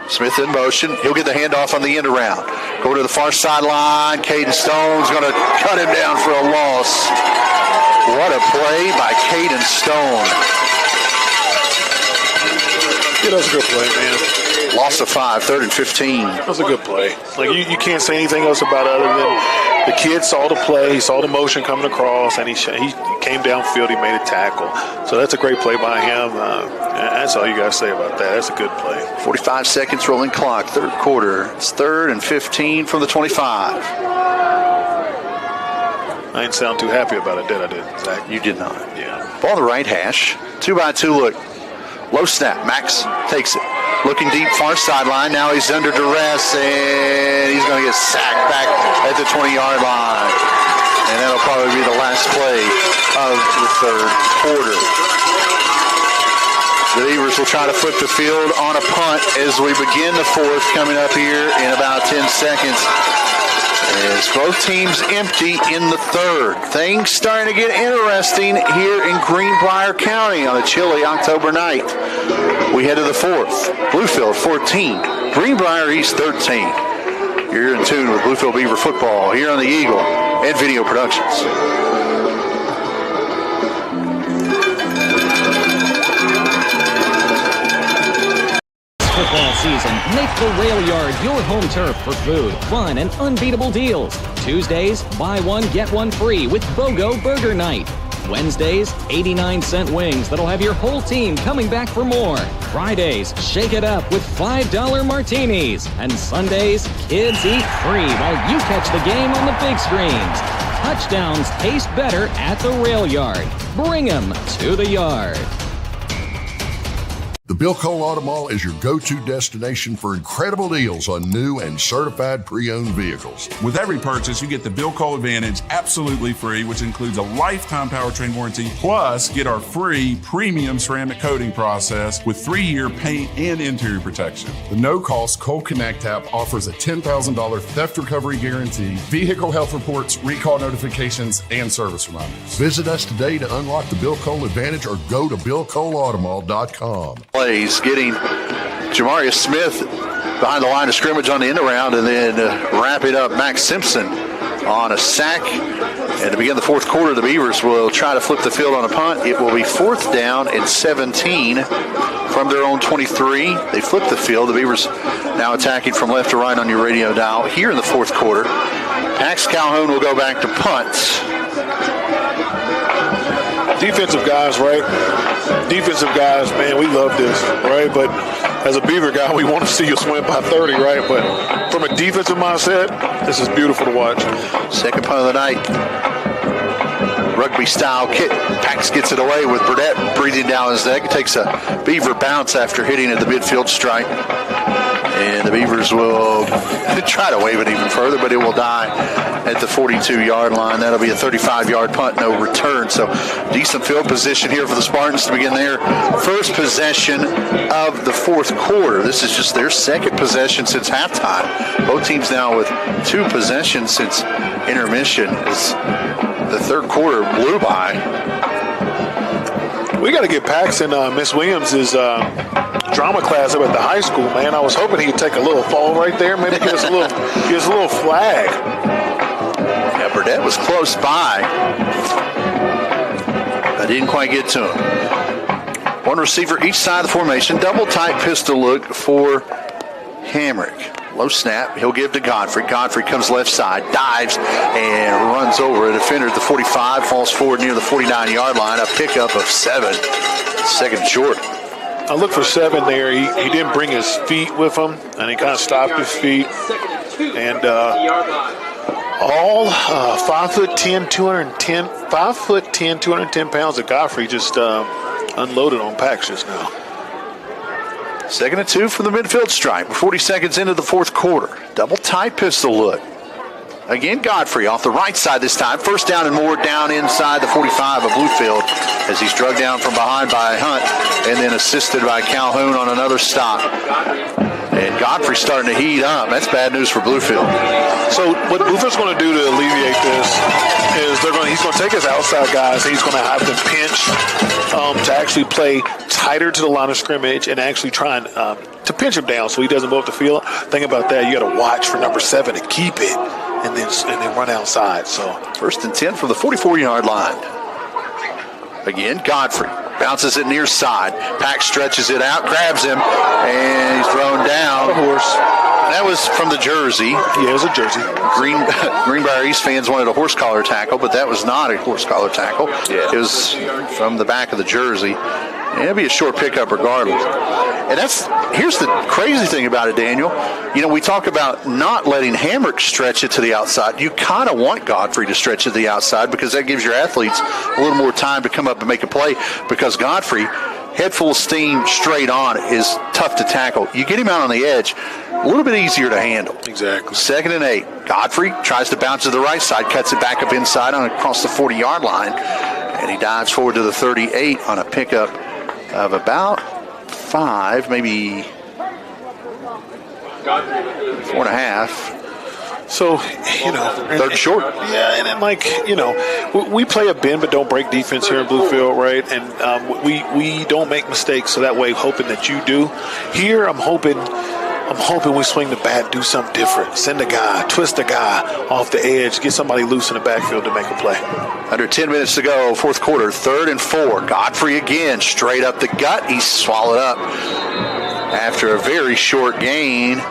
Smith in motion. He'll get the handoff on the end around. Go to the far sideline. Caden Stone's going to cut him down for a loss. What a play by Caden Stone. Yeah, that was a good play, man. Loss of 5, 3rd and 15. That was a good play. Like you can't say anything else about it other than the kid saw the play, he saw the motion coming across, and he came downfield, he made a tackle. So that's a great play by him. That's all you got to say about that. That's a good play. 45 seconds rolling clock, third quarter. It's 3rd and 15 from the 25. I didn't sound too happy about it, did I, Zach? You did not. Yeah. Ball on the right hash. 2-by-2 look. Low snap. Max takes it. Looking deep, far sideline. Now he's under duress, and he's going to get sacked back at the 20-yard line. And that'll probably be the last play of the third quarter. The Beavers will try to flip the field on a punt as we begin the fourth, coming up here in about 10 seconds. As both teams empty in the third. Things starting to get interesting here in Greenbrier County on a chilly October night. We head to the fourth. Bluefield 14, Greenbrier East 13. You're in tune with Bluefield Beaver football here on the Eagle and Video Productions. Football season, make the Rail Yard your home turf for food, fun, and unbeatable deals. Tuesdays, buy one, get one free with BOGO Burger Night. Wednesdays, 89-cent wings that'll have your whole team coming back for more. Fridays, shake it up with $5 martinis. And Sundays, kids eat free while you catch the game on the big screens. Touchdowns taste better at the Rail Yard. Bring 'em to the yard. The Bill Cole Auto Mall is your go-to destination for incredible deals on new and certified pre-owned vehicles. With every purchase, you get the Bill Cole Advantage absolutely free, which includes a lifetime powertrain warranty, plus get our free premium ceramic coating process with 3-year paint and interior protection. The no-cost Cole Connect app offers a $10,000 theft recovery guarantee, vehicle health reports, recall notifications, and service reminders. Visit us today to unlock the Bill Cole Advantage or go to BillColeAutomall.com. Plays getting Jamarius Smith behind the line of scrimmage on the end around, and then wrapping up Max Simpson on a sack. And to begin the fourth quarter, the Beavers will try to flip the field on a punt. It will be 4th down and 17 from their own 23. They flip the field. The Beavers now attacking from left to right on your radio dial here in the fourth quarter. Pax Calhoun will go back to punt. Defensive guys, right? Defensive guys, man, we love this, right? But as a Beaver guy, we want to see you swim by 30, right? But from a defensive mindset, this is beautiful to watch. Second punt of the night. Rugby-style kick. Pax gets it away with Burdett breathing down his neck. Takes a Beaver bounce after hitting at the midfield stripe. And the Beavers will try to wave it even further, but it will die at the 42-yard line. That'll be a 35-yard punt, no return. So decent field position here for the Spartans to begin their first possession of the fourth quarter. This is just their second possession since halftime. Both teams now with 2 possessions since intermission as the third quarter blew by. We got to get Pax, and Miss Williams is drama class up at the high school, man. I was hoping he would take a little fall right there, maybe give us a little flag. Yeah, Burdett was close by, but didn't quite get to him. One receiver each side of the formation. Double tight pistol look for Hamrick. Low snap. He'll give to Godfrey. Godfrey comes left side, dives, and runs over a defender at the 45, falls forward near the 49-yard line. A pickup of 7. Second short. I look for 7 there. He didn't bring his feet with him, and he kind of stopped his feet. And all 5'10", 210 pounds of Godfrey just unloaded on Pax just now. 2nd and 2 from the midfield stripe. 40 seconds into the fourth quarter. Double tight pistol look. Again, Godfrey off the right side this time. First down and more down inside the 45 of Bluefield as he's drugged down from behind by Hunt and then assisted by Calhoun on another stop. And Godfrey's starting to heat up. That's bad news for Bluefield. So what Bluefield's going to do to alleviate this is he's going to take his outside guys. He's going to have them pinch to actually play tighter to the line of scrimmage and actually try and to pinch him down so he doesn't blow up the field. Think about that. You got to watch for number 7 to keep it and then run outside. So 1st and 10 from the 44-yard line. Again, Godfrey bounces it near side. Pack stretches it out, grabs him, and he's thrown down. A horse. That was from the jersey. Yeah, it was a jersey. Greenbrier East fans wanted a horse collar tackle, but that was not a horse collar tackle. Yeah. It was from the back of the jersey. And it'll be a short pickup regardless. And here's the crazy thing about it, Daniel. You know, we talk about not letting Hamrick stretch it to the outside. You kind of want Godfrey to stretch it to the outside because that gives your athletes a little more time to come up and make a play because Godfrey, head full of steam straight on, is tough to tackle. You get him out on the edge, a little bit easier to handle. Exactly. 2nd and 8. Godfrey tries to bounce to the right side, cuts it back up inside on across the 40-yard ine, and he dives forward to the 38 on a pickup of about 5, maybe 4.5. So, third short. Yeah, and then, we play a bend but don't break defense here in Bluefield, right? And we don't make mistakes, so that way hoping that you do. Here, I'm hoping we swing the bat, do something different. Send a guy, twist a guy off the edge, get somebody loose in the backfield to make a play. Under 10 minutes to go, fourth quarter, 3rd and 4. Godfrey again, straight up the gut. He's swallowed up after a very short gain.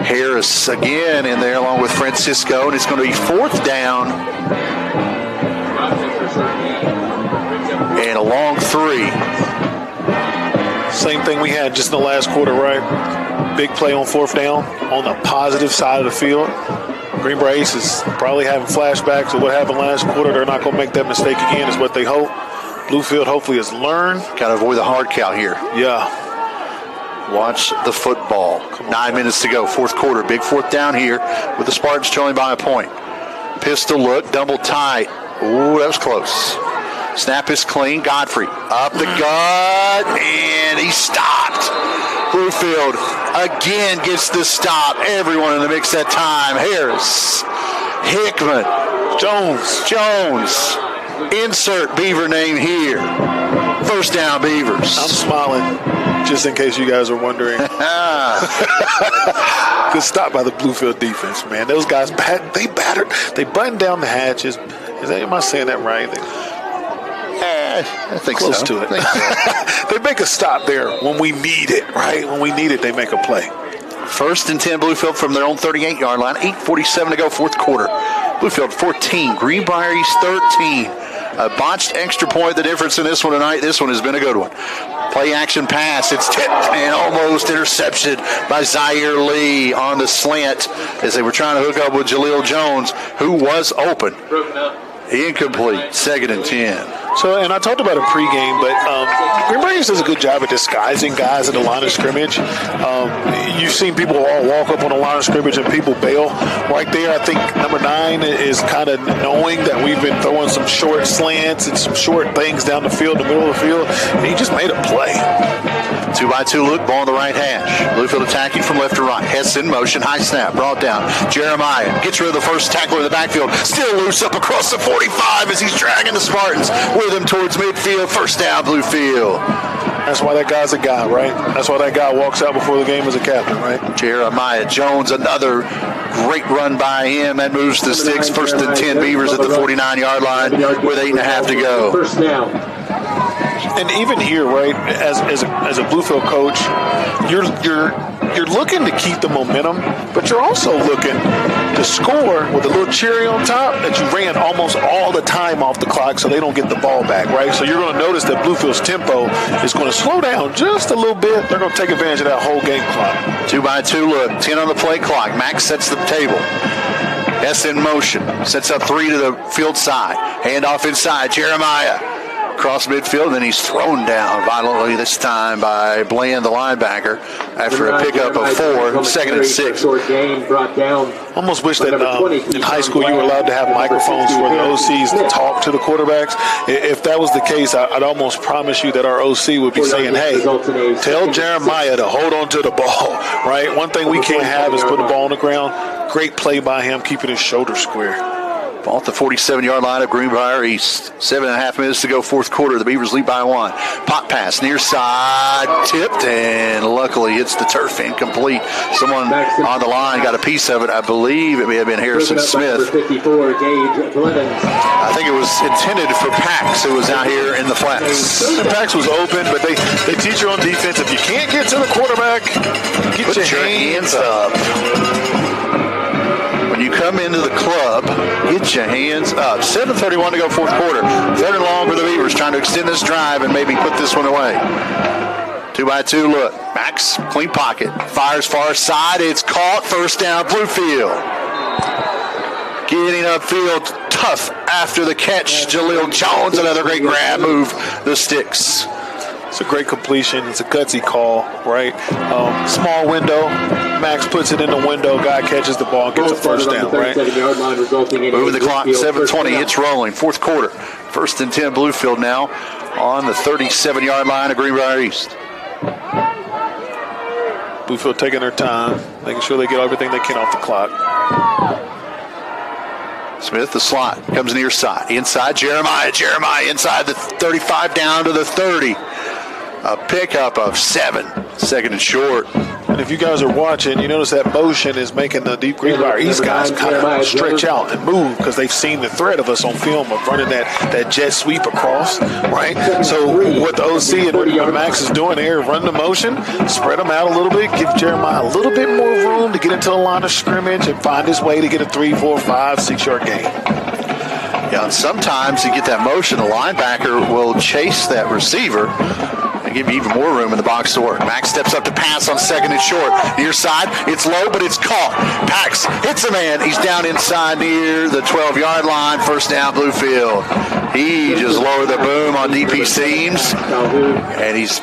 Harris again in there along with Francisco, and it's going to be 4th down and a long 3. Same thing we had just in the last quarter, right? Big play on 4th down on the positive side of the field. Greenbrier Ace is probably having flashbacks of what happened last quarter. They're not going to make that mistake again is what they hope. Bluefield hopefully has learned. Got to avoid the hard count here. Yeah. Watch the football. 9 minutes to go, fourth quarter. Big 4th down here with the Spartans trailing by a point. Pistol look, double tight. Ooh, that was close. Snap is clean. Godfrey up the gut, and he stopped. Bluefield again gets the stop. Everyone in the mix that time. Harris, Hickman, Jones. Insert Beaver name here. 1st down, Beavers. I'm smiling just in case you guys are wondering. Good stop by the Bluefield defense, man. Those guys, they buttoned down the hatches. Am I saying that right? I think close so. to it. They make a stop there when we need it, right? When we need it, they make a play. 1st and 10, Bluefield from their own 38-yard line. 8:47 to go, fourth quarter. Bluefield 14, Greenbrier East 13. A botched extra point, the difference in this one tonight. This one has been a good one. Play action pass. It's tipped and almost intercepted by Zaire Lee on the slant as they were trying to hook up with Jaleel Jones, who was open. Incomplete. 2nd and 10. So, and I talked about it pregame, but Greenbrier does a good job at disguising guys at the line of scrimmage. You've seen people all walk up on the line of scrimmage and people bail. Right there, I think number 9 is kind of knowing that we've been throwing some short slants and some short things down the field, the middle of the field, and he just made a play. 2-by-2 look, ball on the right hash. Bluefield Bluefield attacking from left to right. Hess in motion, high snap, brought down. Jeremiah gets rid of the first tackler in the backfield. Still loose up across the 45 as he's dragging the Spartans with him towards midfield. First down, Bluefield. That's why that guy's a guy, right? That's why that guy walks out before the game as a captain, right? Jeremiah Jones, another great run by him. That moves the sticks. First and 10 Beavers at the 49-yard line with 8.5 to go. First down. And even here, right, as a Bluefield coach, you're looking to keep the momentum, but you're also looking to score with a little cherry on top that you ran almost all the time off the clock so they don't get the ball back, right? So you're going to notice that Bluefield's tempo is going to slow down just a little bit. They're going to take advantage of that whole game clock. 2-by-2 look, 10 on the play clock. Max sets the table. S in motion, sets up 3 to the field side. Handoff inside, Jeremiah. Across midfield, and then he's thrown down violently this time by Bland, the linebacker, after a pickup of 4, second and 6. Short gain brought down. Almost wish that in high school you were allowed to have microphones for the OCs to talk to the quarterbacks. If that was the case, I'd almost promise you that our OC would be saying, hey, tell Jeremiah to hold on to the ball, right? One thing we can't have is putting the ball on the ground. Great play by him, keeping his shoulder square. Ball at the 47-yard line of Greenbrier East. 7.5 minutes to go, fourth quarter. The Beavers lead by 1. Pop pass, near side, tipped, and luckily hits the turf, incomplete. Someone on the line got a piece of it. I believe it may have been Harrison Smith. 54, Gage Blevins. I think it was intended for Pax, who was out here in the flats. Pax was open, but they teach you on defense, if you can't get to the quarterback, get your hands up. You come into the club, get your hands up. 7:31 to go, fourth quarter. 3rd and long for the Beavers, trying to extend this drive and maybe put this one away. 2-by-2 look. Max, clean pocket. Fires far side. It's caught. First down, Bluefield. Getting upfield, tough after the catch. Jaleel Jones, another great grab, move the sticks. It's a great completion. It's a gutsy call, right? Small window. Max puts it in the window. Guy catches the ball and gets a first down, right? Moving the clock, 7:20. It's rolling. Fourth quarter. 1st and 10 Bluefield now on the 37-yard line of Greenbrier East. Bluefield taking their time, making sure they get everything they can off the clock. Smith, the slot, comes near side. Inside, Jeremiah inside the 35 down to the 30. A pickup of 7, second and short. And if you guys are watching, you notice that motion is making the deep Greenbrier East guys kind of stretch out and move because they've seen the threat of us on film of running that jet sweep across, right? So what the OC and what Max is doing here, run the motion, spread them out a little bit, give Jeremiah a little bit more room to get into the line of scrimmage and find his way to get a 3, 4, 5, 6-yard gain. Yeah, and sometimes you get that motion, the linebacker will chase that receiver and give you even more room in the box to work. Max steps up to pass on second and short. Near side, it's low, but it's caught. Pax hits a man. He's down inside near the 12-yard line. First down, Bluefield. He just lowered the boom on DP seams, and he's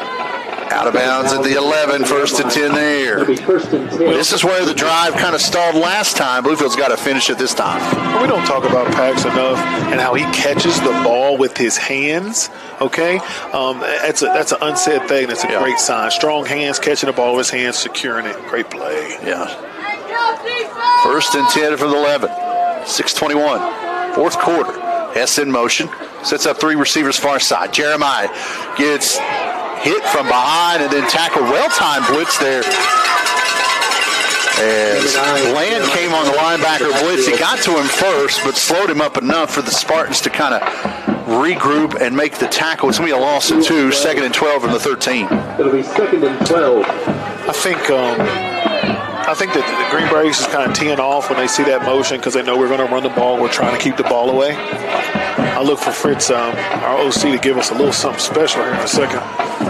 out of bounds at the 11, 1st and 10 there. This is where the drive kind of stalled last time. Bluefield's got to finish it this time. We don't talk about Pax enough and how he catches the ball with his hands, okay? That's an unsaid thing. That's a great sign. Strong hands, catching the ball with his hands, securing it. Great play. Yeah. 1st and 10 from the 11. 6:21. Fourth quarter. Hess in motion. Sets up 3 receivers far side. Jeremiah gets hit from behind and then tackle. Well-timed blitz there. As Land came on the linebacker blitz, he got to him first, but slowed him up enough for the Spartans to kind of regroup and make the tackle. It's going to be a loss of 2, 2nd and 12 from the 13. It'll be 2nd and 12. I think that the Greenbrier East is kind of teeing off when they see that motion because they know we're going to run the ball. We're trying to keep the ball away. I look for Fritz, our OC, to give us a little something special here in a second.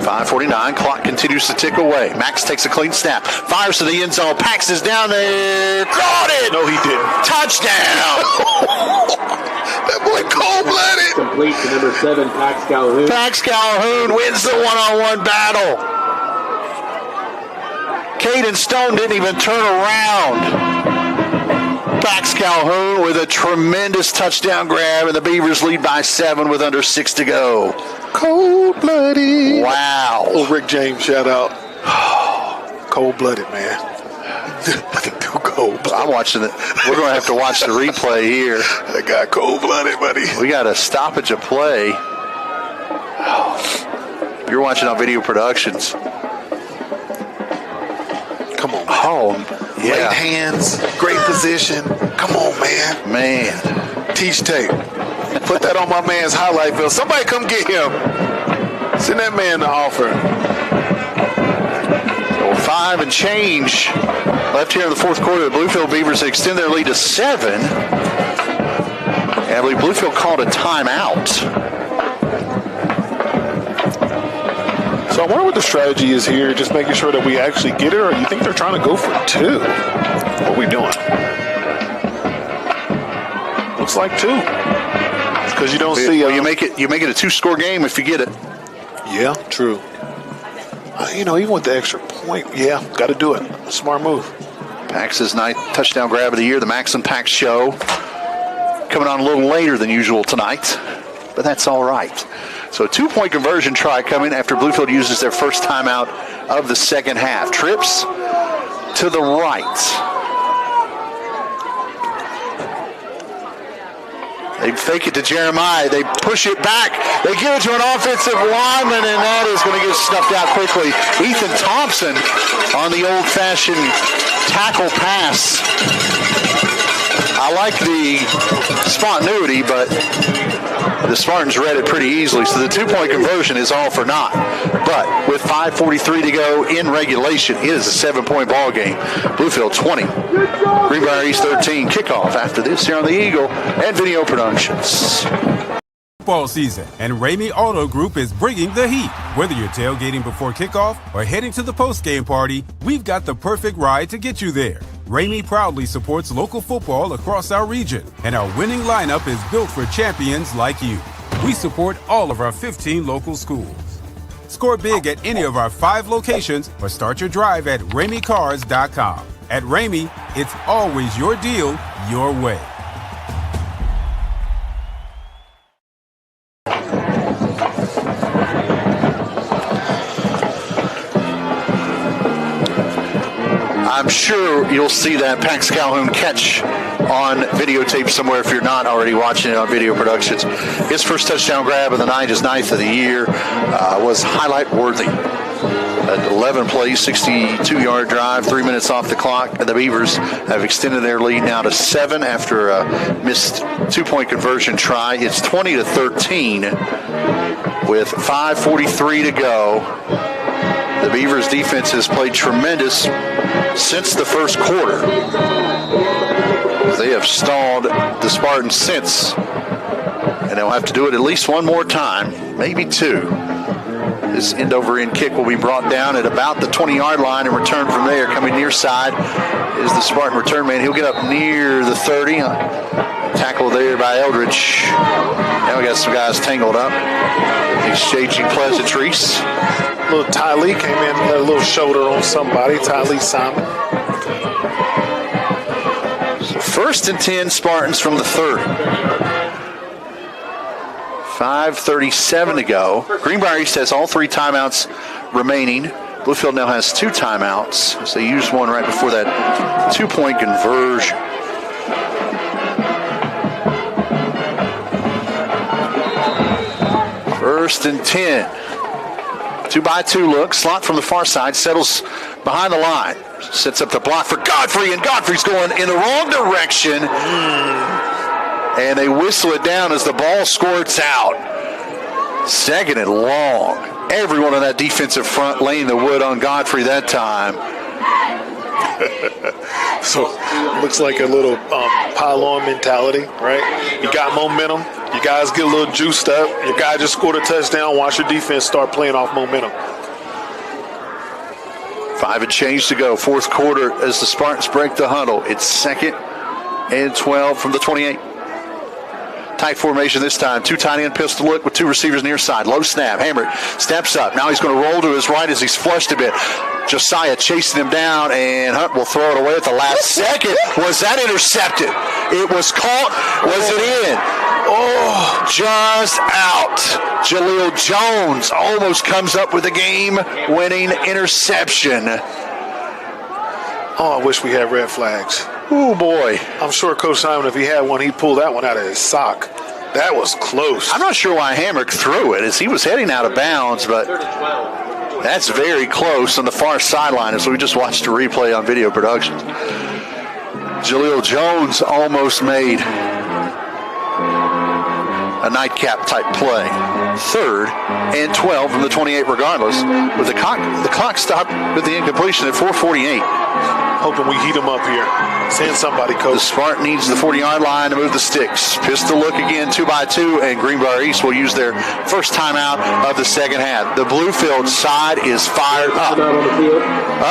5:49, clock continues to tick away. Max takes a clean snap, fires to the end zone. Pax is down there, caught it! No, he didn't. Touchdown! That boy cold-blooded. Complete to number 7, Pax Calhoun. Pax Calhoun wins the one-on-one battle. Caden Stone didn't even turn around. Pax Calhoun with a tremendous touchdown grab, and the Beavers lead by 7 with under 6 to go. Cold-blooded. Wow. Oh, Rick James, shout out. Cold-blooded, man. Too cold-blooded. I'm watching it. We're going to have to watch the replay here. That guy cold-blooded, buddy. We got a stoppage of play. You're watching on Video Productions. Come on, man. Oh, yeah. Late hands, great position. Come on, man. Man. Teach tape. Put that on my man's highlight film. Somebody come get him. Send that man the offer. So 5 and change left here in the fourth quarter. The Bluefield Beavers extend their lead to 7. And I believe Bluefield called a timeout. So I wonder what the strategy is here, just making sure that we actually get it, or you think they're trying to go for 2? What are we doing? Looks like 2. Because you don't see. You make it a 2-score game if you get it. Yeah, true. Even with the extra point, got to do it. Smart move. Pax's 9th touchdown grab of the year. The Max and Pax show coming on a little later than usual tonight, but that's all right. So a 2-point conversion try coming after Bluefield uses their first timeout of the second half. Trips to the right. They fake it to Jeremiah. They push it back. They give it to an offensive lineman, and that is going to get snuffed out quickly. Ethan Thompson on the old-fashioned tackle pass. I like the spontaneity, but the Spartans read it pretty easily, so the 2-point conversion is all for naught. But with 5:43 to go in regulation, it is a 7-point ball game. Bluefield 20, Greenbrier East 13. Kickoff after this here on the Eagle and Video Productions. Football season, and Ramey Auto Group is bringing the heat. Whether you're tailgating before kickoff or heading to the postgame party, we've got the perfect ride to get you there. Ramey proudly supports local football across our region, and our winning lineup is built for champions like you. We support all of our 15 local schools. Score big at any of our 5 locations or start your drive at RameyCars.com. At Ramey, it's always your deal, your way. I'm sure you'll see that Pax Calhoun catch on videotape somewhere if you're not already watching it on Video Productions. His first touchdown grab of the night, his 9th of the year, was highlight worthy. An 11-play, 62-yard drive, 3 minutes off the clock. The Beavers have extended their lead now to 7 after a missed 2-point conversion try. It's 20-13 with 5:43 to go. The Beavers defense has played tremendous since the first quarter. They have stalled the Spartans since, and they'll have to do it at least one more time, maybe 2. This end-over-end kick will be brought down at about the 20-yard line and returned from there. Coming near side is the Spartan return man. He'll get up near the 30. Tackle there by Eldridge. Now we got some guys tangled up, exchanging pleasantries. Little Ty Lee came in, let a little shoulder on somebody. Ty Lee Simon. So 1st and 10 Spartans from the 30. 5:37 to go. Greenbrier East has all 3 timeouts remaining. Bluefield now has 2 timeouts, so they used one right before that 2-point conversion. First and 10. 2-by-2 look. Slot from the far side. Settles behind the line. Sets up the block for Godfrey, and Godfrey's going in the wrong direction. And they whistle it down as the ball squirts out. 2nd and long. Everyone on that defensive front laying the wood on Godfrey that time. So looks like a little pile-on mentality, right? You got momentum. You guys get a little juiced up. Your guy just scored a touchdown. Watch your defense start playing off momentum. 5 and change to go. 4th quarter as the Spartans break the huddle. It's 2nd and 12 from the 28. Tight formation this time. 2 tight end pistol look with 2 receivers near side. Low snap. Hammer steps up. Now he's going to roll to his right as he's flushed a bit. Josiah chasing him down, and Hunt will throw it away at the last second. Was that intercepted? It was caught. Was it in? Oh, just out. Jaleel Jones almost comes up with a game-winning interception. Oh, I wish we had red flags. Oh, boy. I'm sure Coach Simon, if he had one, he'd pull that one out of his sock. That was close. I'm not sure why Hamrick threw it as he was heading out of bounds, but that's very close on the far sideline as we just watched a replay on video production. Jaleel Jones almost made a nightcap type play. 3rd and 12 from the 28 regardless. With the clock stopped with the incompletion at 4:48. Hoping we heat them up here. Send somebody, Coach. The Spartan needs the 40-yard line to move the sticks. Pistol look again, 2x2, and Greenbrier East will use their first timeout of the second half. The Bluefield side is fired up.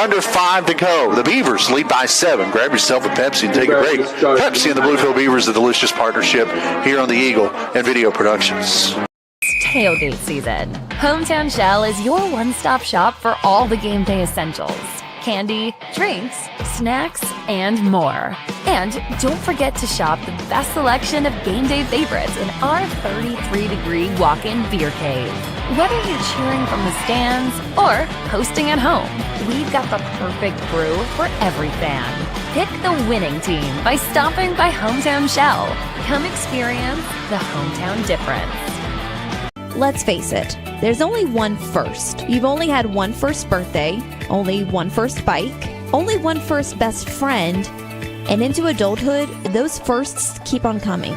Under 5 to go. The Beavers lead by 7. Grab yourself a Pepsi and take a break. Pepsi and the Bluefield Beavers, a delicious partnership here on the Eagle and Video Productions. Tailgate season. Hometown Shell is your one-stop shop for all the game day essentials. Candy, drinks, snacks, and more. And don't forget to shop the best selection of game day favorites in our 33-degree walk-in beer cave. Whether you're cheering from the stands or hosting at home, we've got the perfect brew for every fan. Pick the winning team by stopping by Hometown Shell. Come experience the hometown difference. Let's face it, there's only one first. You've only had one first birthday, only one first bike, only one first best friend, and into adulthood, those firsts keep on coming.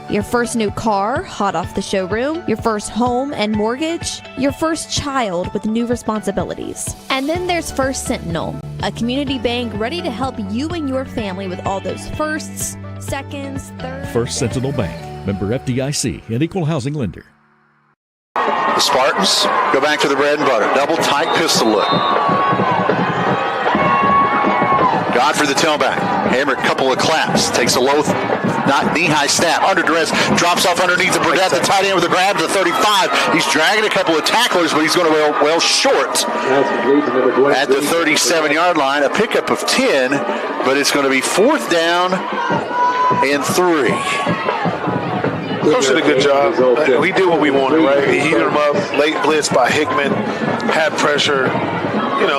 Your first new car, hot off the showroom, your first home and mortgage, your first child with new responsibilities. And then there's First Sentinel, a community bank ready to help you and your family with all those firsts, seconds, thirds. First Sentinel Bank, member FDIC, and equal housing lender. The Spartans go back to the bread and butter. Double tight pistol look. Godfrey the tailback. Hammer, couple of claps. Takes a low, not knee-high snap. Under duress. Drops off underneath the Burdett. The tight end with a grab to the 35. He's dragging a couple of tacklers, but he's going to well short. At the 37-yard line. A pickup of 10, but it's going to be 4th down and 3. Coach did a good job. We did what we wanted, right? He heated them up. Late blitz by Hickman. Had pressure.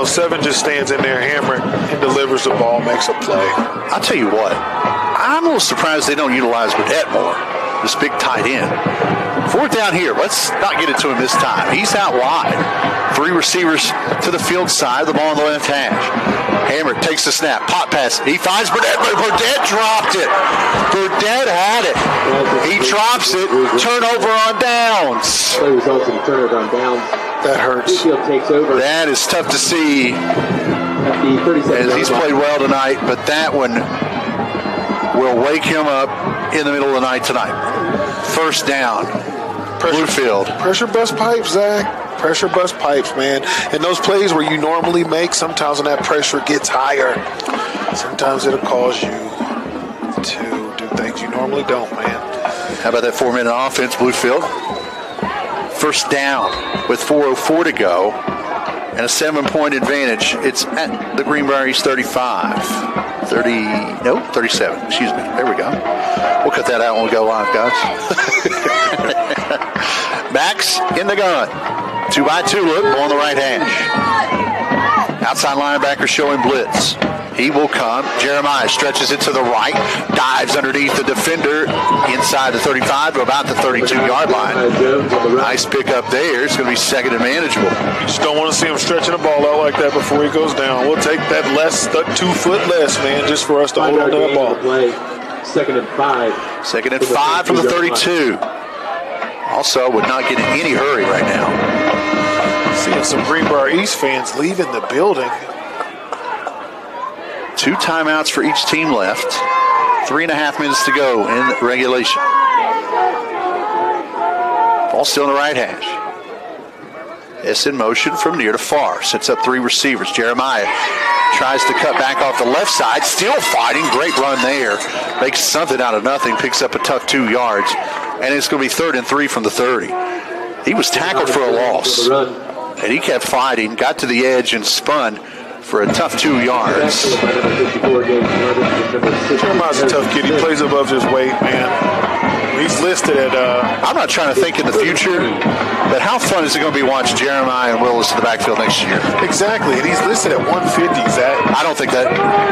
7 just stands in there, Hammer, and delivers the ball, makes a play. I'll tell you what. I'm a little surprised they don't utilize Burdett more. This big tight end. 4th down here. Let's not get it to him this time. He's out wide. 3 receivers to the field side. The ball on the left hash. Hammer takes the snap. Pop pass. He finds Burdett, but Burdett dropped it. Burdett had it. He drops it. Turnover on downs. Play results in turnover on downs. That hurts. Takes over. That is tough to see as he's played well tonight, but that one will wake him up in the middle of the night tonight. 1st down. Bluefield. Pressure bust pipes, Zach. Pressure bust pipes, man. And those plays where you normally make, sometimes when that pressure gets higher, sometimes it'll cause you to do things you normally don't, man. How about that 4-minute offense, Bluefield? 1st down with 4:04 to go and a 7-point advantage. It's at the Greenbrier East 35. 37. Excuse me. There we go. We'll cut that out when we go live, guys. Backs in the gun. 2x2 look, ball on the right hash. Outside linebacker showing blitz. He will come. Jeremiah stretches it to the right, dives underneath the defender inside the 35 to about the 32-yard line. Nice pickup there. It's going to be 2nd and manageable. You just don't want to see him stretching the ball out like that before he goes down. We'll take that 2 foot less, man, just for us to hold on to that ball. 2nd and 5. 2nd and 5 from the 32. Also would not get in any hurry right now. Seeing some Greenbrier East fans leaving the building. 2 timeouts for each team left. 3.5 minutes to go in regulation. Ball still in the right hash. S in motion from near to far. Sets up 3 receivers. Jeremiah tries to cut back off the left side. Still fighting. Great run there. Makes something out of nothing. Picks up a tough 2 yards. And it's going to be 3rd and 3 from the 30. He was tackled for a loss. And he kept fighting. Got to the edge and spun for a tough 2 yards. Jeremiah's a tough kid. He plays above his weight, man. He's listed at. I'm not trying to think in the future, but how fun is it going to be watching Jeremiah and Willis in the backfield next year? Exactly, and he's listed at 150. Zach. I don't think that.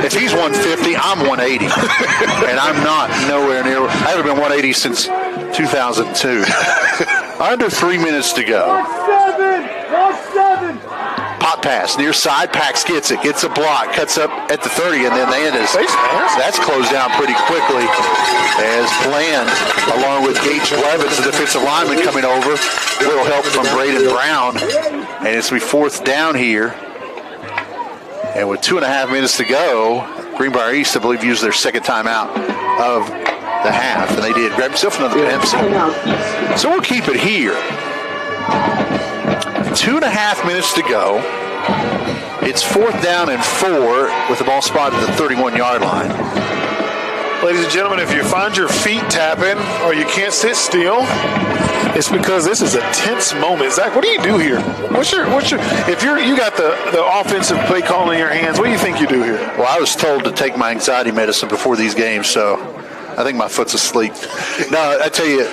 If he's 150, I'm 180, and I'm not nowhere near. I haven't been 180 since 2002. Under 3 minutes to go. Pop pass, near side, Pax gets it, gets a block, cuts up at the 30, and then the end is, that's closed down pretty quickly as Bland, along with Gage Blevins, the defensive lineman, coming over. A little help from Braden Brown, and it's going to be fourth down here. And with 2.5 minutes to go, Greenbrier East, I believe, used their second timeout of the half, and they did. Grab yourself another Pepsi. So we'll keep it here. 2.5 minutes to go. It's fourth down and 4 with the ball spotted at the 31-yard line. Ladies and gentlemen, if you find your feet tapping or you can't sit still, it's because this is a tense moment. Zach, what do you do here? If you got the offensive play call in your hands, what do you think you do here? Well, I was told to take my anxiety medicine before these games, so I think my foot's asleep. No, I tell you,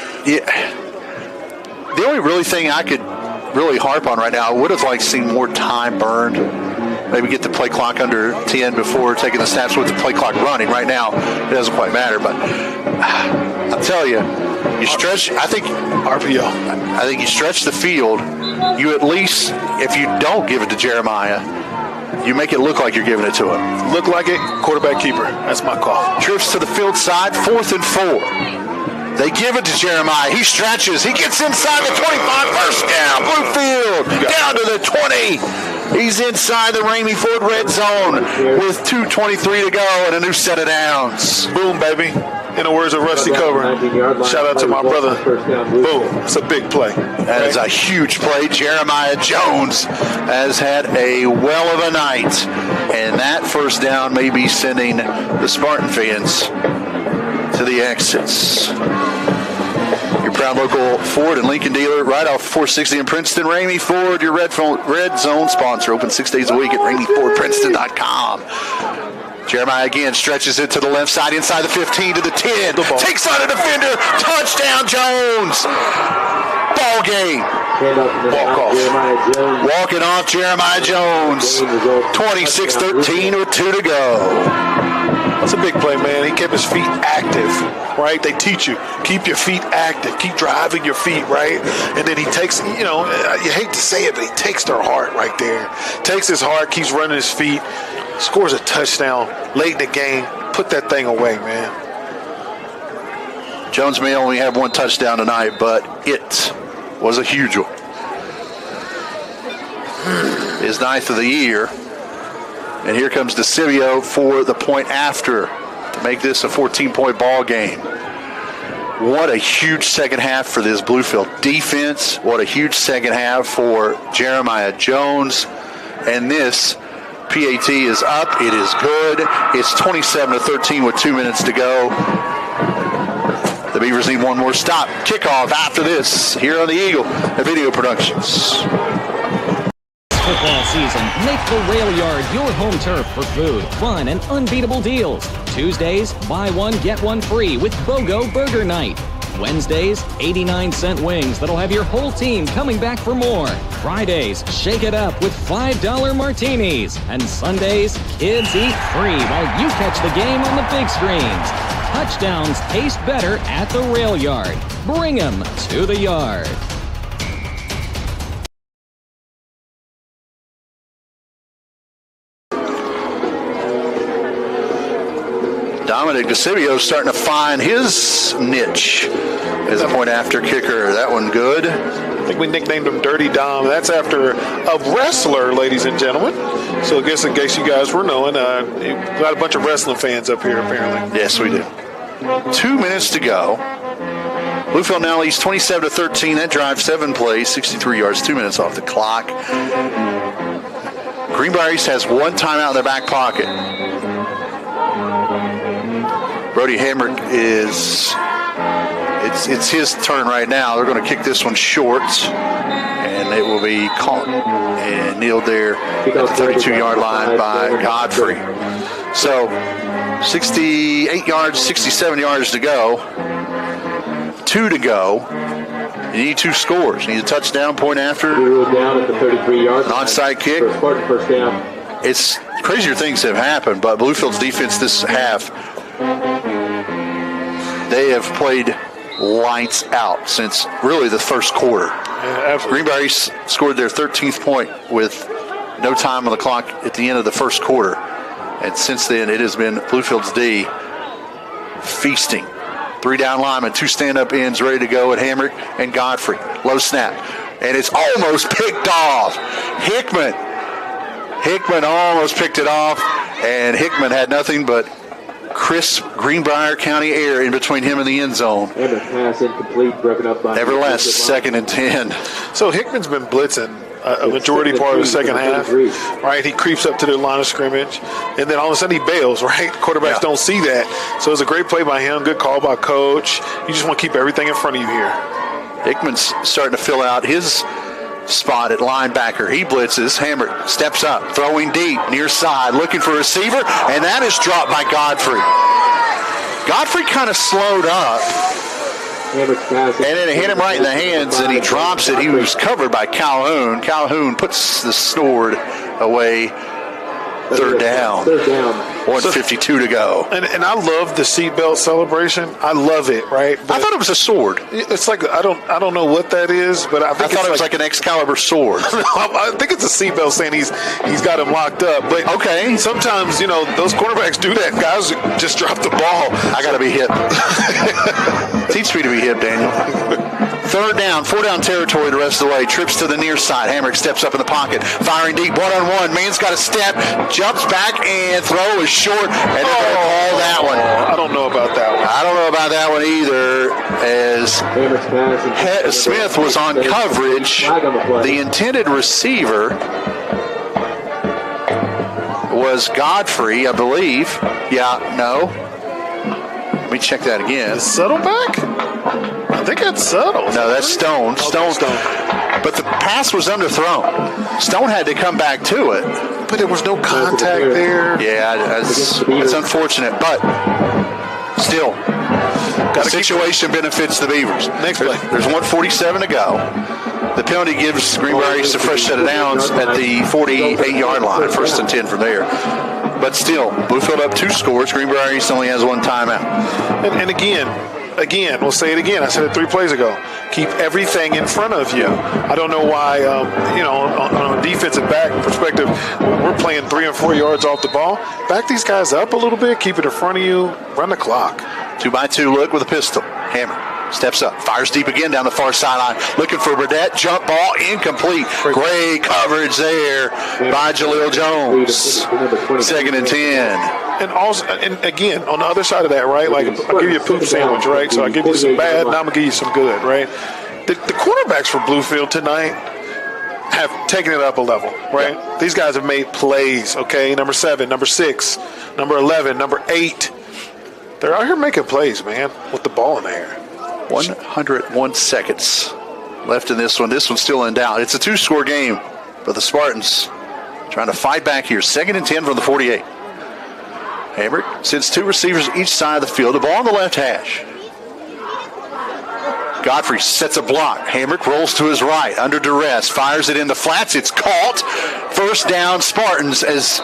the only really thing I could really harp on right now, I would have liked seeing more time burned. Maybe get the play clock under 10 before taking the snaps with the play clock running. Right now, it doesn't quite matter, but I'll tell you, you stretch, I think, RPO. I think you stretch the field. You at least, if you don't give it to Jeremiah, you make it look like you're giving it to him. Look like it, quarterback keeper. That's my call. Trips to the field side, 4th and 4. They give it to Jeremiah. He stretches. He gets inside the 25. First down. Bluefield down to the 20. He's inside the Ramey Ford red zone with 2:23 to go and a new set of downs. Boom, baby. In the words of Rusty Coburn. Shout out to my brother. Boom. It's a big play. That is a huge play. Jeremiah Jones has had a well of a night. And that first down may be sending the Spartan fans to the exits. Your proud local Ford and Lincoln dealer right off 460 in Princeton. Ramey Ford, your red zone sponsor. Open 6 days a week at RameyFordPrinceton.com. Jeremiah again stretches it to the left side inside the 15 to the 10. Takes on a defender. Touchdown Jones. Ball game. Walk off. Walking off Jeremiah Jones. 26-13 with 2 to go. That's a big play, man. He kept his feet active, right? They teach you, keep your feet active, keep driving your feet, right? And then he takes, you hate to say it, but he takes their heart right there. Takes his heart, keeps running his feet, scores a touchdown late in the game. Put that thing away, man. Jones may only have one touchdown tonight, but it was a huge one. His 9th of the year. And here comes DeCivio for the point after to make this a 14-point ball game. What a huge second half for this Bluefield defense. What a huge second half for Jeremiah Jones. And this PAT is up. It is good. It's 27-13 with 2 minutes to go. The Beavers need one more stop. Kickoff after this here on the Eagle at Video Productions. Football season, make the Rail Yard your home turf for food, fun, and unbeatable deals. Tuesdays, buy one, get one free with BOGO Burger Night. Wednesdays, 89-cent wings that'll have your whole team coming back for more. Fridays, shake it up with $5 martinis. And Sundays, kids eat free while you catch the game on the big screens. Touchdowns taste better at the Rail Yard. Bring them to the yard. Dominic DeCivio starting to find his niche as a point after kicker. That one good. I think we nicknamed him Dirty Dom. That's after a wrestler, ladies and gentlemen. So I guess in case you guys were knowing, we've got a bunch of wrestling fans up here apparently. Yes, we do. 2 minutes to go. Bluefield now leads 27-13. That drive 7 plays, 63 yards, 2 minutes off the clock. Greenbrier East has one timeout in their back pocket. Brody Hamrick it's his turn right now. They're going to kick this one short, and it will be caught and kneeled there at the 32-yard line by Godfrey. So 68 yards, 67 yards to go. 2 to go. You need 2 scores. You need a touchdown, point after. Down at the 33-yard line. Onside kick. First down. It's crazier things have happened, but Bluefield's defense this half, they have played lights out since really the first quarter. Greenbrier scored their 13th point with no time on the clock at the end of the first quarter. And since then, it has been Bluefield's D feasting. 3 down linemen, 2 stand-up ends ready to go at Hamrick and Godfrey. Low snap. And it's almost picked off. Hickman almost picked it off, and Hickman had nothing but crisp Greenbrier County air in between him and the end zone. Pass incomplete, broken up by nevertheless, 2nd and 10. So Hickman's been blitzing a majority part of the second half, right? He creeps up to the line of scrimmage, and then all of a sudden he bails, right? Quarterbacks don't see that. So it's a great play by him, good call by coach. You just want to keep everything in front of you here. Hickman's starting to fill out his spot at linebacker. He blitzes. Hammer steps up, throwing deep, near side, looking for a receiver, and that is dropped by Godfrey. Godfrey kind of slowed up, and then it hit him right in the hands, and he drops it. He was covered by Calhoun. Calhoun puts the sword away. Third down. 1:52 to go. And I love the seatbelt celebration. I love it, right? But I thought it was a sword. It's like I don't know what that is, but I thought it was like an Excalibur sword. I think it's a seatbelt saying he's got him locked up. But okay, sometimes those quarterbacks do that. Guys just drop the ball. I got to be hip. Teach me to be hip, Daniel. 3rd down, 4-down territory the rest of the way. Trips to the near side. Hamrick steps up in the pocket. Firing deep, 1-on-1. Man's got a step. Jumps back and throw is short. And they're going to call that one. I don't know about that one. I don't know about that one either, as Smith was on coverage. The intended receiver was Godfrey, I believe. Yeah, no. Let me check that again. Is Settleback? I think that's Settle. No, that's Stone. Stone. But the pass was underthrown. Stone had to come back to it. But there was no contact there. Yeah, it's unfortunate. But still, the situation benefits the Beavers. Next play. There's 1:47 to go. The penalty gives Greenbrier a fresh set of downs at the 48-yard line. 1st and 10 from there. But still, Bluefield up 2 scores. Greenbrier East only has 1 timeout. And again, we'll say it again. I said it 3 plays ago. Keep everything in front of you. I don't know why, on a defensive back perspective, we're playing 3 and 4 yards off the ball. Back these guys up a little bit. Keep it in front of you. Run the clock. 2-by-2 look with a pistol. Hammer steps up, fires deep again down the far sideline, looking for Burdett. Jump ball incomplete. Great coverage there by Jaleel Jones. 2nd and 10. And also, and again, on the other side of that, right? Like, I'll give you a poop sandwich, right? So I give you some bad, now I'm gonna give you some good, right? The quarterbacks for Bluefield tonight have taken it up a level, right? Yeah. These guys have made plays, okay? Number 7, number 6, number 11, number 8. They're out here making plays, man, with the ball in the air. 101 seconds left in this one. This one's still in doubt. It's a 2-score game, but the Spartans trying to fight back here. 2nd and 10 from the 48. Hamrick sends 2 receivers each side of the field. The ball on the left hash. Godfrey sets a block. Hamrick rolls to his right under duress. Fires it in the flats. It's caught. 1st down Spartans as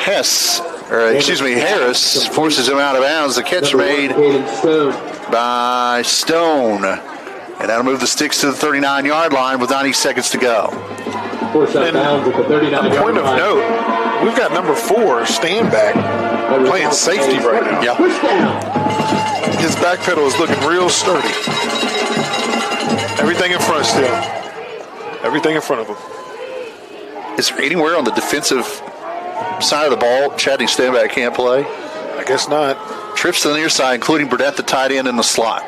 Harris forces him out of bounds. The catch made by Stone. And that'll move the sticks to the 39-yard line with 90 seconds to go. And a point of note, we've got number 4, Standback, playing safety right now. Yeah. His back pedal is looking real sturdy. Everything in front still. Everything in front of him. Is there anywhere on the defensive side of the ball Chadney Standback can't play? I guess not. Trips to the near side, including Burdett, the tight end, in the slot.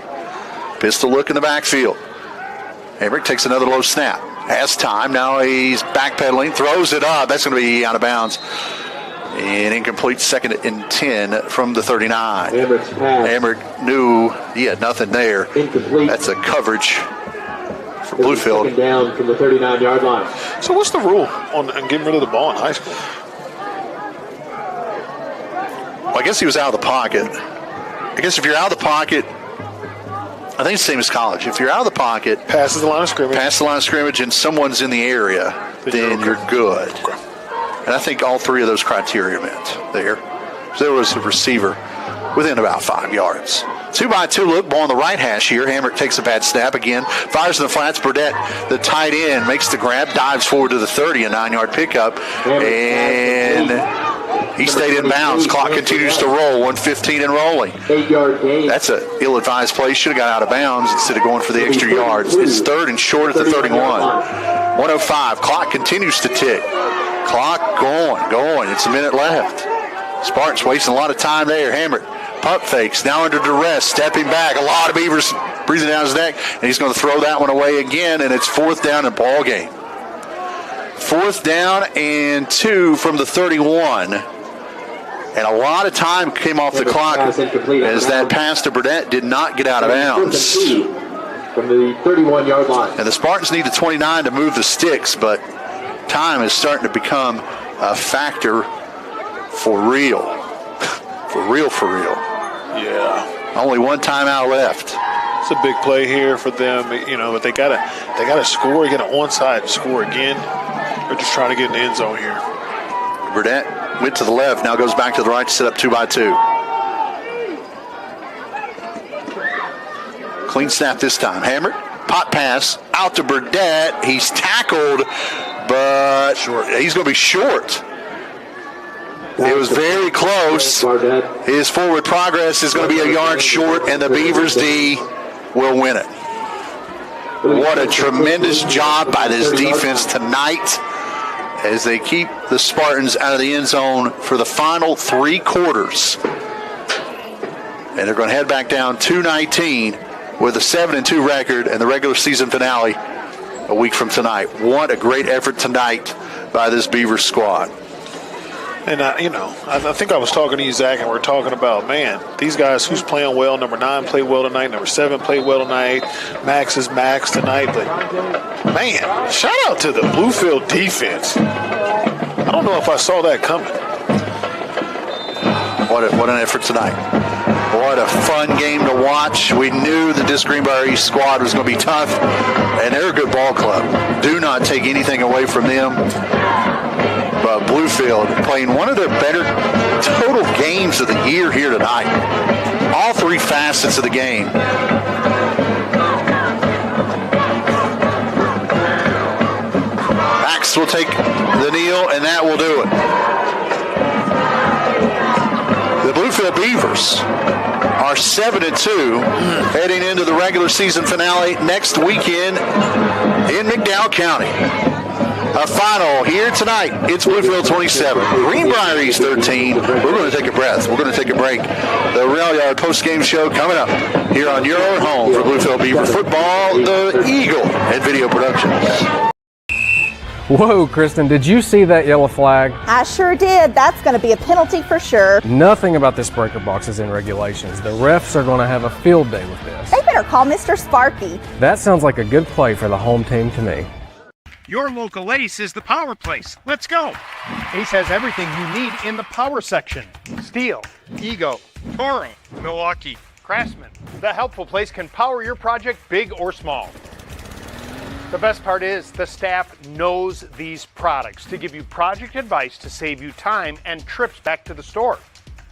Pistol look in the backfield. Hamrick takes another low snap. Has time. Now he's backpedaling. Throws it up. That's going to be out of bounds. And incomplete. 2nd and 10 from the 39. Hamrick knew he had nothing there. Incomplete. That's a coverage for Bluefield. 2nd down from the 39-yard line. So what's the rule on getting rid of the ball in high school? Well, I guess he was out of the pocket. I guess if you're out of the pocket I think it's the same as college. If you're out of the pocket, passes the line of scrimmage, and someone's in the area, then you're good. And I think all three of those criteria met there. So there was a receiver within about 5 yards. 2-by-2 look, ball on the right hash here. Hamrick takes a bad snap again, fires in the flats. Burdett, the tight end, makes the grab, dives forward to the 30, a 9-yard pickup, and he stayed in bounds. Clock continues to roll, 1:15 and rolling. 8-yard gain. That's an ill-advised play. Should have got out of bounds instead of going for the extra yards. It's 3rd and short at the 31. 1:05. Clock continues to tick. Clock going. It's a minute left. Spartans wasting a lot of time there. Hamrick. Pump fakes, now under duress, stepping back. A lot of Beavers breathing down his neck, and he's going to throw that one away again, and it's 4th down and ball game. 4th down and 2 from the 31. And a lot of time came off the clock as that pass to Burdett did not get out of bounds. From the 31-yard line. And the Spartans need the 29 to move the sticks, but time is starting to become a factor for real. For real. Yeah. Only one timeout left. It's a big play here for them, but they gotta score, get an onside, score again. They're just trying to get in the end zone here. Burdett went to the left, now goes back to the right to set up 2-by-2. Clean snap this time. Hamrick, pop pass out to Burdett. He's tackled, but he's going to be short. It was very close. His forward progress is going to be a yard short, and the Beavers D will win it. What a tremendous job by this defense tonight as they keep the Spartans out of the end zone for the final 3 quarters. And they're going to head back down 2-19 with a 7-2 record and the regular season finale a week from tonight. What a great effort tonight by this Beavers squad. And, I think I was talking to you, Zach, and we're talking about, man, these guys who's playing well. Number 9 played well tonight. Number 7 played well tonight. Max is Max tonight. But, man, shout out to the Bluefield defense. I don't know if I saw that coming. What an effort tonight. What a fun game to watch. We knew that this Greenbrier East squad was going to be tough, and they're a good ball club. Do not take anything away from them. But Bluefield playing one of their better total games of the year here tonight. All 3 facets of the game. Max will take the kneel, and that will do it. The Bluefield Beavers are 7-2 heading into the regular season finale next weekend in McDowell County. A final here tonight. It's Bluefield 27, Greenbrier East 13. We're going to take a breath. We're going to take a break. The Rail Yard postgame show coming up here on your home for Bluefield Beaver football, the Eagle and Video Productions. Whoa, Kristen, did you see that yellow flag? I sure did. That's going to be a penalty for sure. Nothing about this breaker box is in regulations. The refs are going to have a field day with this. They better call Mr. Sparky. That sounds like a good play for the home team to me. Your local Ace is the power place. Let's go. Ace has everything you need in the power section. Steel, Ego, Toro, Milwaukee, Craftsman. The helpful place can power your project big or small. The best part is the staff knows these products to give you project advice to save you time and trips back to the store.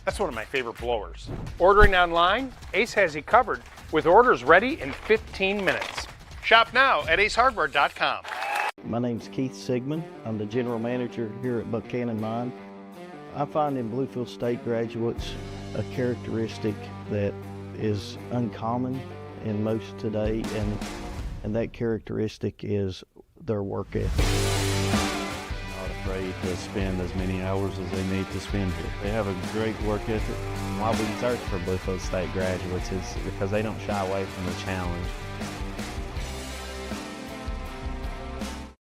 That's one of my favorite blowers. Ordering online, Ace has you covered with orders ready in 15 minutes. Shop now at acehardware.com. My name's Keith Sigmund. I'm the general manager here at Buchanan Mine. I find in Bluefield State graduates a characteristic that is uncommon in most today, and that characteristic is their work ethic. Not afraid to spend as many hours as they need to spend here. They have a great work ethic. Why we search for Bluefield State graduates is because they don't shy away from the challenge.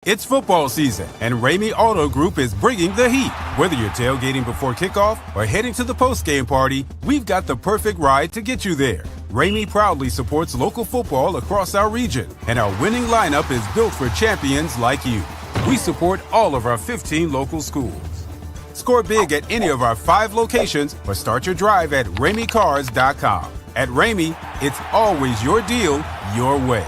It's football season, and Ramey Auto Group is bringing the heat. Whether you're tailgating before kickoff or heading to the postgame party, we've got the perfect ride to get you there. Ramey proudly supports local football across our region, and our winning lineup is built for champions like you. We support all of our 15 local schools. Score big at any of our 5 locations or start your drive at RameyCars.com. At Ramey, it's always your deal, your way.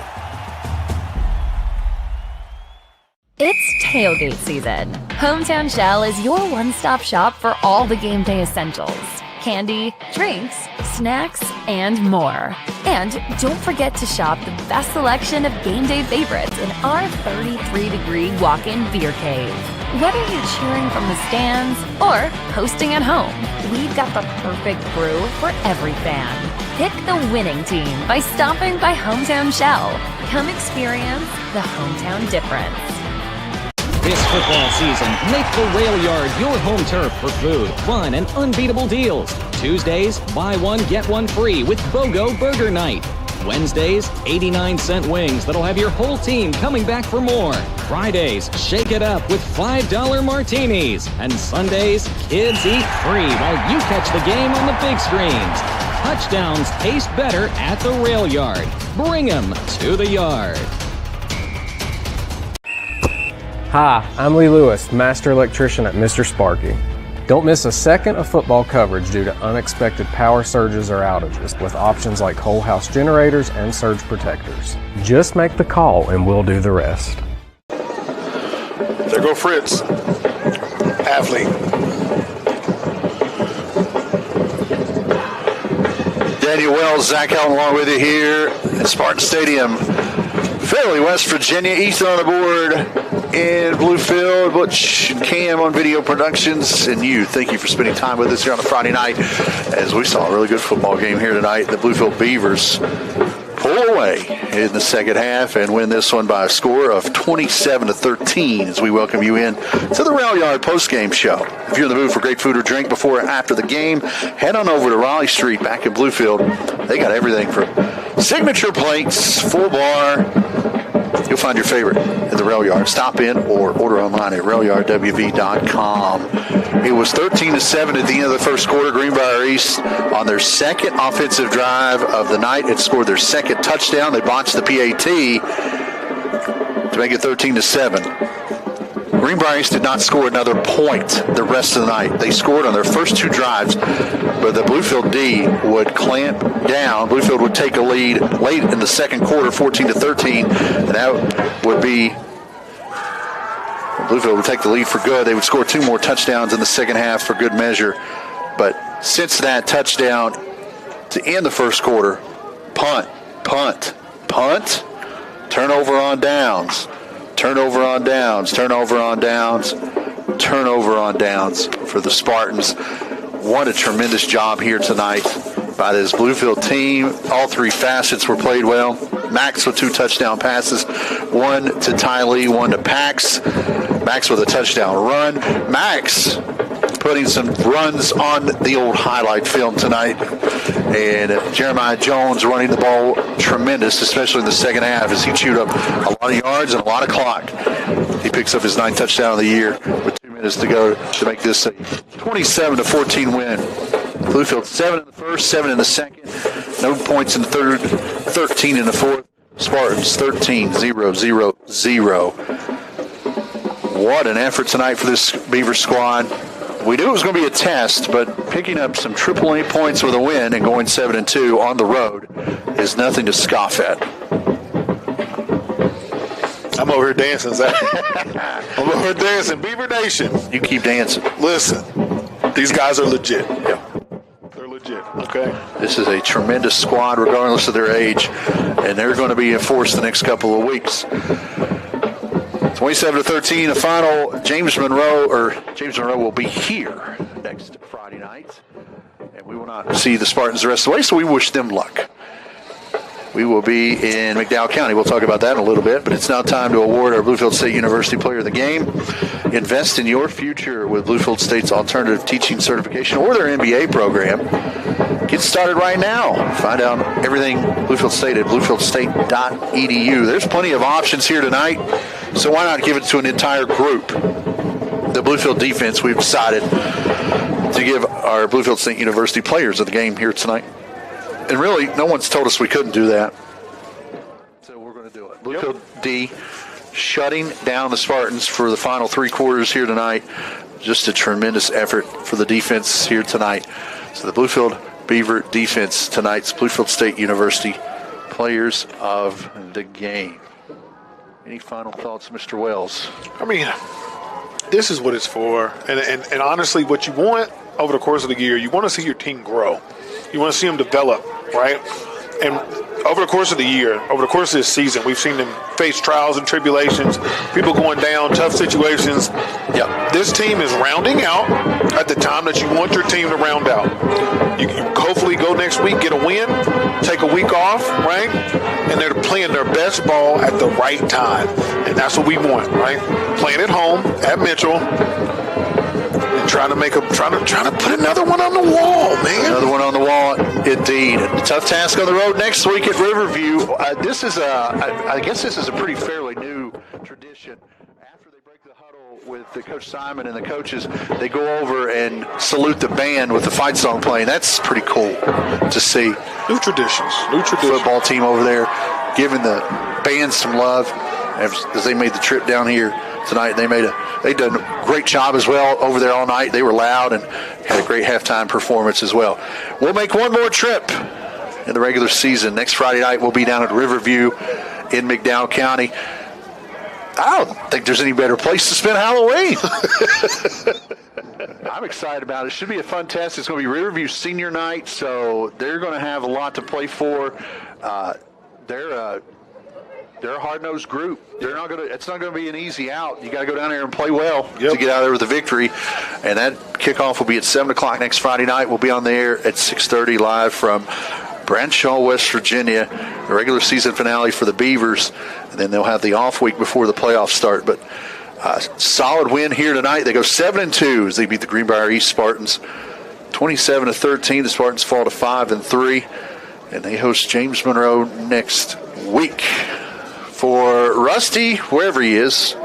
It's tailgate season. Hometown Shell is your one-stop shop for all the game day essentials. Candy, drinks, snacks, and more. And don't forget to shop the best selection of game day favorites in our 33-degree walk-in beer cave. Whether you're cheering from the stands or hosting at home, we've got the perfect brew for every fan. Pick the winning team by stopping by Hometown Shell. Come experience the hometown difference. This football season, make the Rail Yard your home turf for food, fun, and unbeatable deals. Tuesdays, buy one, get one free with BOGO Burger Night. Wednesdays, 89-cent wings that'll have your whole team coming back for more. Fridays, shake it up with $5 martinis. And Sundays, kids eat free while you catch the game on the big screens. Touchdowns taste better at the Rail Yard. Bring 'em to the yard. Hi, I'm Lee Lewis, Master Electrician at Mr. Sparky. Don't miss a second of football coverage due to unexpected power surges or outages with options like whole house generators and surge protectors. Just make the call and we'll do the rest. There go Fritz. Athlete. Daniel Wells, Zach Allen along with you here at Spartan Stadium. Fairleigh, West Virginia. Ethan on the board in Bluefield. Butch and Cam on video productions. And you, thank you for spending time with us here on a Friday night as we saw a really good football game here tonight. The Bluefield Beavers pull away in the second half and win this one by a score of 27-13 as we welcome you in to the Rail Yard postgame show. If you're in the mood for great food or drink before or after the game, head on over to Raleigh Street back in Bluefield. They got everything from signature plates, full bar. You'll find your favorite at the Rail Yard. Stop in or order online at railyardwv.com. It was 13-7 at the end of the first quarter. Greenbrier East on their second offensive drive of the night had scored their second touchdown. They botched the PAT to make it 13-7. Greenbrier East did not score another point the rest of the night. They scored on their first two drives, but the Bluefield D would clamp down. Bluefield would take a lead late in the second quarter, 14-13, and that would be Bluefield would take the lead for good. They would score two more touchdowns in the second half for good measure. But since that touchdown to end the first quarter, punt, turnover on downs. Turnover on downs for the Spartans. What a tremendous job here tonight by this Bluefield team. All three facets were played well. Max with two touchdown passes, one to Ty Lee, one to Pax. Max with a touchdown run. Max putting some runs on the old highlight film tonight. And Jeremiah Jones running the ball tremendous, especially in the second half, as he chewed up a lot of yards and a lot of clock. He picks up his ninth touchdown of the year with 2 minutes to go to make this a 27-14 win. Bluefield 7 in the first, 7 in the second. No points in the third, 13 in the fourth. Spartans 13-0-0-0. What an effort tonight for this Beaver squad. We knew it was going to be a test, but picking up some AAA points with a win and going 7-2 on the road is nothing to scoff at. I'm over here dancing, Zach. I'm over here dancing. Beaver Nation. You keep dancing. Listen, these guys are legit. Yeah. They're legit, okay? This is a tremendous squad regardless of their age, and they're going to be enforced the next couple of weeks. 27-13, the final. James Monroe will be here next Friday night, and we will not see the Spartans the rest of the way, so we wish them luck. We will be in McDowell County. We'll talk about that in a little bit, but it's now time to award our Bluefield State University Player of the Game. Invest in your future with Bluefield State's Alternative Teaching Certification or their MBA program. Get started right now. Find out everything Bluefield State at bluefieldState.edu. There's plenty of options here tonight, so why not give it to an entire group? The Bluefield defense, we've decided to give our Bluefield State University players of the game here tonight. And really, no one's told us we couldn't do that. So we're going to do it. Bluefield D shutting down the Spartans for the final three quarters here tonight. Just a tremendous effort for the defense here tonight. So the Bluefield Beaver defense, tonight's Bluefield State University players of the game. Any final thoughts, Mr. Wells? I mean, this is what it's for. And honestly, what you want over the course of the year, you want to see your team grow. You want to see them develop, right? And over the course of the year, over the course of this season, we've seen them face trials and tribulations, people going down, tough situations. Yeah, this team is rounding out at the time that you want your team to round out. You hopefully go next week, get a win, take a week off, right? And they're playing their best ball at the right time. And that's what we want, right? Playing at home, at Mitchell, and trying to put another one on the wall, man. Another one on the wall, indeed. A tough task on the road next week at Riverview. I guess this is a pretty fairly new tradition. After they break the huddle with the Coach Simon and the coaches, they go over and salute the band with the fight song playing. That's pretty cool to see. New traditions. Football team over there giving the band some love as they made the trip down here tonight. They done a great job as well over there all night. They were loud and had a great halftime performance as well. We'll make one more trip in the regular season. Next Friday night, we'll be down at Riverview in McDowell County. I don't think there's any better place to spend Halloween. I'm excited about it. It should be a fun test. It's going to be Riverview senior night, so they're going to have a lot to play for. They're a hard-nosed group. It's not going to be an easy out. You got to go down there and play well to get out of there with a victory. And that kickoff will be at 7 o'clock next Friday night. We'll be on the air at 6:30 live from Bradshaw, West Virginia, the regular season finale for the Beavers. And then they'll have the off week before the playoffs start. But solid win here tonight. They go 7-2 as they beat the Greenbrier East Spartans 27-13. The Spartans fall to 5-3. And they host James Monroe next week. For Rusty, wherever he is,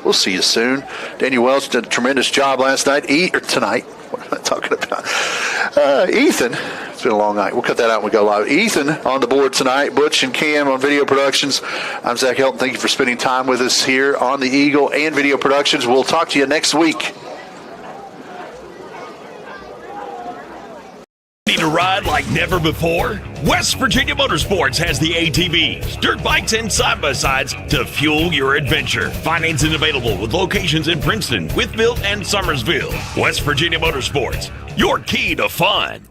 we'll see you soon. Daniel Welch did a tremendous job last night. Tonight. What am I talking about? Ethan. It's been a long night. We'll cut that out when we go live. Ethan on the board tonight. Butch and Cam on video productions. I'm Zach Helton. Thank you for spending time with us here on the Eagle and Video Productions. We'll talk to you next week. Need to ride like never before? West Virginia Motorsports has the ATVs, dirt bikes, and side-by-sides to fuel your adventure. Financing available with locations in Princeton, Wytheville, and Summersville. West Virginia Motorsports, your key to fun.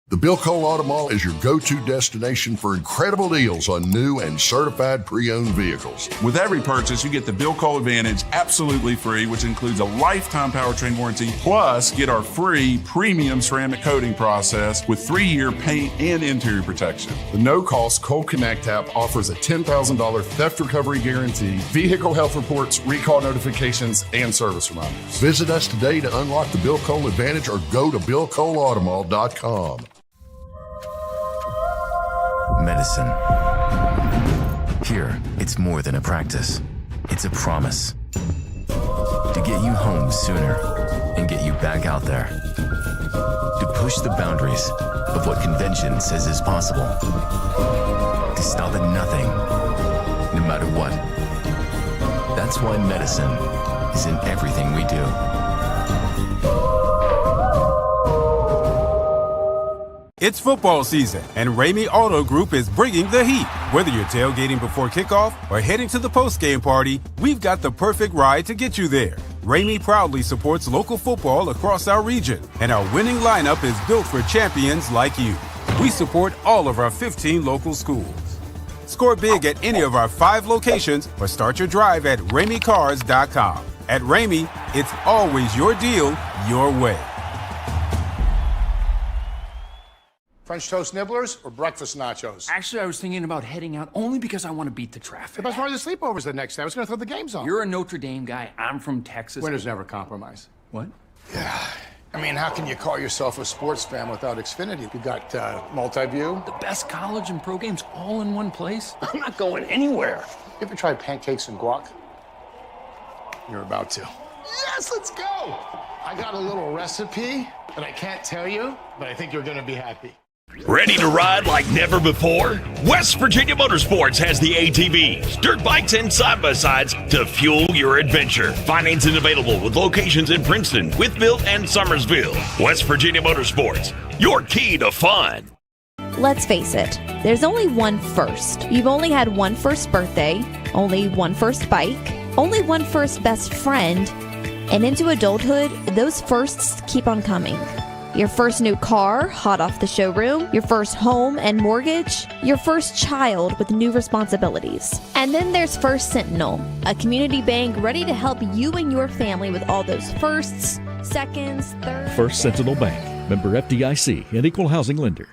The Bill Cole Auto Mall is your go-to destination for incredible deals on new and certified pre-owned vehicles. With every purchase, you get the Bill Cole Advantage absolutely free, which includes a lifetime powertrain warranty, plus get our free premium ceramic coating process with 3-year paint and interior protection. The no-cost Cole Connect app offers a $10,000 theft recovery guarantee, vehicle health reports, recall notifications, and service reminders. Visit us today to unlock the Bill Cole Advantage or go to BillColeAutomall.com. Medicine. Here, it's more than a practice. It's a promise. To get you home sooner and get you back out there. To push the boundaries of what convention says is possible. To stop at nothing, no matter what. That's why medicine is in everything we do. It's football season, and Ramey Auto Group is bringing the heat. Whether you're tailgating before kickoff or heading to the postgame party, we've got the perfect ride to get you there. Ramey proudly supports local football across our region, and our winning lineup is built for champions like you. We support all of our 15 local schools. Score big at any of our 5 locations or start your drive at RameyCars.com. At Ramey, it's always your deal, your way. French toast nibblers or breakfast nachos? Actually, I was thinking about heading out only because I want to beat the traffic. The best part of the sleepovers the next day. I was going to throw the games on. You're a Notre Dame guy. I'm from Texas. Winners never compromise. What? Yeah. I mean, how can you call yourself a sports fan without Xfinity? You got multi-view. The best college and pro games all in one place? I'm not going anywhere. You ever tried pancakes and guac? You're about to. Yes, let's go! I got a little recipe that I can't tell you, but I think you're going to be happy. Ready to ride like never before? West Virginia Motorsports has the ATVs, dirt bikes, and side-by-sides to fuel your adventure. Financing available with locations in Princeton, Wytheville, and Summersville. West Virginia Motorsports, your key to fun. Let's face it, there's only one first. You've only had one first birthday, only one first bike, only one first best friend, and into adulthood, those firsts keep on coming. Your first new car, hot off the showroom, your first home and mortgage, your first child with new responsibilities. And then there's First Sentinel, a community bank ready to help you and your family with all those firsts, seconds, thirds. First Sentinel Bank, member FDIC, and equal housing lender.